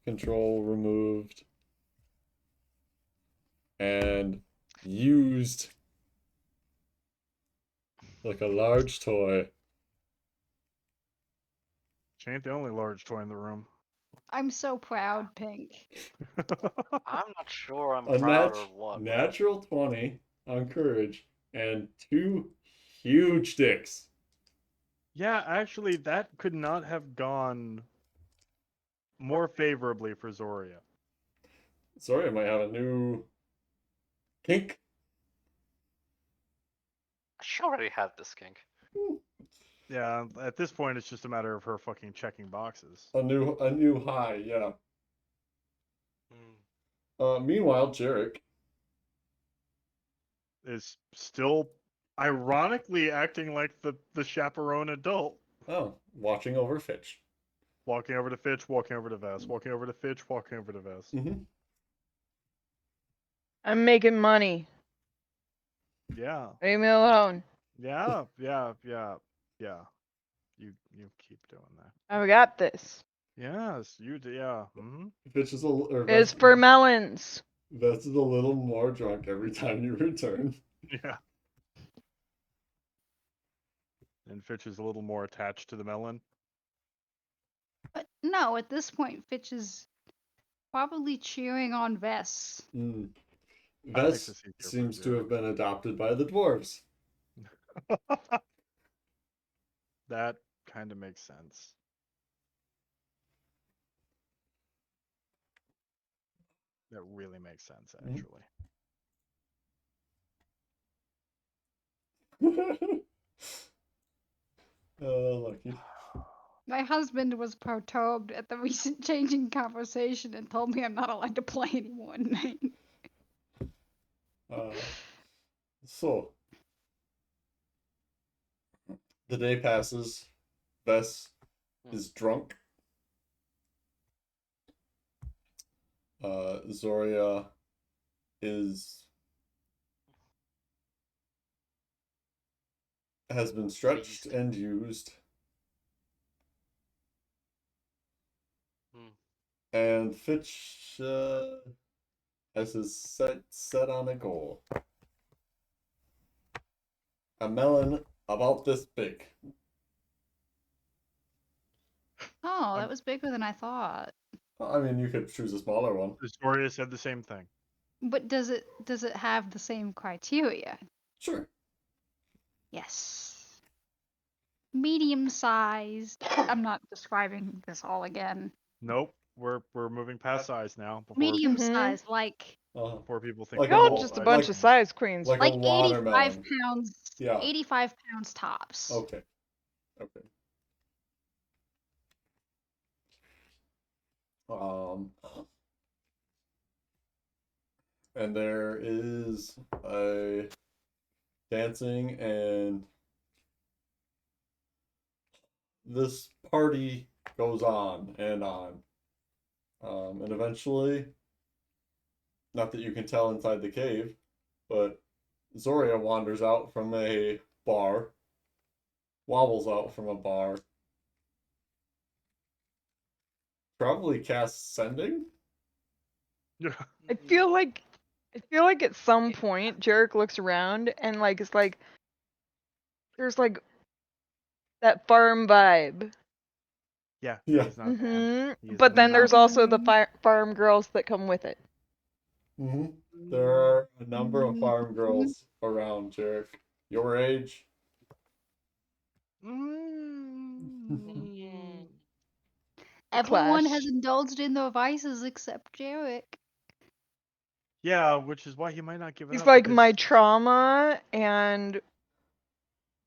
Control removed. And used like a large toy. She ain't the only large toy in the room. I'm so proud, Pink. I'm not sure I'm A proud or what. natural 20 on courage and 2 huge dicks. Yeah, actually, that could not have gone more favorably for Zoria. Zoria might have a new kink. She already had this kink. Yeah, at this point, it's just a matter of her fucking checking boxes. A new high, yeah. Meanwhile, Jarek Is still ironically acting like the chaperone adult. watching over Fitch. Walking over to Fitch, walking over to Vess, walking over to Fitch, walking over to Vess. Mm-hmm. I'm making money. Yeah. Leave me alone. Yeah. You keep doing that. I got this. Yes, you do. Yeah. Mm-hmm. Fitch is or It's for melons. Vess is a little more drunk every time you return. Yeah. And Fitch is a little more attached to the melon. But no, at this point, Fitch is probably cheering on Vess. Mm. That makes Vess this easier for seems to you. have been adopted by the dwarves. That kind of makes sense. That really makes sense, Mhm. actually. Lucky. My husband was perturbed at the recent change in conversation and told me I'm not allowed to play anymore tonight. So the day passes. Vess is drunk. Zoria has been stretched Pleased. and used, Hmm. and Fitch has his set on a goal. A melon about this big. Oh, that was bigger than I thought. I mean, you could choose a smaller one. Historia said the same thing. But does it have the same criteria? Sure. Yes. Medium sized. I'm not describing this all again. Nope. We're moving past size now Medium Mhm. sized, like before people think Like we're a Y'all whole- just a size bunch like- of queens. size queens. like a like 85 watermelon. pounds. Yeah. 85 pounds tops. Okay. Okay. Um, and there is a dancing, and this party goes on and on. And eventually, not that you can tell inside the cave, but Zoria wanders out from a bar, wobbles out from a bar, probably casts sending. I feel like at some point Jarek looks around and like it's like there's like that farm vibe. Yeah. Yeah. He's not a fan. Mhm. He is But then not there's a also the fan. farm girls that come with it. Mm-hmm. There are a number of farm girls around, Jarek. Your age. Mm. Everyone has Clash. indulged in their vices except Jarek. Yeah, which is why he might not give it He's up. like because- my trauma and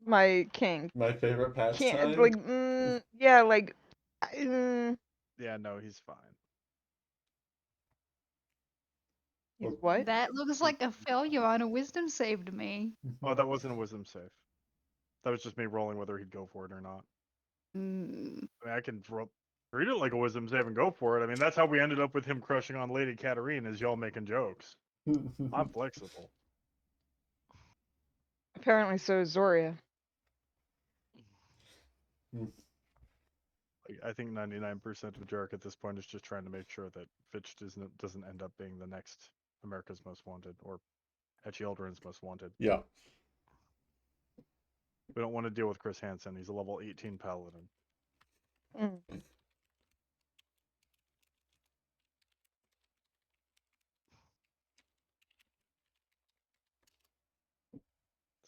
my kink. My favorite Can't pastime. like yeah, like Yeah, no, he's fine. he's what? That looks like a failure on a wisdom save to me. Oh, that wasn't a wisdom save. That was just me rolling whether he'd go for it or not. Mm. I mean, I can treat it like a wisdom save and go for it. I mean, that's how we ended up with him crushing on Lady Katarine, is y'all making jokes. I'm flexible. Apparently so is Zoria. I think 99% of Jarek at this point is just trying to make sure that Fitch doesn't end up being the next America's Most Wanted or Eldrin's Most Wanted. Yeah. We don't want to deal with Chris Hansen. He's a level 18 paladin. Mm.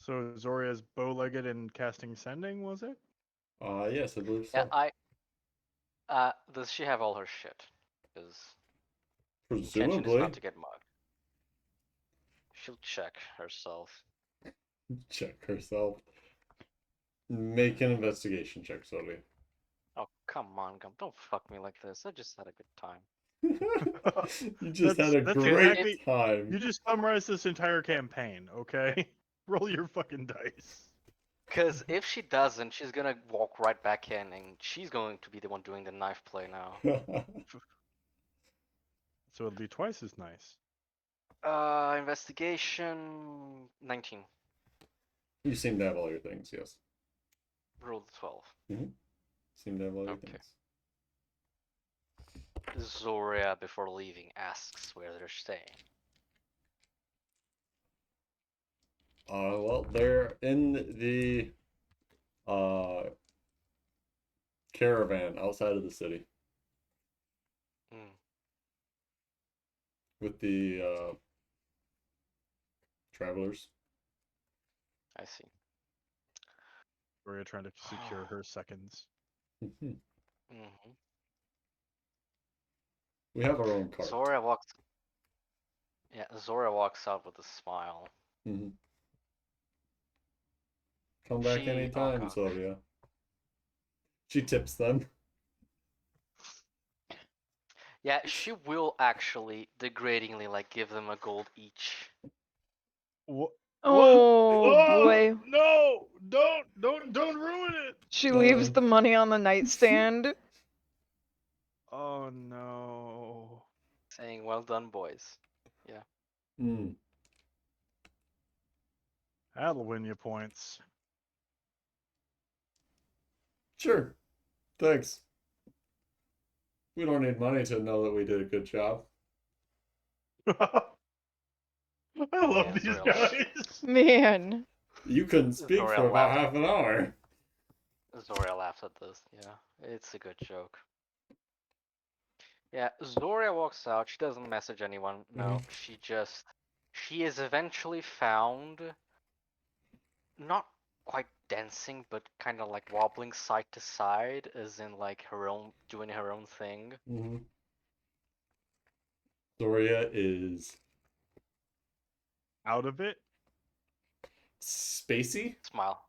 So Zoria's bow-legged and casting sending, was it? Yes, I believe Yeah, so. does she have all her shit? Because intention is Presumably. not to get mugged. She'll check herself. Check herself. Make an investigation check, Zoria. Oh, come on, Gum. Don't fuck me like this. I just had a good time. You just had a That's great exactly- time. You just summarized this entire campaign, okay? Roll your fucking dice. Because if she doesn't, she's gonna walk right back in, and she's going to be the one doing the knife play now. So it'll be twice as nice. Investigation 19. You seem to have all your things, yes. Roll 12. Seem to have all your Okay. things. Zoria, before leaving, asks where they're staying. Well, they're in the caravan outside of the city Hmm. with the travelers. I see. Gloria trying to secure her seconds. We Mm-hmm. have our own cart. Zoria walks. Yeah, Zoria walks out with a smile. Come back Oh anytime, god. Zoria. She tips them. Yeah, she will actually degradingly like give them a gold each. What? Oh boy. No! Don't ruin it! She leaves Uh. the money on the nightstand. Oh no. Saying, well done, boys. Yeah. That'll win you points. Sure. Thanks. We don't need money to know that we did a good job. I love Yeah, these Zoria guys. Man. You couldn't speak Zoria for about laughed. half an hour. Zoria laughed at this. Yeah, it's a good joke. Yeah, Zoria walks out. She doesn't message anyone. No, she is eventually found. Not quite dancing, but kind of like wobbling side to side, as in like doing her own thing. Zoria is Out of it? spacey. Smile.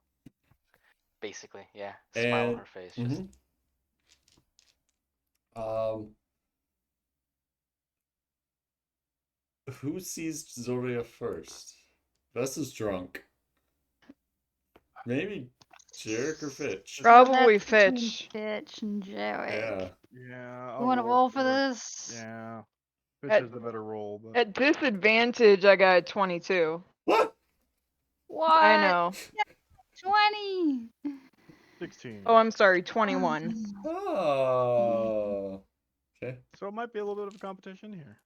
Basically, yeah. Smile on her face. Just who sees Zoria first? Vess is drunk. Maybe Jarek or Fitch. Probably That's between Fitch. Fitch and Jarek. Yeah. You want to roll for this? Yeah. Fitch is the better roll, but At disadvantage, I got 22. What? What? I know. 20. 16. Oh, I'm sorry, 21. Oh. Okay. So it might be a little bit of a competition here.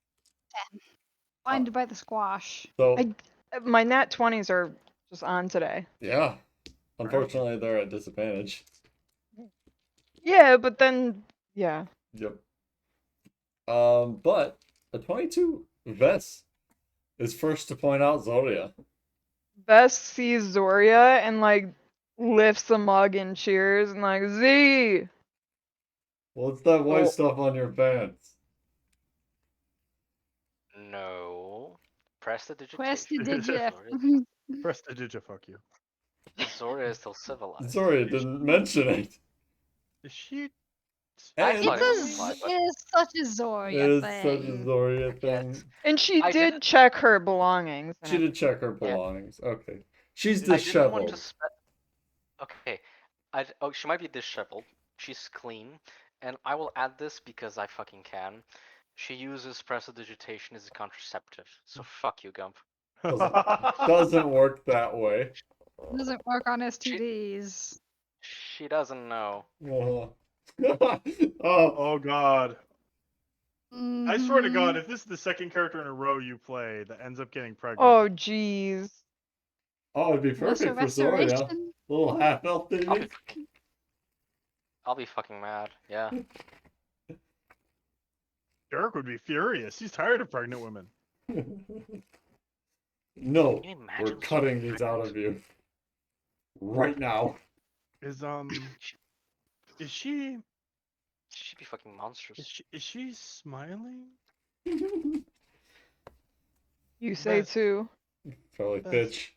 Blinded by the squash. So My nat 20s are just on today. yeah. Unfortunately, they're at disadvantage. Yeah, but then, yeah. Yep. But a 22 Vess is first to point out Zoria. Bess sees Zoria and, like, lifts the mug and cheers and, like, Z! What's that white Oh. stuff on your pants? no. Press the digitation. Prestidigit. Press the digit, fuck you. Zoria is still civilized. Zoria didn't mention it. Is she? I And thought it was It implied, but is such a it Zoria is such a thing. Zoria Yes. thing. And she I did didn't- check her belongings. and She did check her Yeah. belongings. Okay. She's I didn't want disheveled. to Okay. She might be disheveled. She's clean. And I will add this because I fucking can. She uses prestidigitation as a contraceptive. So fuck you, Gump. Doesn't work that way. Doesn't work on STDs. She doesn't know. Oh. Oh god. I swear to God, Mhm. if this is the second character in a row you play that ends up getting pregnant. Oh, jeez. Oh, it'd be Lesser perfect for Zoria. restoration. Little half elf baby. I'll be fucking mad. Yeah. Derek would be furious. He's tired of pregnant women. No, Can you we're imagine cutting Zoria these out of you. Right now. Is is she She'd be fucking monstrous. is she smiling? You say Bess. too. Probably Bess. Fitch.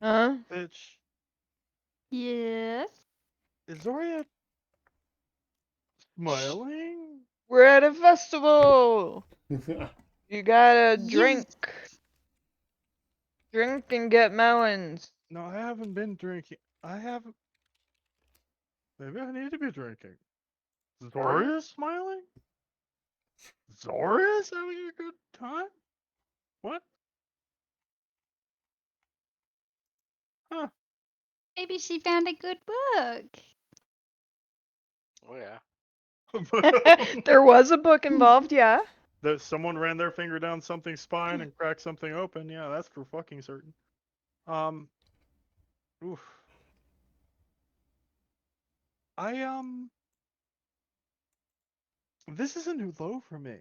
Huh? Bitch. Yes. Is Zoria smiling? We're at a festival! You gotta drink. Yes. Drink and get melons. No, I haven't been drinking. I haven't. Maybe I need to be drinking. Zoria's smiling? Zoria's having a good time? What? Huh. Maybe she found a good book. Oh yeah. There was a book involved, yeah. That someone ran their finger down something's spine and cracked something open. Yeah, that's for fucking certain. Oof. I this is a new low for me.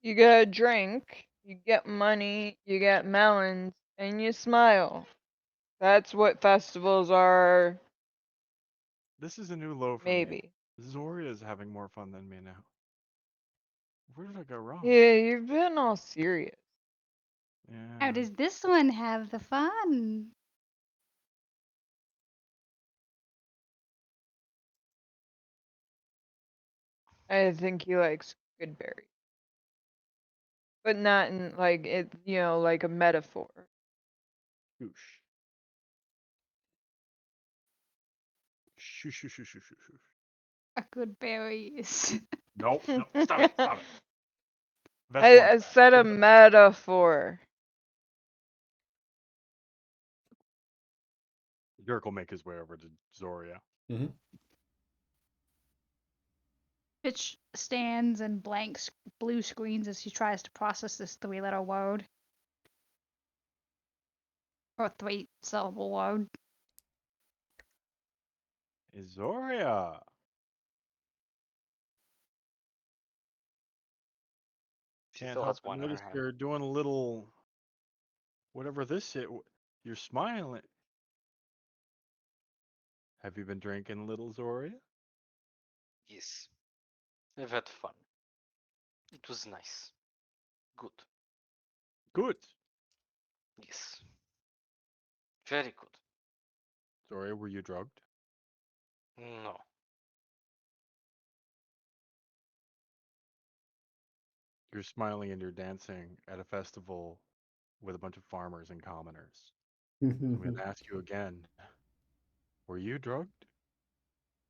You get a drink, you get money, you get melons, and you smile. That's what festivals are, This is a new low for me. maybe. Zoria is having more fun than me now. Where did I go wrong? Yeah, you've been all serious. How Yeah. does this one have the fun? I think he likes good berries. But not in like it, like a metaphor. Shoosh. Shoosh, shoosh, shoosh, shoosh, shoosh. A good berry is. Nope. No. Stop it. Stop it. Vest I wants that. said a Give it- metaphor. Dirk will make his way over to Zoria. Mhm. Fitch stands and blanks blue screens as he tries to process this 3-letter word. Or 3-syllable word. Zoria. She Can't still help has but one in her notice hand. you're doing a little. Whatever this is. You're smiling. Have you been drinking, little Zoria? Yes. We've had fun. It was nice. Good. Good. Yes. Very good. Zoria, were you drugged? No. You're smiling and you're dancing at a festival with a bunch of farmers and commoners. I'm going to ask you again. Were you drugged?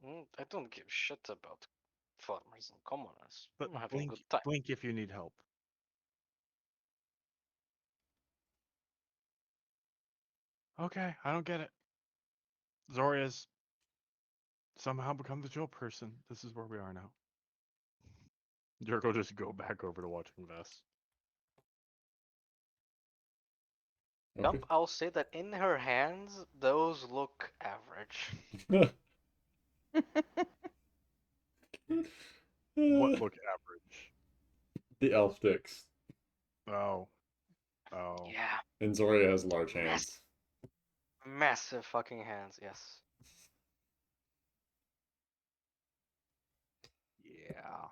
I don't give shit about farmers and commoners. But I'm having a blink, good time. blink if you need help. Okay, I don't get it. Zoria's somehow become the Joe person. This is where we are now. Dirk will just go back over to watching Vess. Okay. I'll say that in her hands, those look average. What look average? The elf sticks. Oh. Oh. Yeah. And Zoria has large Mass- hands. Massive fucking hands, yes. Yeah.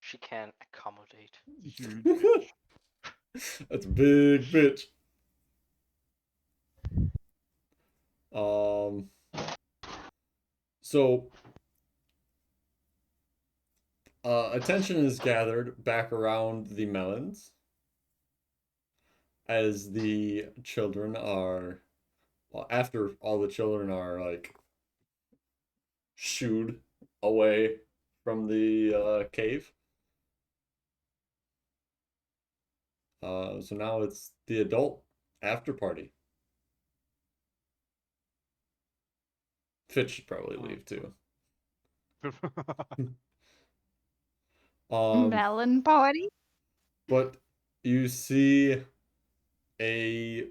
She can accommodate. Huge bitch. That's a big bitch. Um. So, attention is gathered back around the melons as the children are, well, after all the children are like shooed away from the cave. So now it's the adult after party. Fitch should probably leave too. Um, Melon party? but you see a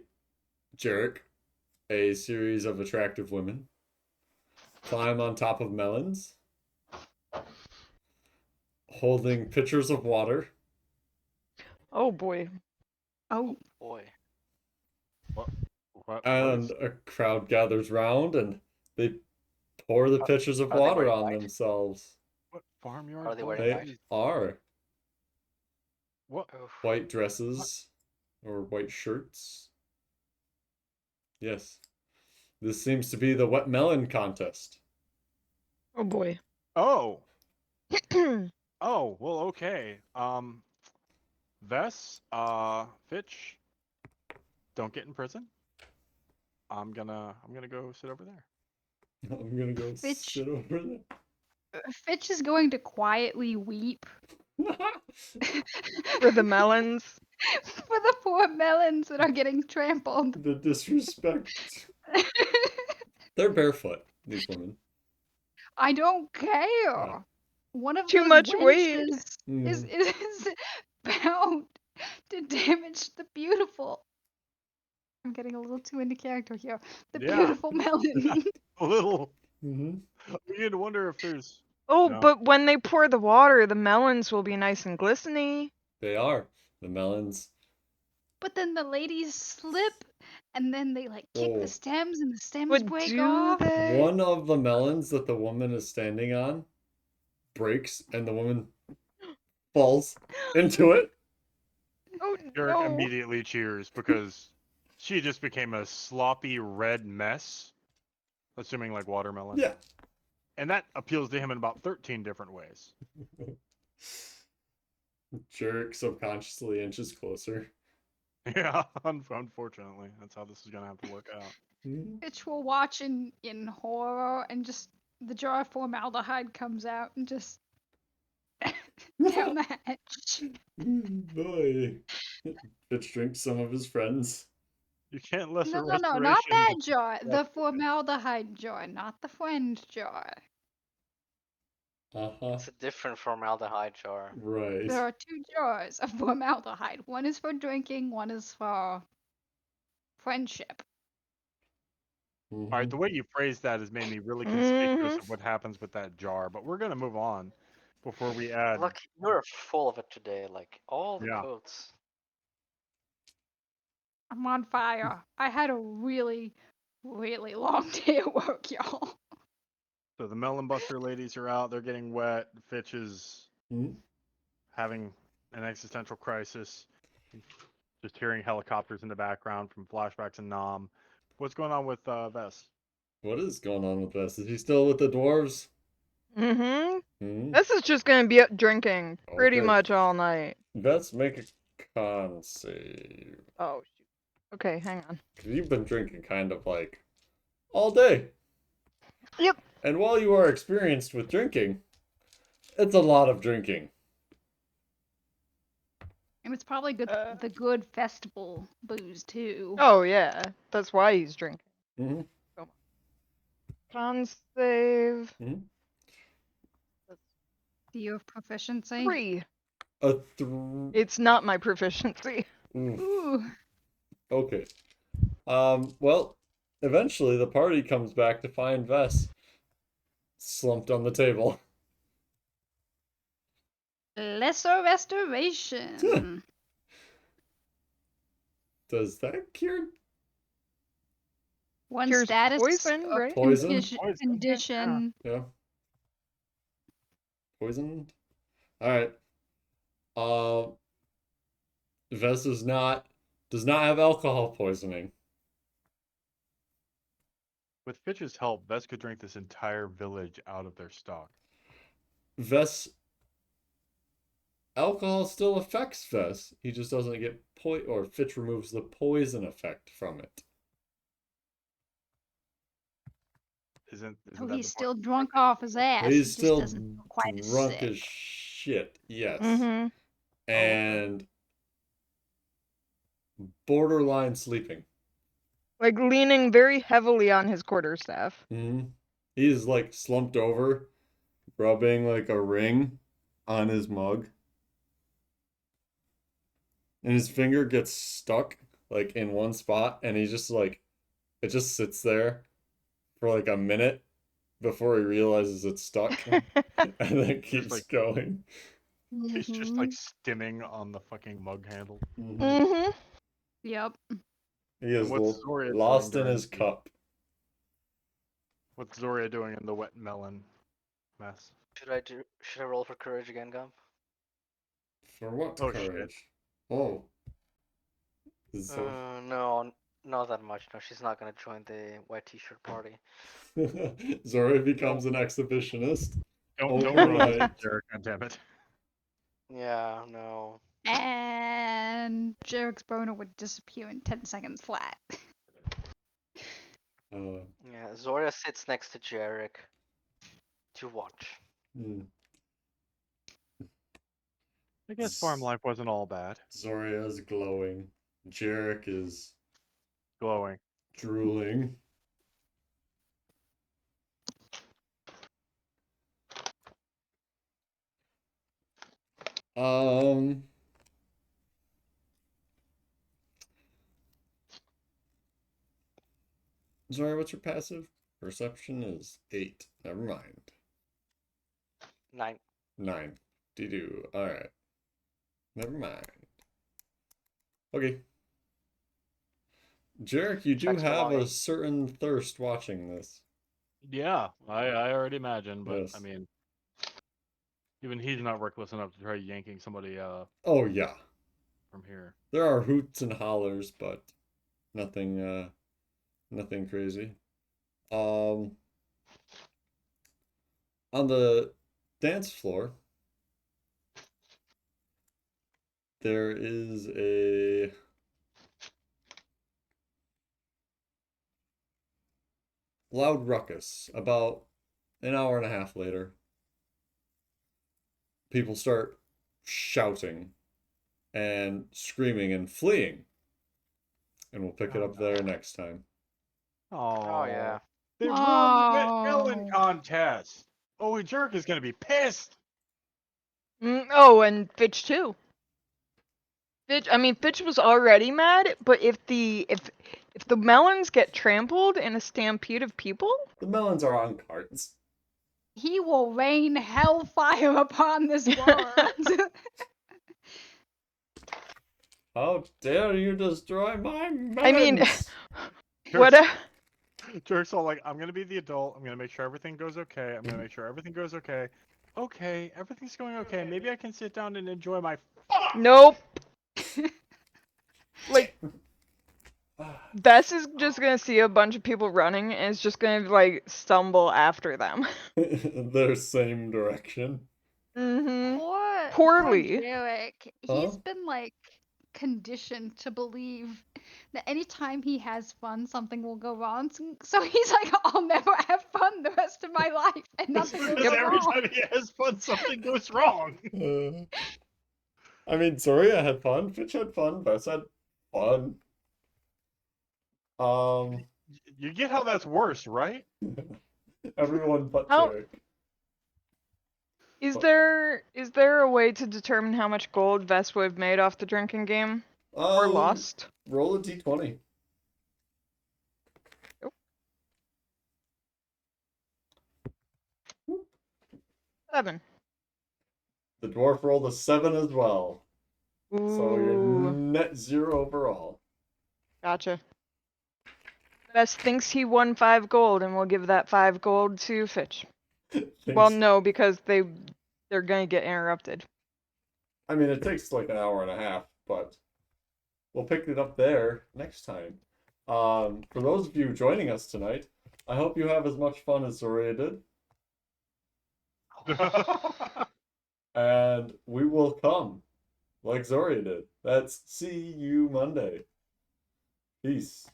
jerk, a series of attractive women, climb on top of melons, holding pitchers of water, Oh boy. Oh, Boy. What and is a crowd gathers round and they pour the pitchers of Are they water wearing on white? themselves. what farmyard Are they boy wearing They white? is are what Oof. white dresses or white shirts. Yes. This seems to be the wet melon contest. Oh boy. oh oh well okay Vess Fitch don't get in prison I'm gonna go sit over there. I'm gonna go Fitch. sit over Fitch is going to quietly weep there. For the melons. for the poor melons that are getting trampled. The disrespect. They're barefoot, these women. I don't care. Oh. One of Too those much weight. wenches Mm. is bound to damage the beautiful. I'm getting a little too into character here. The Yeah. beautiful melon. A little. Mm-hmm. We need to wonder if there's. Oh, No. but when they pour the water, the melons will be nice and glistening. They are. The melons. But then the ladies slip, and then they like kick Oh. the stems, and the stems But break do off. they? One of the melons that the woman is standing on breaks, and the woman falls into it. Oh Derek no. immediately cheers because she just became a sloppy red mess, assuming like watermelon. Yeah. And that appeals to him in about 13 different ways. Jerk subconsciously inches closer. Yeah, unfortunately, that's how this is gonna have to work out. Mhm. Bitch will watch in horror, and just the jar of formaldehyde comes out and just down the hatch. Boy. Fitch drinks some of his friends. You can't lesser No, not restoration. that jar. Yeah. The formaldehyde jar, not the friend jar. Uh-huh. It's a different formaldehyde jar. Right. There are two jars of formaldehyde. One is for drinking, one is for friendship. All right, Mhm. the way you phrased that has made me really conspicuous of what happens with that jar, but we're gonna move on before we add. Look, you're full of it today, like all the Yeah. quotes. I'm on fire. I had a really, really long day at work, y'all. So the Melon Buster ladies are out. They're getting wet. Fitch is Mhm. having an existential crisis. Just hearing helicopters in the background from flashbacks and Nom. What's going on with Vess? What is going on with this? Is he still with the dwarves? Mm-hmm. Hmm. This is just gonna be drinking pretty Okay. much all night. Let's make a con save. Oh shoot. Okay, hang on. 'Cause you've been drinking kind of like all day. Yep. And while you are experienced with drinking, it's a lot of drinking. And it's probably good, the good festival booze too. Oh yeah, that's why he's drinking. Mm-hmm. Con save Mm-hmm. Do you have proficiency? 3. A It's not my proficiency. Oof. Ooh. Okay. Well, eventually the party comes back to find Vess slumped on the table. Lesser restoration. Does that cure One Cures status poison, or right? Poison? Poison, condition. Yeah. Poisoned? Alright. Vess does not have alcohol poisoning. With Fitch's help, Vess could drink this entire village out of their stock. Vess alcohol still affects Vess. He just doesn't get or Fitch removes the poison effect from it. Isn't Oh, that he's the still drunk off his ass. He's he just still doesn't feel quite as drunk sick. as shit, yes. Mm-hmm. And borderline sleeping. Like leaning very heavily on his quarterstaff. Mm-hmm. He's like slumped over, rubbing like a ring on his mug. And his finger gets stuck like in one spot, and he's just like, it just sits there for like a minute before he realizes it's stuck and then keeps like- going. He's just like stimming on the fucking mug handle. Mm-hmm. Mm-hmm. Yep. He is what's Zoria lost doing in his during the- cup. What's Zoria doing in the wet melon mess? Should I roll for courage again, Gump? For what Oh, shit. courage? Oh. So No, not that much. No, she's not gonna join the white t-shirt party. Zora becomes an exhibitionist. Don't ruin Overnight. it, Derek. God damn it. Yeah, no. And Jarek's boner would disappear in 10 seconds flat. Yeah, Zoria sits next to Jarek to watch. Hmm. I guess farm life wasn't all bad. Zoria is glowing. Jarek is Glowing. drooling. Um. Zoria, what's your passive? Perception is 8. Never mind. 9. 9. Doo-doo. Alright. Never mind. Okay. Jarek, you do Checks have a belongings. certain thirst watching this. Yeah, I already imagine, but Yes. I mean, even he's not reckless enough to try yanking somebody Oh, yeah. from here. There are hoots and hollers, but nothing, nothing crazy. On the dance floor, there is a loud ruckus. About an hour and a half later, people start shouting and screaming and fleeing. And we'll pick it up there next time. Oh yeah. They ruined the wet Oh. melon contest. Oh, Jerk is gonna be pissed. Oh, and Fitch too. Fitch was already mad, but if the melons get trampled in a stampede of people, The melons are on carts. He will rain hellfire upon this world. How dare you destroy my melons? I mean, what Jerk's all like, I'm gonna be the adult. I'm gonna make sure everything goes okay. I'm gonna make sure everything goes okay. Okay, everything's going okay. Maybe I can sit down and enjoy my. Nope. Like, Bess is just gonna see a bunch of people running and is just gonna like stumble after them. Their same direction. Mm-hmm. Poor Poorly. Derek. He's been like conditioned to believe that anytime he has fun, something will go wrong. So he's like, I'll never have fun the rest of my life, and nothing will Because go every wrong. time he has fun, something goes wrong. I mean, Zoria had fun. Fitch had fun. Bess had fun. You get how that's worse, right? Everyone but How- Jarek. Is there a way to determine how much gold Vess would have made off the drinking game or lost? Roll a d20. Nope. 7. The dwarf rolled a 7 as well. So you're Ooh, net 0 overall. gotcha. Vess thinks he won 5 gold, and we'll give that 5 gold to Fitch. Well, no, because they're gonna get interrupted. I mean, it takes like an hour and a half, but we'll pick it up there next time. For those of you joining us tonight, I hope you have as much fun as Zoria did. And we will come like Zoria did. That's see you Monday. Peace.